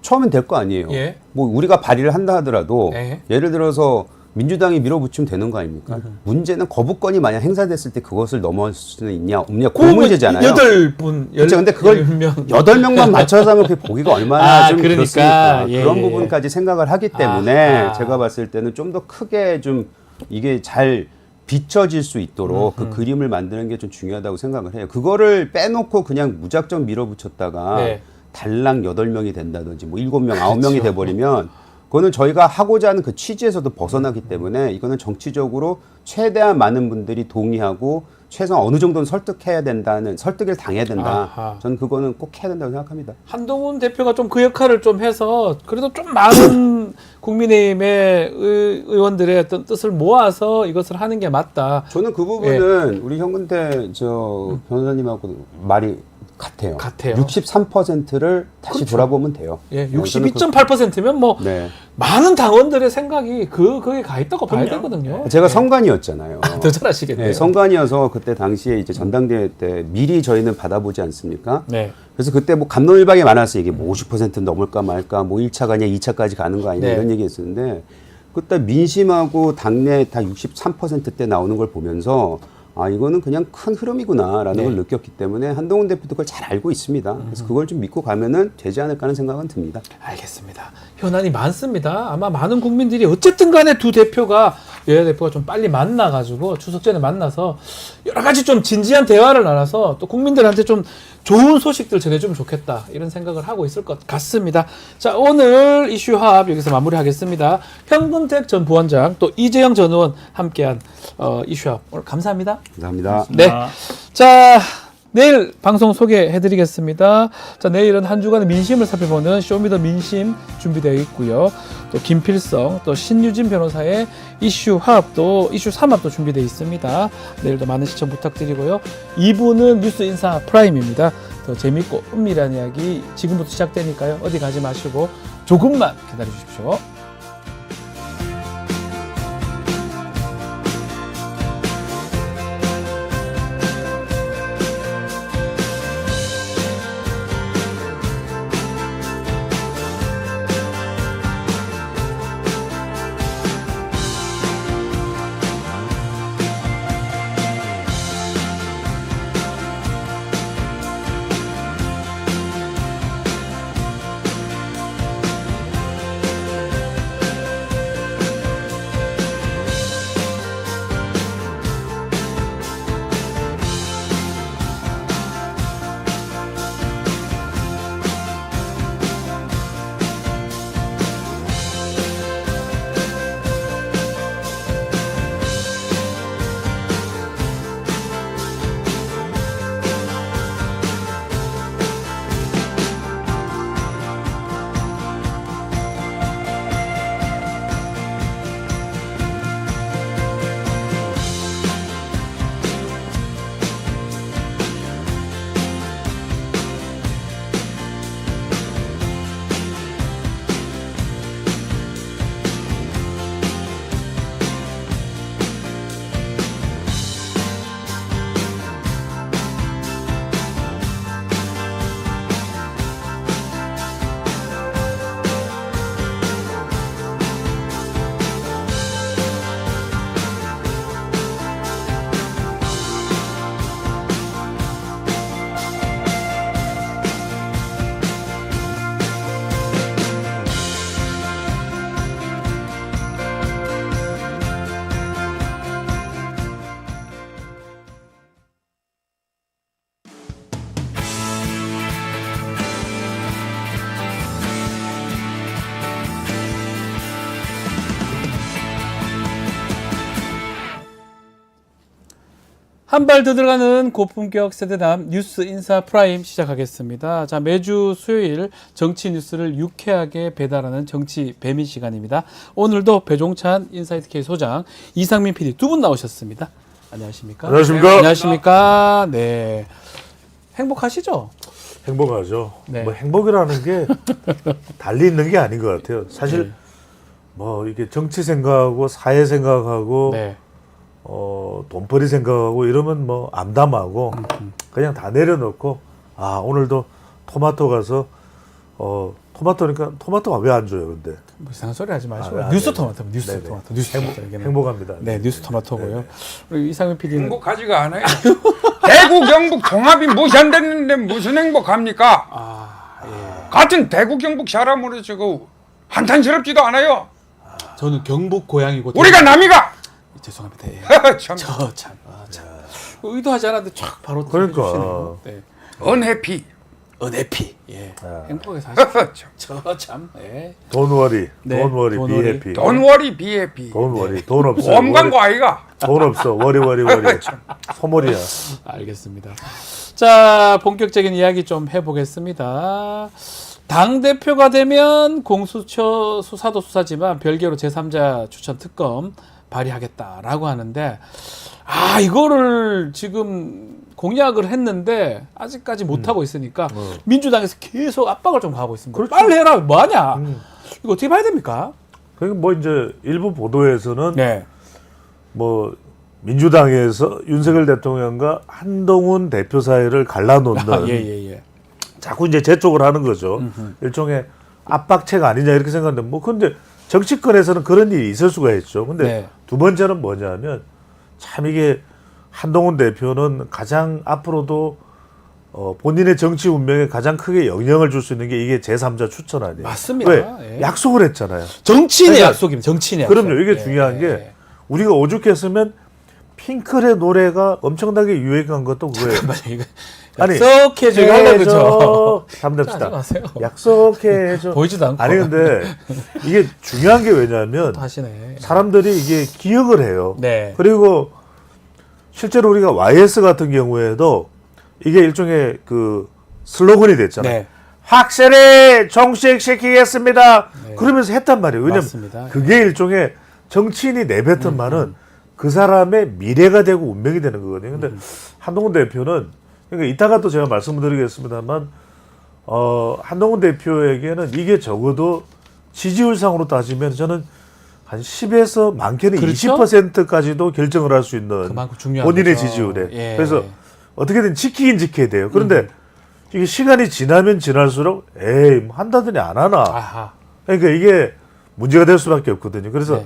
F: 처음엔 될 거 아니에요.
A: 예.
F: 뭐 우리가 발의를 한다 하더라도
A: 예.
F: 예를 들어서 민주당이 밀어붙이면 되는 거 아닙니까? 문제는 거부권이 만약 행사됐을 때 그것을 넘어갈 수는 있냐 없냐 그 문제잖아요.
A: 8분,
F: 그렇죠. 근데 그걸 8명만 맞춰서 하면 그 보기가 얼마나 좀
A: 그러니까.
F: 그렇습니까?
A: 예,
F: 그런
A: 예.
F: 부분까지 생각을 하기 때문에 제가 봤을 때는 좀 더 크게 좀 이게 잘 비춰질 수 있도록 그 그림을 만드는 게 좀 중요하다고 생각을 해요. 그거를 빼놓고 그냥 무작정 밀어붙였다가
A: 네.
F: 달랑 8명이 된다든지 뭐 7명, 9명이 돼버리면 그거는 저희가 하고자 하는 그 취지에서도 벗어나기 때문에 이거는 정치적으로 최대한 많은 분들이 동의하고 최소한 어느 정도는 설득해야 된다는 설득을 당해야 된다.
A: 아하.
F: 저는 그거는 꼭 해야 된다고 생각합니다.
A: 한동훈 대표가 좀 그 역할을 좀 해서 그래도 좀 많은 국민의힘의 의원들의 어떤 뜻을 모아서 이것을 하는 게 맞다.
F: 저는 그 부분은 우리 현근태 변호사님하고 말이 같아요. 63%를 다시
A: 그렇죠.
F: 돌아보면 돼요.
A: 예,
F: 저는
A: 62.8%면 뭐
F: 네.
A: 많은 당원들의 생각이 거기에 가 있다고 봐야
G: 그럼요.
A: 되거든요.
F: 제가 성관이었잖아요.
A: 더 잘하시겠네요.
F: 네, 성관이어서 그때 당시에 이제 전당대회 때 미리 저희는 받아보지 않습니까?
A: 네.
F: 그래서 그때 뭐 감론을박이 많았어요. 이게 뭐 50% 넘을까 말까, 뭐 1차가 아니라 2차까지 가는 거 아니냐
A: 네.
F: 이런 얘기 했었는데 그때 민심하고 당내 다 63%대 나오는 걸 보면서 아, 이거는 그냥 큰 흐름이구나라는 걸 느꼈기 때문에 한동훈 대표도 그걸 잘 알고 있습니다. 그래서 그걸 좀 믿고 가면은 되지 않을까 하는 생각은 듭니다.
A: 알겠습니다. 현안이 많습니다. 아마 많은 국민들이 어쨌든 간에 두 대표가 여야 대표가 좀 빨리 만나가지고 추석 전에 만나서 여러 가지 좀 진지한 대화를 나눠서 또 국민들한테 좀 좋은 소식들 전해주면 좋겠다 이런 생각을 하고 있을 것 같습니다. 자, 오늘 이슈 화합 여기서 마무리하겠습니다. 현근택 전 부원장 또 이재영 전 의원 함께한 이슈 화합 오늘 감사합니다.
F: 감사합니다.
A: 네. 자, 내일 방송 소개해드리겠습니다. 자, 내일은 한 주간의 민심을 살펴보는 쇼미더 민심 준비되어 있고요. 또 김필성, 또 신유진 변호사의 이슈 화합도, 이슈 삼합도 준비되어 있습니다. 내일도 많은 시청 부탁드리고요. 2부는 뉴스 인사 프라임입니다. 더 재밌고 은밀한 이야기 지금부터 시작되니까요. 어디 가지 마시고 조금만 기다려 주십시오. 한 발 더 들어가는 고품격 세대남 뉴스 인사 프라임 시작하겠습니다. 자, 매주 수요일 정치 뉴스를 유쾌하게 배달하는 정치 배민 시간입니다. 오늘도 배종찬 인사이트 K 소장, 이상민 PD 두 분 나오셨습니다. 안녕하십니까?
H: 안녕하십니까?
A: 네, 안녕하십니까? 네. 행복하시죠?
H: 행복하죠.
A: 네.
H: 뭐 행복이라는 게 달리 있는 게 아닌 것 같아요. 사실 뭐 이게 정치 생각하고 사회 생각하고
A: 네.
H: 돈벌이 생각하고 이러면 뭐 암담하고 그냥 다 내려놓고 아 오늘도 토마토 가서 토마토니까 토마토가 왜 안 줘요 근데
A: 뭐 이상한 소리 하지 마시고
H: 아,
A: 뉴스
H: 네네.
A: 토마토, 뉴스
H: 네네.
A: 토마토, 뉴스 토마토 얘기는.
H: 행복합니다.
A: 네, 뉴스 토마토고요. 우리 이상민 PD는
I: 행복하지가 않아요. 대구 경북 통합이 무산됐는데 무슨 행복합니까? 같은 대구 경북 사람으로서 그 한탄스럽지도 않아요.
A: 저는 경북 고향이고
I: 우리가 남이가
A: 죄송합니다. 예.
I: 참
A: 참. 의도하지 않았는데 촥 바로
H: 그러니까.
A: 해주시네요. 네.
I: 언해피.
A: 은혜피. 예. 행복하게 사십시오. 참. 예.
H: 돈워리,
A: 네,
H: 돈워리,
A: 돈워리.
H: 비해피,
I: 돈워리 비해피.
H: 돈워리, 돈 없어.
I: 보험광고 아이가.
H: 돈 없어. 워리. 소몰이야.
A: 알겠습니다. 자, 본격적인 이야기 좀 해보겠습니다. 당 대표가 되면 공수처 수사도 수사지만 별개로 제3자 추천 특검 발의하겠다라고 하는데 이거를 지금 공약을 했는데 아직까지 못 하고 있으니까 민주당에서 계속 압박을 좀 가고 있습니다.
H: 그렇죠.
A: 빨리 해라. 뭐 하냐? 이거 어떻게 봐야 됩니까?
H: 그러니까 뭐 이제 일부 보도에서는
A: 네.
H: 뭐 민주당에서 윤석열 대통령과 한동훈 대표 사이를 갈라놓는
A: 예.
H: 자꾸 이제 재촉을 하는 거죠. 일종의 압박책 아니냐 이렇게 생각하는데 뭐 근데 정치권에서는 그런 일이 있을 수가 있죠. 근데
A: 네.
H: 두 번째는 뭐냐면 참 이게 한동훈 대표는 가장 앞으로도 본인의 정치 운명에 가장 크게 영향을 줄 수 있는 게 이게 제3자 추천 아니에요.
A: 맞습니다.
H: 왜?
A: 예.
H: 약속을 했잖아요.
A: 정치인의
H: 그러니까
A: 약속입니다. 정치인의
H: 그럼요.
A: 약속.
H: 이게 중요한 게 우리가 오죽했으면 핑클의 노래가 엄청나게 유행한 것도 그거예요. 아니,
A: 약속해줘 하려고 그죠?
H: 잠답시다.
A: 마세요.
H: 약속해줘.
A: 보이지도 않고.
H: 아니 근데 이게 중요한 게 왜냐하면
A: 또 하시네.
H: 사람들이 이게 기억을 해요.
A: 네.
H: 그리고 실제로 우리가 YS 같은 경우에도 이게 일종의 그 슬로건이 됐잖아요.
A: 네.
H: 확실히 종식시키겠습니다.
A: 네.
H: 그러면서 했단 말이에요. 왜냐면
A: 맞습니다.
H: 그게 일종의 정치인이 내뱉은 말은 그 사람의 미래가 되고 운명이 되는 거거든요. 근데 한동훈 대표는 그러니까 이따가 또 제가 말씀을 드리겠습니다만 한동훈 대표에게는 이게 적어도 지지율상으로 따지면 저는 한 10에서 많게는
A: 그렇죠?
H: 20%까지도 결정을 할 수 있는
A: 그만큼 중요한
H: 본인의
A: 거죠.
H: 지지율에.
A: 예.
H: 그래서 어떻게든 지키긴 지켜야 돼요. 그런데 이게 시간이 지나면 지날수록 에이 뭐 한다더니 안 하나.
A: 아하.
H: 그러니까 이게 문제가 될 수밖에 없거든요. 그래서
A: 네.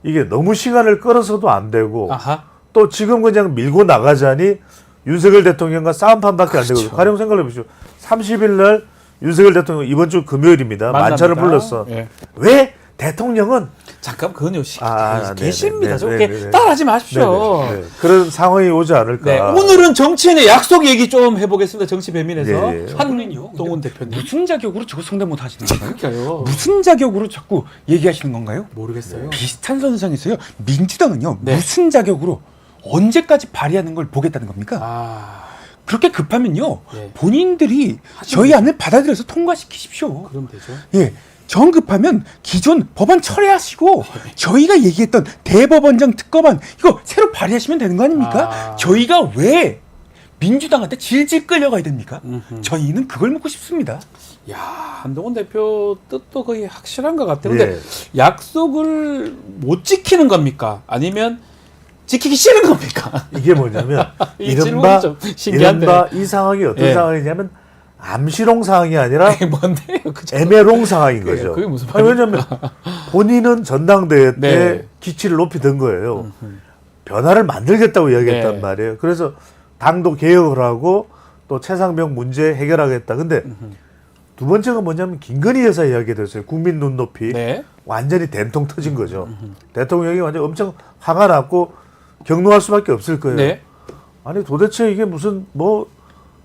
H: 이게 너무 시간을 끌어서도 안 되고
A: 아하.
H: 또 지금 그냥 밀고 나가자니 윤석열 대통령과 싸움판밖에 안 되거든요.
A: 그렇죠.
H: 가령 생각해 보십시오. 30일 날 윤석열 대통령 이번 주 금요일입니다. 만찬을 불렀어.
A: 예.
H: 왜 대통령은
A: 잠깐 그건요.
H: 네,
A: 계십니다.
H: 네,
A: 저렇게
H: 네, 네.
A: 따라하지 마십시오.
H: 네, 네, 네. 그런 상황이 오지 않을까.
A: 네, 오늘은 정치인의 약속 얘기 좀 해보겠습니다. 정치 배민에서
H: 예, 예.
A: 한동훈 대표님.
I: 무슨 자격으로 저거 성대모사 하시는 건가요?
A: 그러니까요.
I: 무슨 자격으로 자꾸 얘기하시는 건가요?
A: 모르겠어요.
I: 비슷한 선상에서요. 민주당은요.
A: 네.
I: 무슨 자격으로 언제까지 발의하는 걸 보겠다는 겁니까?
A: 아,
I: 그렇게 급하면요.
A: 예.
I: 본인들이
A: 하시면
I: 저희 안을 받아들여서 통과시키십시오.
A: 그럼 되죠.
I: 예. 정 급하면 기존 법안 철회하시고 저희가 얘기했던 대법원장 특검안 이거 새로 발의하시면 되는 거 아닙니까?
A: 아.
I: 저희가 왜 민주당한테 질질 끌려가야 됩니까? 저희는 그걸 묻고 싶습니다.
A: 야, 한동훈 대표 뜻도 거의 확실한 것 같아요. 근데
H: 예.
A: 약속을 못 지키는 겁니까? 아니면 지키기 싫은 겁니까?
H: 이게 뭐냐면
A: 이 질문이 좀 신기한데.
H: 이른바 이 상황이 어떤
A: 예.
H: 상황이냐면 암시롱 상황이 아니라
A: 뭔데요? 그죠?
H: 애매롱 상황인 거죠.
A: 그게 무슨
H: 아니, 왜냐면 본인은 전당대회 때
A: 네.
H: 기치를 높이 든 거예요. 변화를 만들겠다고 이야기했단
A: 네.
H: 말이에요. 그래서 당도 개혁을 하고 또 최상병 문제 해결하겠다. 근데 두 번째가 뭐냐면 김건희 여사 이야기가 됐어요. 국민 눈높이.
A: 네.
H: 완전히 된통 터진 거죠. 대통령이 완전 엄청 화가 났고 격노할 수밖에 없을 거예요.
A: 네.
H: 아니 도대체 이게 무슨 뭐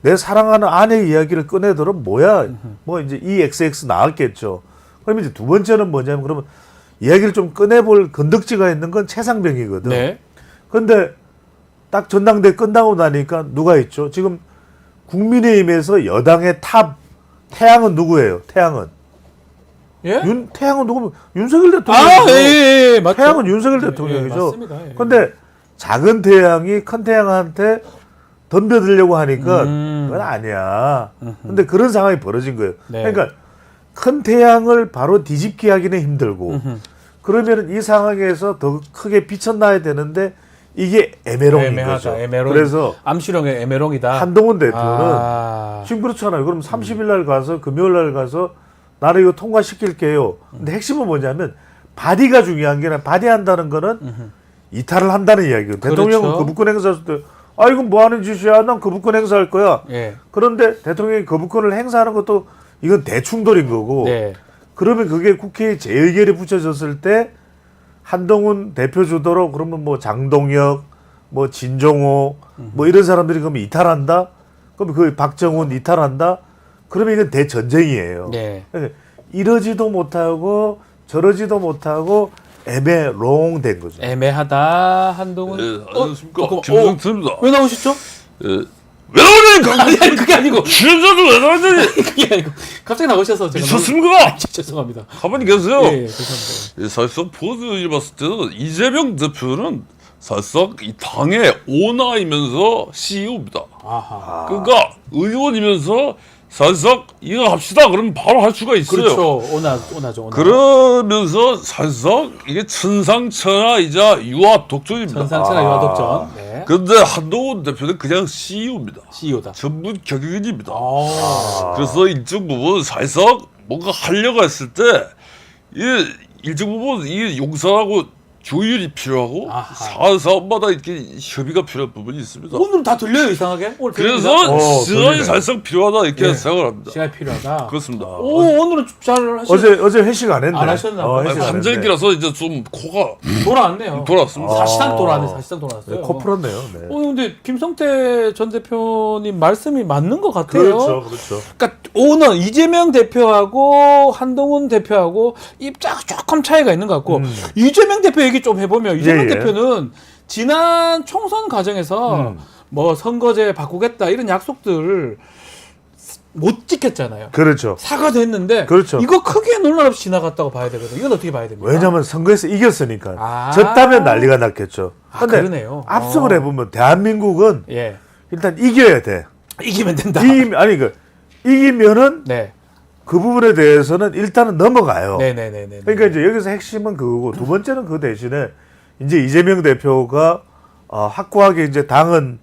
H: 내 사랑하는 아내의 이야기를 꺼내들어 뭐야? 뭐 이제 이 XX 나왔겠죠. 그럼 이제 두 번째는 뭐냐면 그러면 이야기를 좀 꺼내볼 건덕지가 있는 건 최상병이거든.
A: 네.
H: 근데 딱 전당대 끝나고 나니까 누가 있죠? 지금 국민의힘에서 여당의 탑 태양은 누구예요? 태양은
A: 예?
H: 태양은 누구면 윤석열 대통령.
A: 아, 예, 맞죠.
H: 태양은 윤석열
A: 예,
H: 대통령이죠.
A: 맞습니다. 예.
H: 근데 작은 태양이 큰 태양한테 덤벼들려고 하니까 그건 아니야. 근데 그런 상황이 벌어진 거예요.
A: 네.
H: 그러니까 큰 태양을 바로 뒤집기 하기는 힘들고 그러면 이 상황에서 더 크게 비춰놔야 되는데 이게 애매롱인 거죠.
A: 애매롱.
H: 그래서
A: 암시롱의 애매롱이다.
H: 한동훈 대표는
A: 아.
H: 지금 그렇잖아요. 그럼 30일 날 가서 금요일 날 가서 나는 이거 통과시킬게요. 근데 핵심은 뭐냐면 바디가 중요한 게 아니라 바디한다는 거는 이탈을 한다는 이야기거든요.
A: 그렇죠.
H: 대통령은 거부권 행사했을 때 아 이건 뭐 하는 짓이야. 난 거부권 행사할 거야.
A: 예.
H: 그런데 대통령이 거부권을 행사하는 것도 이건 대충돌인 거고
A: 네.
H: 그러면 그게 국회에 재의결이 붙여졌을 때 한동훈 대표 주도로 그러면 뭐 장동혁 뭐 진종호 뭐 이런 사람들이 그러면 이탈한다? 그럼 그 박정훈 이탈한다? 그러면 이건 대전쟁이에요.
A: 네.
H: 그러니까 이러지도 못하고 저러지도 못하고 애매롱 된 거죠.
A: 애매하다. 한동훈.
J: 네, 안녕하십니까.
A: 잠깐만.
J: 김성태입니다.
A: 왜 나오셨죠?
J: 왜 나오냐니까!
A: 아니 그게 아니고.
J: 취재자도 왜 나오냐니!
A: 그게 아니고. 갑자기 나오셔서 제가
J: 미쳤습니까?
A: 죄송합니다.
J: 가만히 계세요.
A: 예, 죄송합니다.
J: 사실상 보드 봤을 때는 이재명 대표는 사실상 이 당의 오너이면서 CEO입니다.
A: 아하.
J: 그러니까 의원이면서 사실상 이거 합시다 그러면 바로 할 수가 있어요.
A: 그렇죠. 오나죠. 오나.
J: 그러면서 사실상 이게 천상천하이자 유아 독전입니다.
A: 전상체나 유아독전. 네.
J: 그런데 한동훈 대표는 그냥 CEO입니다.
A: CEO다.
J: 전문 경영인입니다.
A: 그래서
J: 그래서 일정 부분 사실상 뭔가 하려고 했을 때 이 일정 부분 이 용산하고 조율이 필요하고
A: 아하.
J: 사업마다 이렇게 협의가 필요한 부분이 있습니다.
A: 오늘 다 들려요 이상하게? 오늘
J: 그래서
A: 들립니다.
J: 시간이
H: 들리네.
J: 사실상 필요하다 이렇게
A: 예.
J: 생각을 합니다.
A: 시간이 필요하다.
J: 그렇습니다.
A: 오 오늘은 잘 하시네.
H: 어제 회식 안 했네.
A: 안 하셨나 봐요.
H: 회식 안 했네.
J: 환절기라서 이제 좀 코가
A: 돌아왔네요.
J: 돌아왔습니다.
A: 사실상 돌아왔네. 사실상 돌아왔어요.
H: 네, 코 풀었네요. 네.
A: 근데 김성태 전 대표님 말씀이 맞는 것 같아요.
H: 그렇죠, 그렇죠.
A: 그러니까 오늘 이재명 대표하고 한동훈 대표하고 입장 조금 차이가 있는 것 같고 이재명 대표 얘기 좀 해보면 이재명
H: 예.
A: 대표는 지난 총선 과정에서 뭐 선거제 바꾸겠다 이런 약속들 못 지켰잖아요.
H: 그렇죠.
A: 사과도 했는데
H: 그렇죠.
A: 이거 크게 논란 없이 지나갔다고 봐야 되거든요. 이건 어떻게 봐야 됩니까?
H: 왜냐하면 선거에서 이겼으니까.
A: 아.
H: 졌다면 난리가 났겠죠.
A: 아,
H: 근데
A: 그러네요.
H: 압승을 해보면 대한민국은
A: 예.
H: 일단 이겨야 돼.
A: 이기면 된다.
H: 이기면은
A: 네.
H: 그 부분에 대해서는 일단은 넘어가요.
A: 네네네네.
H: 그러니까 이제 여기서 핵심은 그거고 두 번째는 그 대신에 이제 이재명 대표가 확고하게 이제 당은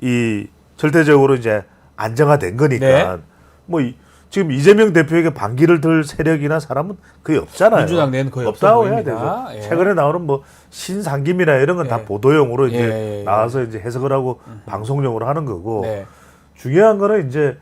H: 이 절대적으로 이제 안정화된 거니까
A: 네.
H: 뭐 지금 이재명 대표에게 반기를 들 세력이나 사람은 거의 없잖아요.
A: 민주당 내는 거의
H: 없다고
A: 없어
H: 해야
A: 보입니다.
H: 되죠.
A: 예.
H: 최근에 나오는 뭐 신상김이나 이런 건 다
A: 예.
H: 보도용으로 이제
A: 예.
H: 나와서 이제 해석을 하고 방송용으로 하는 거고
A: 네.
H: 중요한 거는 이제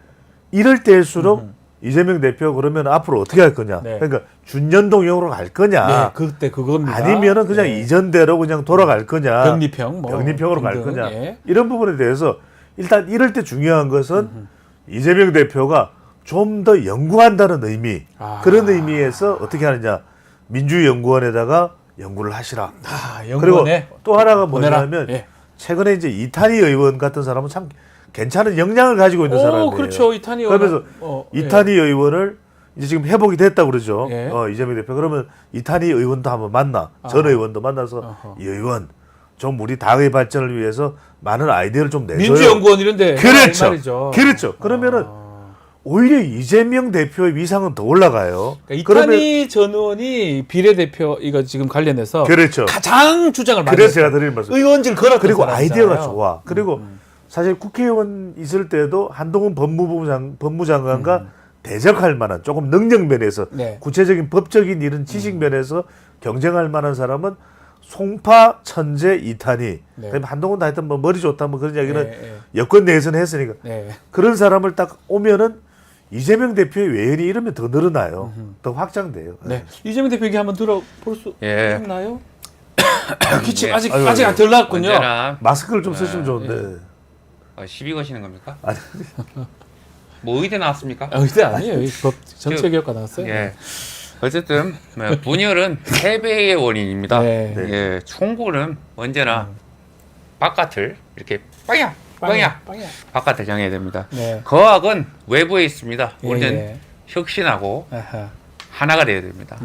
H: 이럴 때일수록 이재명 대표 그러면 앞으로 어떻게 할 거냐.
A: 네.
H: 그러니까 준연동형으로 갈 거냐.
A: 네, 그때 그겁니다.
H: 아니면은 그냥
A: 네.
H: 이전대로 그냥 돌아갈 거냐.
A: 병리평, 뭐
H: 병리평으로 갈
A: 등등,
H: 거냐.
A: 예.
H: 이런 부분에 대해서 일단 이럴 때 중요한 것은 이재명 대표가 좀 더 연구한다는 의미.
A: 아.
H: 그런 의미에서 어떻게 하느냐. 민주연구원에다가 연구를 하시라.
A: 아,
H: 그리고
A: 연구원에
H: 또 하나가
A: 보내라.
H: 뭐냐면
A: 예.
H: 최근에 이제 이탄희 의원 같은 사람은 참 괜찮은 역량을 가지고 있는 사람이에요.
A: 그렇죠. 이탄희 의원.
H: 그러면서 이탄희 의원을 이제 지금 회복이 됐다 그러죠.
A: 예.
H: 이재명 대표. 그러면 이탄희 의원도 한번 만나. 전 의원도 만나서
A: 어허.
H: 이 의원 좀 우리 당의 발전을 위해서 많은 아이디어를 좀 내줘요.
A: 민주연구원 이런데
H: 그렇죠.
A: 말이죠.
H: 그렇죠. 그러면은 오히려 이재명 대표의 위상은 더 올라가요.
A: 그러니까 이탄희 전 의원이 비례대표 이거 지금 관련해서
H: 그렇죠.
A: 가장 주장을 많이
H: 그래서 제가
A: 했어요.
H: 드리는 말씀.
A: 의원직을 걸었던
H: 그리고
A: 사람이잖아요.
H: 아이디어가 좋아. 그리고 사실 국회의원 있을 때도 한동훈 법무장관과 대적할 만한 조금 능력 면에서
A: 네.
H: 구체적인 법적인 이런 지식 면에서 경쟁할 만한 사람은 송파, 천재, 이탄희.
A: 네.
H: 그다음에 한동훈도 하여튼 뭐 머리 좋다 뭐 그런 이야기는
A: 네.
H: 여권 내에서는 했으니까
A: 네.
H: 그런 사람을 딱 오면은 이재명 대표의 외연이 이러면 더 늘어나요. 더 확장돼요.
A: 네. 이재명 대표 얘기 한번 들어볼 수
K: 예.
A: 있나요? 기침 아직
H: 아유,
A: 아직
H: 아유.
A: 안 들어갔군요.
K: 언제나
H: 마스크를 좀 쓰시면 좋은데.
K: 시비 거시는 겁니까?
H: 아니.
K: 뭐 의대 나왔습니까?
A: 의대 아니에요. 이 법 정책교육과 나왔어요.
K: 예. 어쨌든 뭐 분열은 패배의 원인입니다.
A: 네.
K: 예, 총구는 언제나 바깥을 이렇게 빵야 빵야 바깥을 향해야 됩니다.
A: 네.
K: 거학은 외부에 있습니다.
A: 예,
K: 우리는
A: 예.
K: 혁신하고
A: 아하.
K: 하나가 돼야 됩니다.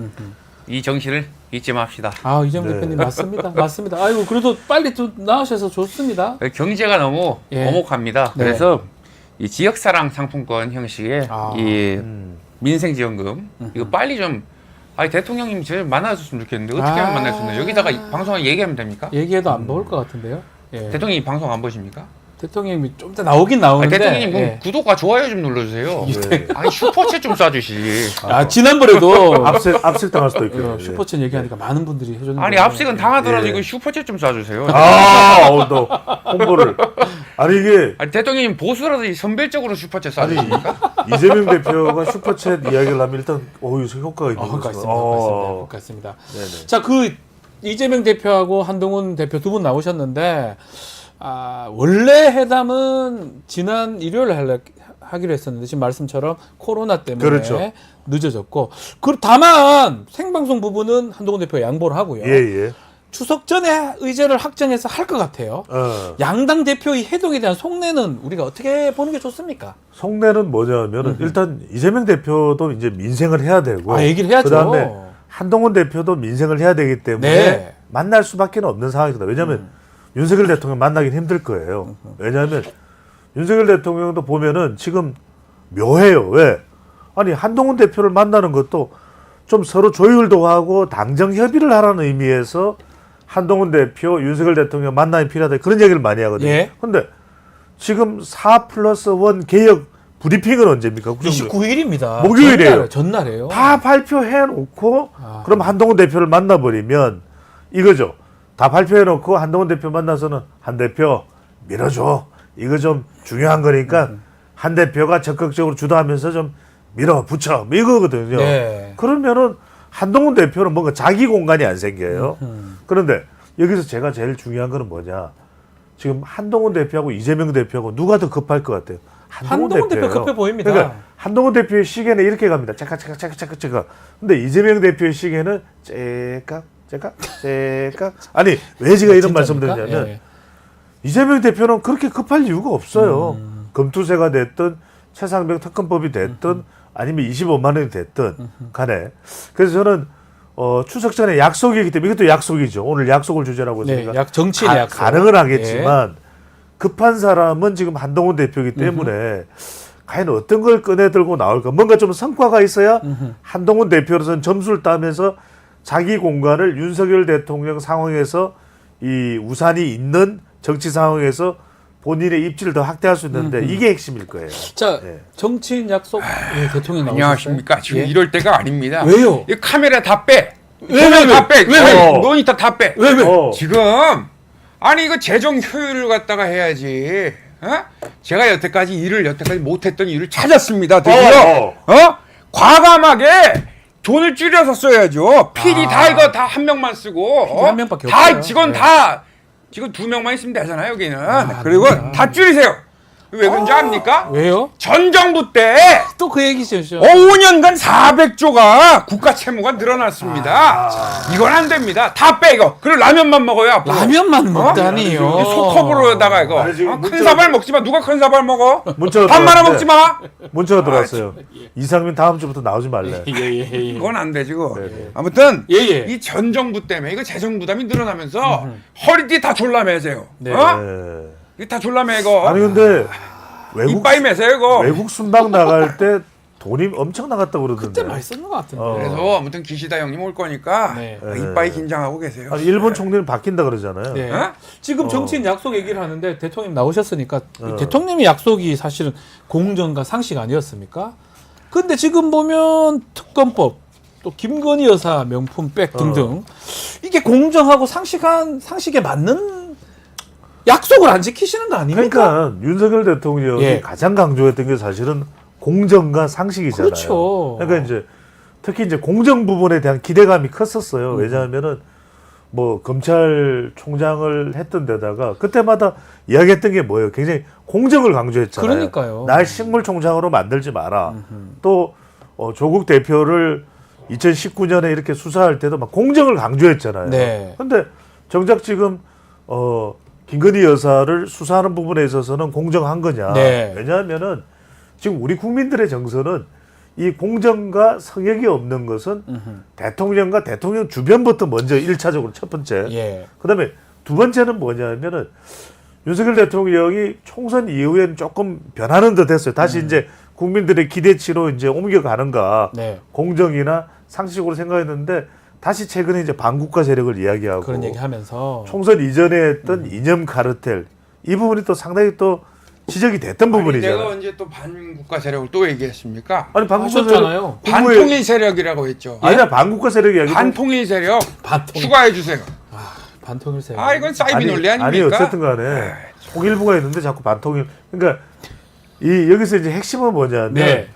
K: 이 정신을 잊지 맙시다.
A: 아 이재명
H: 네.
A: 대표님 맞습니다. 맞습니다. 아이고 그래도 빨리 또 나오셔서 좋습니다.
K: 경제가 너무
A: 예.
K: 오목합니다.
A: 네.
K: 그래서 이 지역사랑 상품권 형식의
A: 아.
K: 이 민생지원금 이거 빨리 좀 대통령님 저 만나줬으면 좋겠는데 어떻게 하면 만날 수 있나요? 여기다가 방송에 얘기하면 됩니까?
A: 얘기해도 안 먹을 것 같은데요. 예.
K: 대통령이 방송 안 보십니까?
A: 대통령이 좀 더 나오긴 나오는데.
K: 대통령님 그럼
A: 예.
K: 구독과 좋아요 좀 눌러주세요.
H: 네.
K: 아니 슈퍼챗 좀 쏴주시.
A: 아 지난번에도
H: 압색 당할 수도 있고요.
A: 슈퍼챗 얘기하니까 많은 분들이 해줬는데.
K: 아니 압색은 당하더라도
H: 예.
K: 이거 슈퍼챗 좀 쏴주세요.
H: 또 홍보를. 아니 이게
K: 아니 대통령님 보수라도 선별적으로 슈퍼챗 쏴주십니까?
H: 이재명 대표가 슈퍼챗 이야기를 하면 일단 여기서 효과가 있는
A: 효과
H: 거죠.
A: 있습니다. 효과 있습니다.
H: 네네.
A: 자, 그 이재명 대표하고 한동훈 대표 두 분 나오셨는데 원래 회담은 지난 일요일에 하기로 했었는데 지금 말씀처럼 코로나 때문에
H: 그렇죠.
A: 늦어졌고 다만 생방송 부분은 한동훈 대표가 양보를 하고요.
H: 예.
A: 추석 전에 의제를 확정해서 할 것 같아요. 양당 대표의 해독에 대한 속내는 우리가 어떻게 보는 게 좋습니까?
H: 속내는 뭐냐면은 일단 이재명 대표도 이제 민생을 해야 되고
A: 얘기를 해야죠.
H: 그다음에 한동훈 대표도 민생을 해야 되기 때문에
A: 네.
H: 만날 수밖에 없는 상황이다. 왜냐하면 윤석열 대통령 만나긴 힘들 거예요. 왜냐하면 윤석열 대통령도 보면은 지금 묘해요. 왜? 아니 한동훈 대표를 만나는 것도 좀 서로 조율도 하고 당정 협의를 하라는 의미에서 한동훈 대표, 윤석열 대통령 만남이 필요하다 그런 얘기를 많이 하거든요.
A: 예.
H: 근데 지금 4+1 개혁 브리핑은 언제입니까?
A: 29일입니다.
H: 목요일이에요.
A: 전날이에요.
H: 다 발표해 놓고 그럼 한동훈 대표를 만나버리면 이거죠. 다 발표해놓고 한동훈 대표 만나서는 한 대표 밀어줘. 이거 좀 중요한 거니까 한 대표가 적극적으로 주도하면서 좀 밀어붙여. 뭐 이거거든요.
A: 네.
H: 그러면은 한동훈 대표는 뭔가 자기 공간이 안 생겨요. 그런데 여기서 제가 제일 중요한 거는 뭐냐. 지금 한동훈 대표하고 이재명 대표하고 누가 더 급할 것 같아요?
A: 한동훈 대표 급해 보입니다.
H: 그러니까 한동훈 대표의 시계는 이렇게 갑니다. 제가. 근데 이재명 대표의 시계는 제가. 아니 왜 제가 이런 말씀을 드리냐면
A: 예.
H: 이재명 대표는 그렇게 급할 이유가 없어요. 금투세가 됐든 최상병 특검법이 됐든 아니면 25만 원이 됐든 간에. 그래서 저는 추석 전에 약속이기 때문에 이것도 약속이죠. 오늘 약속을 주제라고
A: 네,
H: 했으니까
A: 정치인의 약속.
H: 가능은 하겠지만 급한 사람은 지금 한동훈 대표이기 때문에 과연 어떤 걸 꺼내 들고 나올까. 뭔가 좀 성과가 있어야 한동훈 대표로서는 점수를 따면서 자기 공간을 윤석열 대통령 상황에서 이 우산이 있는 정치 상황에서 본인의 입지를 더 확대할 수 있는데 이게 핵심일 거예요.
A: 자,
H: 네.
A: 정치인 약속 예, 대통령 나오셨어요?
I: 안녕하십니까. 지금
A: 예?
I: 이럴 때가 아닙니다.
A: 왜요?
I: 이 카메라 다 빼.
A: 왜?
I: 조명 다 빼.
H: 왜?
I: 모니터 다 빼.
A: 왜?
I: 지금 아니 이거 재정 효율을 갖다가 해야지. 제가 여태까지 못했던 일을 찾았습니다. 드디어. 과감하게 돈을 줄여서 써야죠. PD 다 이거 다 한 명만 쓰고.
A: PD 한 명밖에
I: 다
A: 없어요.
I: 직원 다 직원 2명만 있으면 되잖아요, 여기는. 그리고 다 줄이세요. 왜 그런지 압니까?
A: 왜요?
I: 전 정부 때
A: 또 그 얘기죠.
I: 5년간 400조가 국가 채무가 늘어났습니다. 이건 안 됩니다. 다 빼 이거. 그리고 라면만 먹어요. 앞으로.
A: 라면만 먹다니요.
I: 이 소컵으로다가 이거.
H: 아니, 지금
I: 큰 사발 먹지 마. 누가 큰 사발 먹어?
H: 문자가
I: 밥 말아
H: 들어왔는데
I: 먹지 마.
H: 문자가 들어왔어요. 이상민 다음 주부터 나오지 말래.
I: 이건 안 되지고.
H: 네.
I: 아무튼
A: 예, 예.
I: 이 전 정부 때문에 이거 재정 부담이 늘어나면서 허리띠 다 졸라매세요.
A: 네.
H: 네.
I: 이거 다 졸라매 이거.
H: 아니 근데 외국
I: 이빠이 매세요 이거.
H: 외국 순방 나갈 때 돈이 엄청 나갔다고 그러던데.
A: 그때 많이 썼는 것 같은데.
I: 그래서 아무튼 기시다 형님 올 거니까
A: 네.
I: 이빠이 긴장하고 계세요.
H: 아니, 일본 총리는 바뀐다 그러잖아요.
A: 네.
I: 어?
A: 지금 정치인 약속 얘기를 하는데 대통령 나오셨으니까 이 대통령의 약속이 사실은 공정과 상식 아니었습니까? 근데 지금 보면 특검법 또 김건희 여사 명품 백 등등 이게 공정하고 상식에 맞는 약속을 안 지키시는 거 아닙니까?
H: 그러니까 윤석열 대통령이
A: 예.
H: 가장 강조했던 게 사실은 공정과 상식이잖아요.
A: 그렇죠.
H: 그러니까 이제 특히 이제 공정 부분에 대한 기대감이 컸었어요. 왜냐하면은 뭐 검찰총장을 했던 데다가 그때마다 이야기했던 게 뭐예요? 굉장히 공정을 강조했잖아요.
A: 그러니까요.
H: 날 식물총장으로 만들지 마라. 또 조국 대표를 2019년에 이렇게 수사할 때도 막 공정을 강조했잖아요.
A: 네.
H: 근데 정작 지금 김건희 여사를 수사하는 부분에 있어서는 공정한 거냐?
A: 네.
H: 왜냐하면은 지금 우리 국민들의 정서는 이 공정과 성역이 없는 것은 대통령과 대통령 주변부터 먼저 1차적으로 첫 번째.
A: 예.
H: 그다음에 두 번째는 뭐냐면은 윤석열 대통령이 총선 이후에는 조금 변하는 듯 했어요. 다시 이제 국민들의 기대치로 이제 옮겨가는가.
A: 네.
H: 공정이나 상식으로 생각했는데 다시 최근에 이제 반국가 세력을 이야기하고
A: 그런 얘기하면서
H: 총선 이전에 했던 이념 카르텔 이 부분이 또 상당히 또 지적이 됐던
I: 내가
H: 부분이잖아요.
I: 언제 또 반국가 세력을 또 얘기했습니까?
H: 아니 반국가
A: 하셨잖아요.
H: 세력
I: 반통일 세력이라고 했죠.
H: 아니야 반국가 세력이 아니고
I: 반통일 세력
A: 반통
I: 추가해 주세요.
A: 반통일세.
I: 아 이건 사이비 논리
H: 아니
I: 아닙니까?
H: 어쨌든 간에 통일부가 있는데 자꾸 반통일 그러니까 이 여기서 이제 핵심은 뭐냐면
A: 네.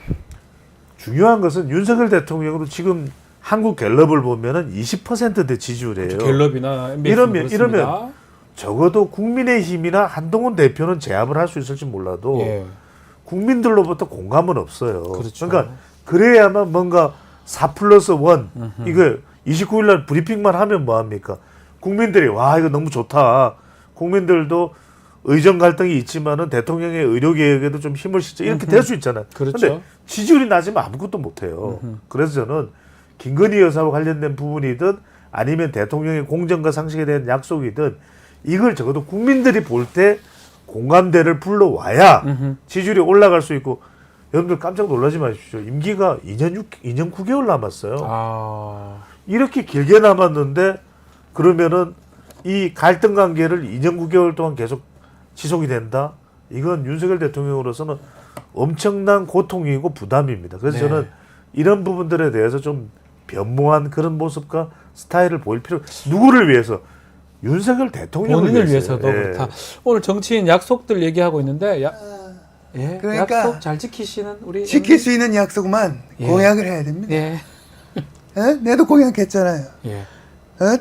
H: 중요한 것은 윤석열 대통령으로 지금 한국 갤럽을 보면은 20%대 지지율이에요.
A: 갤럽이나 MBS
H: 이러면 적어도 국민의힘이나 한동훈 대표는 제압을 할 수 있을지 몰라도
A: 예.
H: 국민들로부터 공감은 없어요.
A: 그렇죠.
H: 그러니까 그래야만 뭔가 4+1 이거 29일 날 브리핑만 하면 뭐합니까? 국민들이 와 이거 너무 좋다. 국민들도 의정 갈등이 있지만은 대통령의 의료 개혁에도 좀 힘을 실자 이렇게 될 수 있잖아요.
A: 그렇죠.
H: 근데 지지율이 낮으면 아무것도 못 해요. 그래서 저는 김건희 여사와 관련된 부분이든 아니면 대통령의 공정과 상식에 대한 약속이든 이걸 적어도 국민들이 볼 때 공감대를 불러와야 지지율이 올라갈 수 있고 여러분들 깜짝 놀라지 마십시오. 임기가 2년 9개월 남았어요.
A: 아.
H: 이렇게 길게 남았는데 그러면은 이 갈등 관계를 2년 9개월 동안 계속 지속이 된다? 이건 윤석열 대통령으로서는 엄청난 고통이고 부담입니다. 그래서
A: 네.
H: 저는 이런 부분들에 대해서 좀 변모한 그런 모습과 스타일을 보일 필요 누구를 위해서 윤석열 대통령을
A: 본인을
H: 위해서요.
A: 위해서도
H: 예.
A: 그렇다. 오늘 정치인 약속들 얘기하고 있는데 예,
L: 그러니까
A: 약속 잘 지키시는 우리
L: 지킬 수 있는 약속만
A: 예.
L: 공약을 해야 됩니다.
A: 예.
L: 내도 공약했잖아요.
A: 예.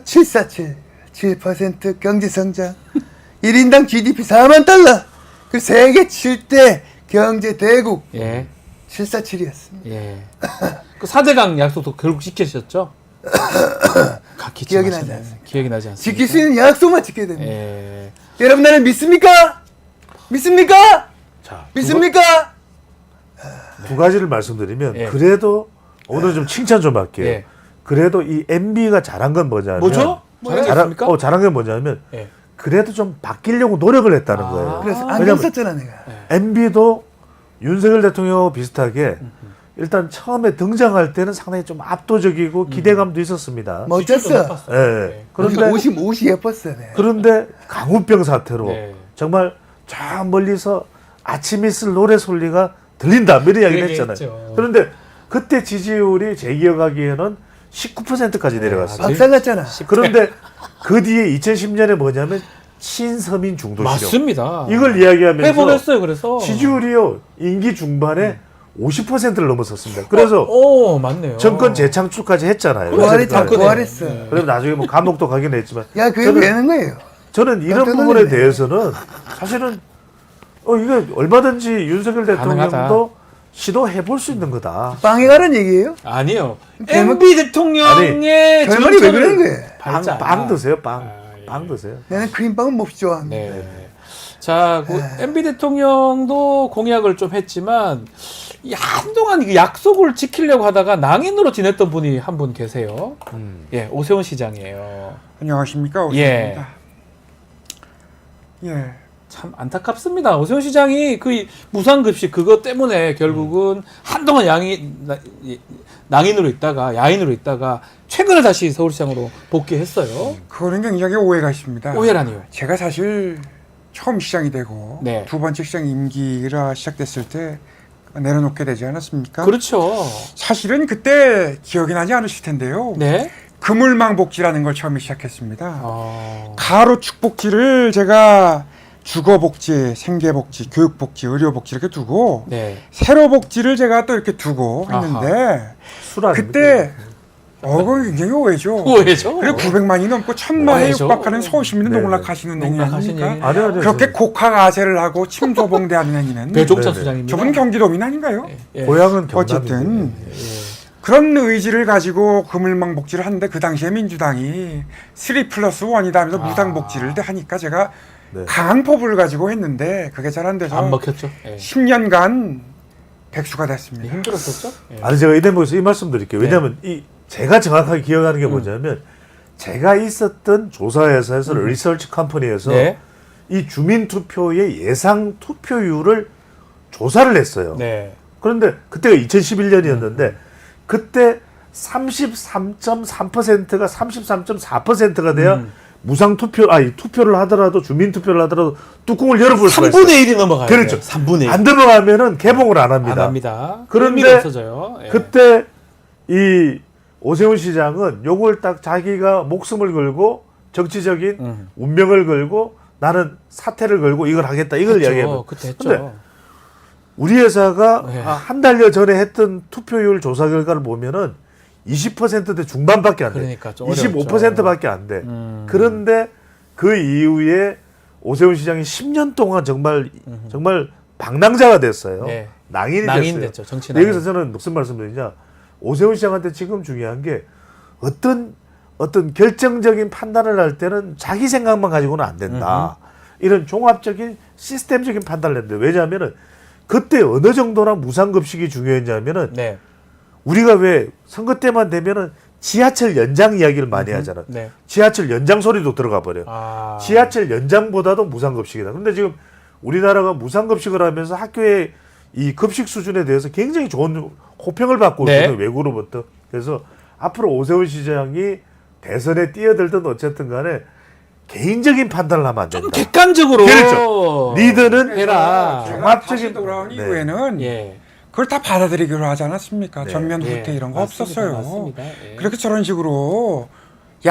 L: 747, 7% 경제 성장, 1인당 GDP 4만 달러, 그 세계 7대 경제 대국
A: 예.
L: 747이었습니다.
A: 예. 그 4대강 약속도 결국 지키셨죠?
L: 기억이 나지 않습니다.
A: 기억이 나지 않습니다.
L: 지킬 수 있는 약속만 지켜야 됩니다.
A: 예.
L: 여러분 나는 믿습니까? 믿습니까?
H: 자,
L: 믿습니까?
H: 두 가지를 말씀드리면
A: 예.
H: 그래도 오늘 좀 칭찬 좀 할게요.
A: 예.
H: 그래도 이 MB가 잘한 건 뭐냐면
A: 뭐죠? 잘했습니까?
H: 잘한 건 뭐냐면
A: 예.
H: 그래도 좀 바뀌려고 노력을 했다는 거예요.
L: 그래서 안경
H: 왜냐면
L: 썼잖아 내가.
H: MB도 윤석열 대통령하고 비슷하게 일단 처음에 등장할 때는 상당히 좀 압도적이고 기대감도 있었습니다.
L: 멋졌어.
H: 예. 그런데
L: 옷이 예뻤어. 내가.
H: 그런데 강우병 사태로
A: 네.
H: 정말 저 멀리서 아침 이슬 노래 소리가 들린다 이런 이야기를
A: 얘기했죠.
H: 했잖아요. 그런데 그때 지지율이 제 기억하기에는 19%까지 내려갔어요.
L: 박살 났잖아.
H: 그런데 그 뒤에 2010년에 뭐냐면 친서민 중도 실효.
A: 맞습니다.
H: 이걸 이야기하면서
A: 회복했어요. 그래서
H: 지지율이요 임기 중반에 50%를 넘었었습니다. 그래서
A: 오 맞네요.
H: 정권 재창출까지 했잖아요.
L: 부활했어.
H: 그리고 나중에 뭐 감옥도 가긴 했지만
L: 야, 그게 왜 하는 거예요?
H: 저는 이런
L: 깜짝
H: 부분에
L: 놀랐네.
H: 대해서는 사실은 이게 얼마든지 윤석열 대통령도
A: 가능하다.
H: 시도해 볼 수 있는 거다.
L: 방해가는 얘기예요?
A: 아니요.
L: 대목-
A: MB 대통령의
L: 결말이 왜 그러는 거예요?
H: 빵 드세요, 빵.
A: 예.
H: 빵 드세요.
L: 나는 크림빵은 몹시 좋아합니다.
A: 네. 자, 그 MB 대통령도 공약을 좀 했지만 이 한동안 이 약속을 지키려고 하다가 낭인으로 지냈던 분이 한 분 계세요. 예, 오세훈 시장이에요.
I: 안녕하십니까,
A: 예.
I: 오십니다. 예.
A: 참 안타깝습니다. 오세훈 시장이 그 무상급식 그것 때문에 결국은 한동안 낭인으로 있다가 야인으로 있다가 최근에 다시 서울시장으로 복귀했어요.
I: 그거는 굉장히 오해가 있습니다.
A: 오해라니요.
I: 제가 사실 처음 시장이 되고
A: 네.
I: 두 번째 시장 임기가 시작됐을 때 내려놓게 되지 않았습니까?
A: 그렇죠.
I: 사실은 그때 기억이 나지 않으실 텐데요.
A: 네.
I: 그물망 복지라는 걸 처음에 시작했습니다.
A: 어...
I: 가로축 복지를 제가 주거복지, 생계복지, 교육복지, 의료복지 이렇게 두고
A: 네.
I: 세로복지를 제가 또 이렇게 두고 했는데
H: 술 아닙니까?
I: 그때 그건 굉장히 오해죠.
A: 오해죠.
I: 그리고 900만이 넘고 1000만에
A: 오해죠.
I: 육박하는 서울시민은
H: 네,
I: 농락하시는 행위
A: 농락하신
I: 아닙니까?
A: 얘기.
H: 아니요.
I: 그렇게 곡학아세를 하고 침소봉대하는 행위는
A: 배종찬
H: 네네.
A: 수장입니다.
I: 저분 경기도민 아닌가요?
A: 예.
H: 고향은 경남인데.
I: 어쨌든 그런 의지를 가지고 그물망 복지를 하는데 그 당시에 민주당이 3+1이다 하면서 무상복지를 하니까 제가
H: 네.
I: 강한 포부를 가지고 했는데 그게 잘 안 돼서
A: 안 먹혔죠. 예.
I: 10년간 백수가 됐습니다.
A: 힘들었었죠. 예.
H: 아니 제가 이 대목에서 이 말씀 드릴게요. 왜냐하면 제가 정확하게 기억하는 게 뭐냐면 제가 있었던 조사회사에서 리서치 컴퍼니에서
A: 네.
H: 이 주민 투표의 예상 투표율을 조사를 했어요.
A: 네.
H: 그런데 그때가 2011년이었는데 그때 33.3%가 33.4%가 돼야 무상 투표 투표를 하더라도 주민 투표를 하더라도 뚜껑을 열어볼 수가 있어요.
A: 3분의 1이 넘어가요.
H: 그렇죠.
A: 3분의 1.
H: 안 넘어가면은 개봉을 안 합니다.
A: 안 합니다.
H: 그런데
A: 의미가 없어져요. 예.
H: 그때 이 오세훈 시장은 요걸 딱 자기가 목숨을 걸고 정치적인 운명을 걸고 나는 사태를 걸고 이걸 하겠다 이걸 이야기해요.
A: 그때 했죠.
H: 근데 우리 회사가
A: 네.
H: 한 달여 전에 했던 투표율 조사 결과를 보면은 20%대 중반밖에 안 돼.
A: 그러니까 좀
H: 25%밖에 안 돼. 그런데 그 이후에 오세훈 시장이 10년 동안 정말 방랑자가 됐어요.
A: 네.
H: 낭인이
A: 낭인
H: 됐어요.
A: 됐죠. 정치 낭인.
H: 여기서 저는 무슨 말씀드리냐? 오세훈 시장한테 지금 중요한 게 어떤 결정적인 판단을 할 때는 자기 생각만 가지고는 안 된다. 이런 종합적인 시스템적인 판단을 했는데 왜냐하면은 그때 어느 정도나 무상급식이 중요했냐면은
A: 네.
H: 우리가 왜 선거 때만 되면은 지하철 연장 이야기를 많이 하잖아.
A: 네.
H: 지하철 연장 소리도 들어가 버려. 지하철 연장보다도 무상급식이다. 근데 지금 우리나라가 무상급식을 하면서 학교의 이 급식 수준에 대해서 굉장히 좋은 호평을 받고
A: 네.
H: 있거든요. 외국으로부터. 그래서 앞으로 오세훈 시장이 대선에 뛰어들든 어쨌든 간에 개인적인 판단을 하면 안 된다.
A: 좀 객관적으로
H: 그렇죠. 리더는
A: 해라.
I: 종합적인 돌아온 이후에는
A: 예.
I: 그걸 다 받아들이기로 하지 않았습니까?
H: 네.
I: 전면 후퇴 이런 거
A: 맞습니다.
I: 없었어요.
A: 맞습니다. 예.
I: 그렇게 저런 식으로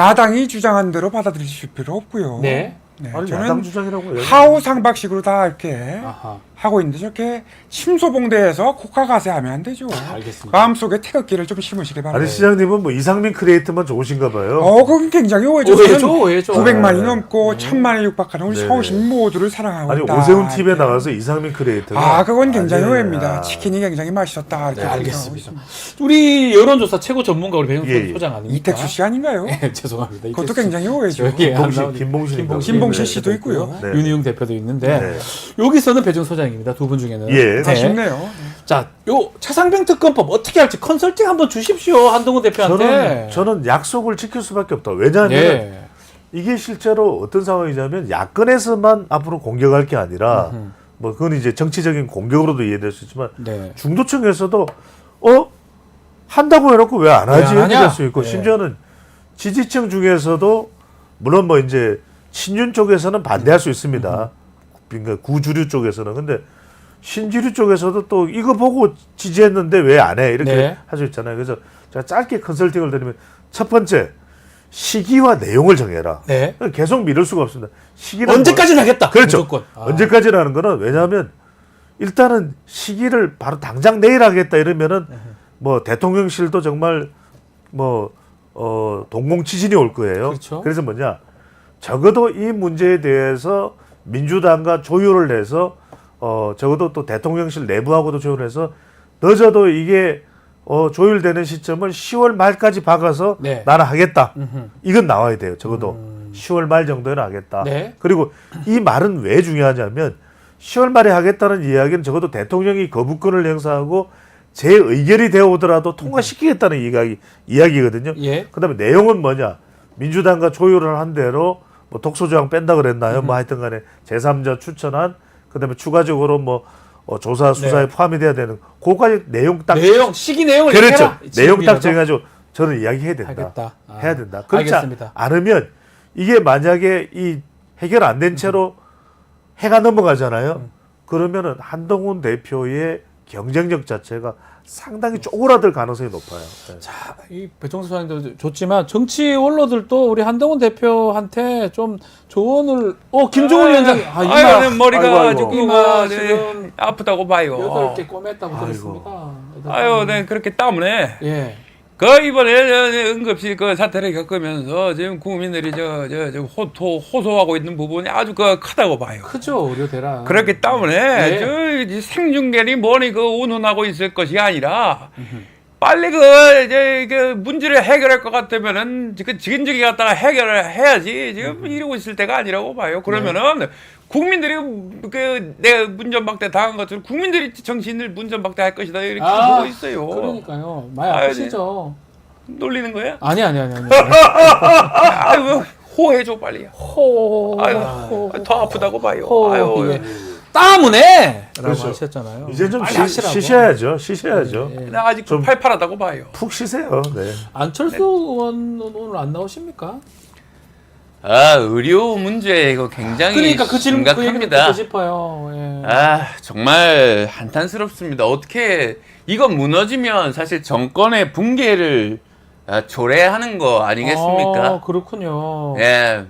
I: 야당이 주장한 대로 받아들이실 필요 없고요.
A: 네.
I: 네,
H: 아니,
I: 저는
H: 야당 주장이라고
I: 하우상박식으로 다 이렇게
A: 아하.
I: 하고 있는데 저렇게 침소봉대에서 국가가세하면 안 되죠.
A: 알겠습니다.
I: 마음속에 태극기를 좀 심으시기 바랍니다.
H: 아니 시장님은 뭐 이상민 크리에이터만 좋으신가 봐요.
I: 그건 굉장히 오해죠.
A: 오해죠.
I: 900만이 넘고 1000만에 육박하는 우리
H: 네.
I: 서울시민 모두를 사랑하고
H: 아니
I: 있다.
H: 오세훈 TV에 나가서 이상민 크리에이터가
I: 그건 굉장히
H: 아니,
I: 오해입니다.
H: 아.
I: 치킨이 굉장히 맛있었다. 이렇게
A: 네,
I: 생각하고
A: 알겠습니다.
I: 있습니다.
A: 우리 여론조사 최고 전문가 우리 배용수
H: 예, 예.
A: 소장 아닙니까?
I: 이택수 씨 아닌가요?
A: 네, 죄송합니다.
I: 그것도
A: 이택수
I: 굉장히 오해죠.
A: 여기에 안
H: 김봉신,
A: 나오니-
H: 김봉신인가?
I: 김봉신
A: 네,
I: 씨도 있고요.
H: 네.
A: 윤희용 대표도 있는데
H: 네.
A: 여기서는 배정 소장입니다. 두 분 중에는.
H: 예.
A: 네.
I: 아쉽네요.
A: 자, 요 차상병 특검법 어떻게 할지 컨설팅 한번 주십시오. 한동훈 대표한테.
H: 저는 약속을 지킬 수밖에 없다. 왜냐하면
A: 예.
H: 이게 실제로 어떤 상황이냐면 야권에서만 앞으로 공격할 게 아니라 뭐 그건 이제 정치적인 공격으로도 이해될 수 있지만
A: 네.
H: 중도층에서도 한다고 해놓고 왜 안 하지
A: 왜 안
H: 이렇게
A: 하냐?
H: 될 수 있고
A: 네.
H: 심지어는 지지층 중에서도 물론 뭐 이제 친윤 쪽에서는 반대할 수 있습니다. 그러니까 구주류 쪽에서는 근데 신주류 쪽에서도 또 이거 보고 지지했는데 왜 안 해 이렇게
A: 네.
H: 할 수 있잖아요. 그래서 제가 짧게 컨설팅을 드리면 첫 번째 시기와 내용을 정해라.
A: 네.
H: 계속 미룰 수가 없습니다. 시기는
A: 언제까지는 하겠다.
H: 그렇죠.
A: 무조건.
H: 언제까지라는 거는 왜냐하면 일단은 시기를 바로 당장 내일 하겠다 이러면은 뭐 대통령실도 정말 뭐 동공지진이 올 거예요.
A: 그렇죠.
H: 그래서 뭐냐 적어도 이 문제에 대해서 민주당과 조율을 해서 적어도 또 대통령실 내부하고도 조율을 해서 늦어도 이게 조율되는 시점을 10월 말까지 박아서
A: 네.
H: 나는 하겠다. 이건 나와야 돼요. 적어도 10월 말 정도에는 하겠다.
A: 네.
H: 그리고 이 말은 왜 중요하냐면 10월 말에 하겠다는 이야기는 적어도 대통령이 거부권을 행사하고 제 의결이 되어 오더라도 통과시키겠다는 이야기거든요.
A: 예.
H: 그다음에 내용은 뭐냐? 민주당과 조율을 한 대로 뭐 독소조항 뺀다 그랬나요? 뭐 하여튼 간에 제3자 추천한 그다음에 추가적으로 뭐 조사 수사에
A: 네.
H: 포함이 돼야 되는 그거까지 내용 딱
A: 시기 내용을
H: 그렇죠.
A: 얘기해라.
H: 내용 딱
A: 지금이라도.
H: 정해가지고 저는 이야기해야 된다.
A: 하겠다.
H: 해야 된다. 그렇지
A: 알겠습니다.
H: 않으면 이게 만약에 이 해결 안 된 채로 해가 넘어가잖아요. 그러면은 한동훈 대표의 경쟁력 자체가 상당히 쪼그라들 가능성이 높아요. 네.
A: 자, 이 배종수 소장도 좋지만 정치 원로들도 우리 한동훈 대표한테 좀 조언을 김종훈 위원장
K: 네, 머리가
H: 아이고.
K: 조금
A: 이마
K: 네,
A: 지금
K: 아프다고 봐요.
A: 8개 꼬맸다고 들었습니다.
K: 네, 그렇기 때문에
A: 예.
K: 이번에 응급실 그 사태를 겪으면서 지금 국민들이 호소하고 있는 부분이 아주 크다고 봐요.
A: 크죠, 우려대라.
K: 그렇기 때문에
A: 예.
K: 저 생중계니 뭐니 운운하고 있을 것이 아니라 빨리 문제를 해결할 것 같으면은 지근지기 갖다가 해결을 해야지 지금 이러고 있을 때가 아니라고 봐요. 그러면은 국민들이 내 문전박대 당한 것처럼 국민들이 정신을 문전박대할 것이다 이렇게 보고 있어요.
A: 그러니까요. 많이 아프시죠.
K: 놀리는 거야?
A: 아니.
K: 아이고 호해줘 빨리. 아이고 더 아프다고 봐요. 아유.
A: 예. 땀은에 라고
H: 그렇죠.
A: 하셨잖아요.
H: 이제 좀
A: 빨리 하시라고.
H: 쉬셔야죠.
A: 예.
K: 나 아직 좀 팔팔하다고 봐요.
H: 푹 쉬세요. 네.
A: 안철수 의원은 오늘 안 나오십니까?
K: 의료 문제 이거 굉장히
A: 그러니까 그 질문 그 얘기를
K: 심각합니다.
A: 듣고 싶어요. 예.
K: 정말 한탄스럽습니다. 어떻게 이건 무너지면 사실 정권의 붕괴를 초래하는 거 아니겠습니까?
A: 그렇군요.
K: 예,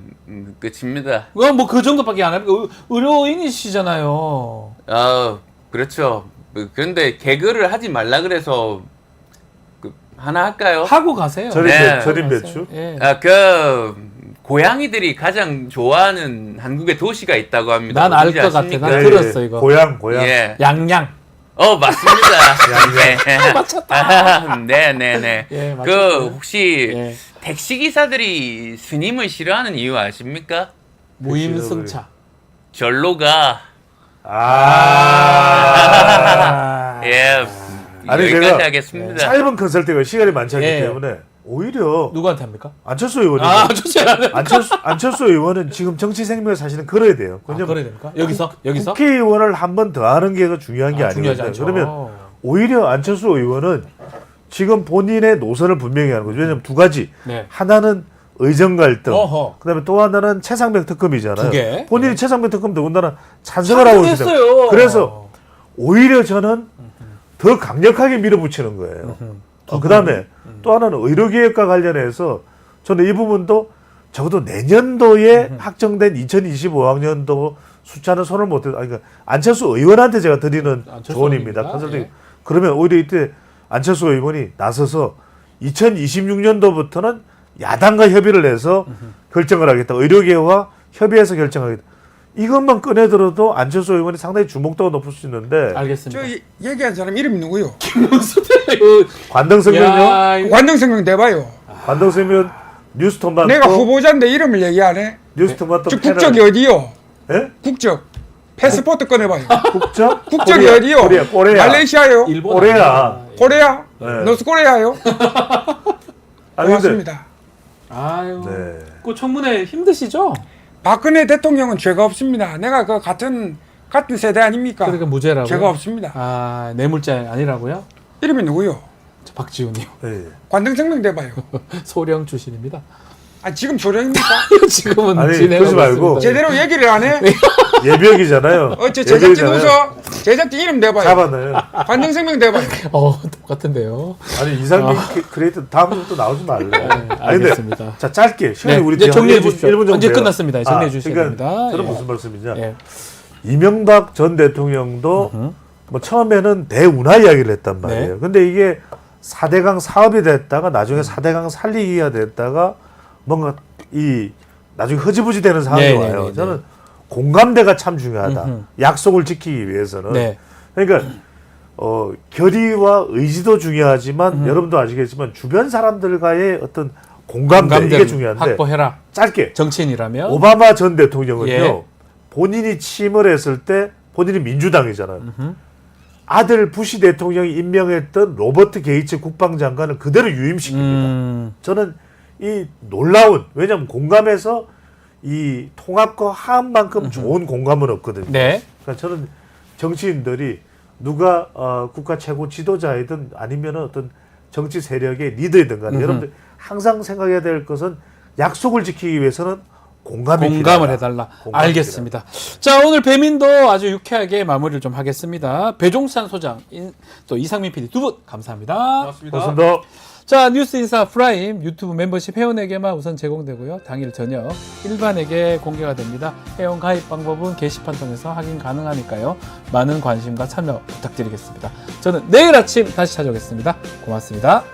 K: 끝입니다.
A: 뭐 그 정도밖에 안 합니까? 의료인이시잖아요.
K: 그렇죠. 그런데 개그를 하지 말라 그래서 하나 할까요?
A: 하고 가세요.
H: 절임 배추.
A: 예.
K: 고양이들이 가장 좋아하는 한국의 도시가 있다고 합니다.
A: 난 알 것 같아.
K: 아십니까?
A: 난 들었어 이거.
H: 고향.
K: 예.
A: 양양.
K: 맞습니다.
A: 맞췄다.
K: 네네네.
A: 예, 맞췄어요.
K: 혹시
A: 예.
K: 택시 기사들이 스님을 싫어하는 이유 아십니까?
A: 무임승차.
K: 절로가. 예.
H: 아니
K: 여기까지
H: 제가
K: 하겠습니다.
H: 짧은 컨설팅을 시간이 많지 않기
A: 예.
H: 때문에 오히려
A: 누구한테 합니까?
H: 안철수 의원이 안철수 의원은 지금 정치 생명을 사실은 걸어야 돼요.
A: 그래야 됩니까? 여기서?
H: 국회의원을 한 번 더 하는 게 중요한 게
A: 중요하지
H: 아니거든요.
A: 않죠.
H: 그러면 오히려 안철수 의원은 지금 본인의 노선을 분명히 하는 거죠. 왜냐하면 두 가지.
A: 네.
H: 하나는 의정 갈등.
A: 어허.
H: 그다음에 또 하나는 최상병 특검이잖아요.
A: 두 개.
H: 본인이 최상병 특검 더군다나 찬성을 하고 있어요.
A: 찬성했어요.
H: 그래서 오히려 저는 더 강력하게 밀어붙이는 거예요. 그다음에 또 하나는 의료개혁과 관련해서 저는 이 부분도 적어도 내년도에 확정된 2025학년도 숫자는 손을 못 대도, 그러니까 안철수 의원한테 제가 드리는
A: 안철수
H: 조언입니다.
A: 의원입니다.
H: 컨설팅.
A: 예.
H: 그러면 오히려 이때 안철수 의원이 나서서 2026년도부터는 야당과 협의를 해서 결정을 하겠다. 의료계와 협의해서 결정하겠다. 이것만 꺼내들어도 안철수 의원이 상당히 주목도가 높을 수 있는데.
A: 알겠습니다.
I: 저 얘기한 사람 이름이 누구요?
H: 관등성명요?
I: 관등성명 대봐요.
H: 관등성명 뉴스토마토.
I: 내가 후보자인데 이름을 얘기 안 해?
H: 뉴스토마토
I: 저
H: 패널.
I: 국적이 어디요?
H: 예?
I: 국적. 패스포트 꺼내봐요.
H: 국적?
I: 국적이
H: 코리아,
I: 어디요?
H: 코리아.
I: 말레이시아요?
A: 일본
H: 코리아.
I: 코리아?
H: 네.
I: 노스코리아요?
H: 아니, 근데,
I: 고맙습니다.
A: 아유,
H: 네.
A: 그 청문회 힘드시죠?
I: 박근혜 대통령은 죄가 없습니다. 내가 그 같은 세대 아닙니까?
A: 그러니까 무죄라고.
I: 죄가 없습니다.
A: 아, 뇌물죄 아니라고요?
I: 이름이 누구요?
A: 저 박지훈이요.
H: 예.
I: 관등성명 대봐요.
A: 소령 출신입니다.
I: 아 지금 조령입니까?
A: 지금은
H: 아니,
A: 진행하고
H: 그러지 말고.
A: 있습니다.
I: 제대로 얘기를 안 해?
H: 예비역이잖아요.
I: 어째 제작진
H: 예비역이잖아요.
I: 웃어? 제작진 이름 대봐요.
H: 잡아놔요.
I: 관등성명 대봐요.
A: 똑같은데요.
H: 아니 이상민 크리에이터 다음부터 나오지 말래. 아니,
A: 알겠습니다.
H: 근데 자 짧게 시간이
A: 네,
H: 우리
A: 이제 정리해
H: 1분
A: 주십시오.
H: 정도
A: 언제
H: 돼요.
A: 끝났습니다. 정리해 주셔야
H: 그러니까
A: 됩니다.
H: 저는
A: 예.
H: 무슨 말씀이냐.
A: 예.
H: 이명박 전 대통령도 뭐 처음에는 대운하 이야기를 했단 말이에요.
A: 네.
H: 근데 이게 4대강 사업이 됐다가 나중에 4대강 살리기가 됐다가 뭔가 이 나중에 흐지부지 되는 상황이
A: 네,
H: 와요.
A: 네, 네, 네.
H: 저는 공감대가 참 중요하다.
A: 음흠.
H: 약속을 지키기 위해서는.
A: 네.
H: 그러니까 결의와 의지도 중요하지만 여러분도 아시겠지만 주변 사람들과의 어떤 공감대 이게
A: 공감대를
H: 중요한데
A: 확보해라.
H: 짧게
A: 정치인이라면
H: 오바마 전 대통령은요.
A: 예.
H: 본인이 취임을 했을 때 본인이 민주당이잖아요. 아들 부시 대통령이 임명했던 로버트 게이츠 국방장관을 그대로 유임시킵니다. 저는 이 놀라운, 왜냐하면 공감에서 이 통합과 화합만큼 좋은 공감은 없거든요.
A: 네.
H: 그러니까 저는 정치인들이 누가 국가 최고 지도자이든 아니면 어떤 정치 세력의 리더이든 간에 여러분들 항상 생각해야 될 것은 약속을 지키기 위해서는 공감을
A: 해달라. 알겠습니다. 자, 오늘 배민도 아주 유쾌하게 마무리를 좀 하겠습니다. 배종찬 소장, 또 이상민 PD 두 분 감사합니다.
H: 고맙습니다.
A: 자, 뉴스 인사 프라임 유튜브 멤버십 회원에게만 우선 제공되고요. 당일 저녁 일반에게 공개가 됩니다. 회원 가입 방법은 게시판 통해서 확인 가능하니까요. 많은 관심과 참여 부탁드리겠습니다. 저는 내일 아침 다시 찾아오겠습니다. 고맙습니다.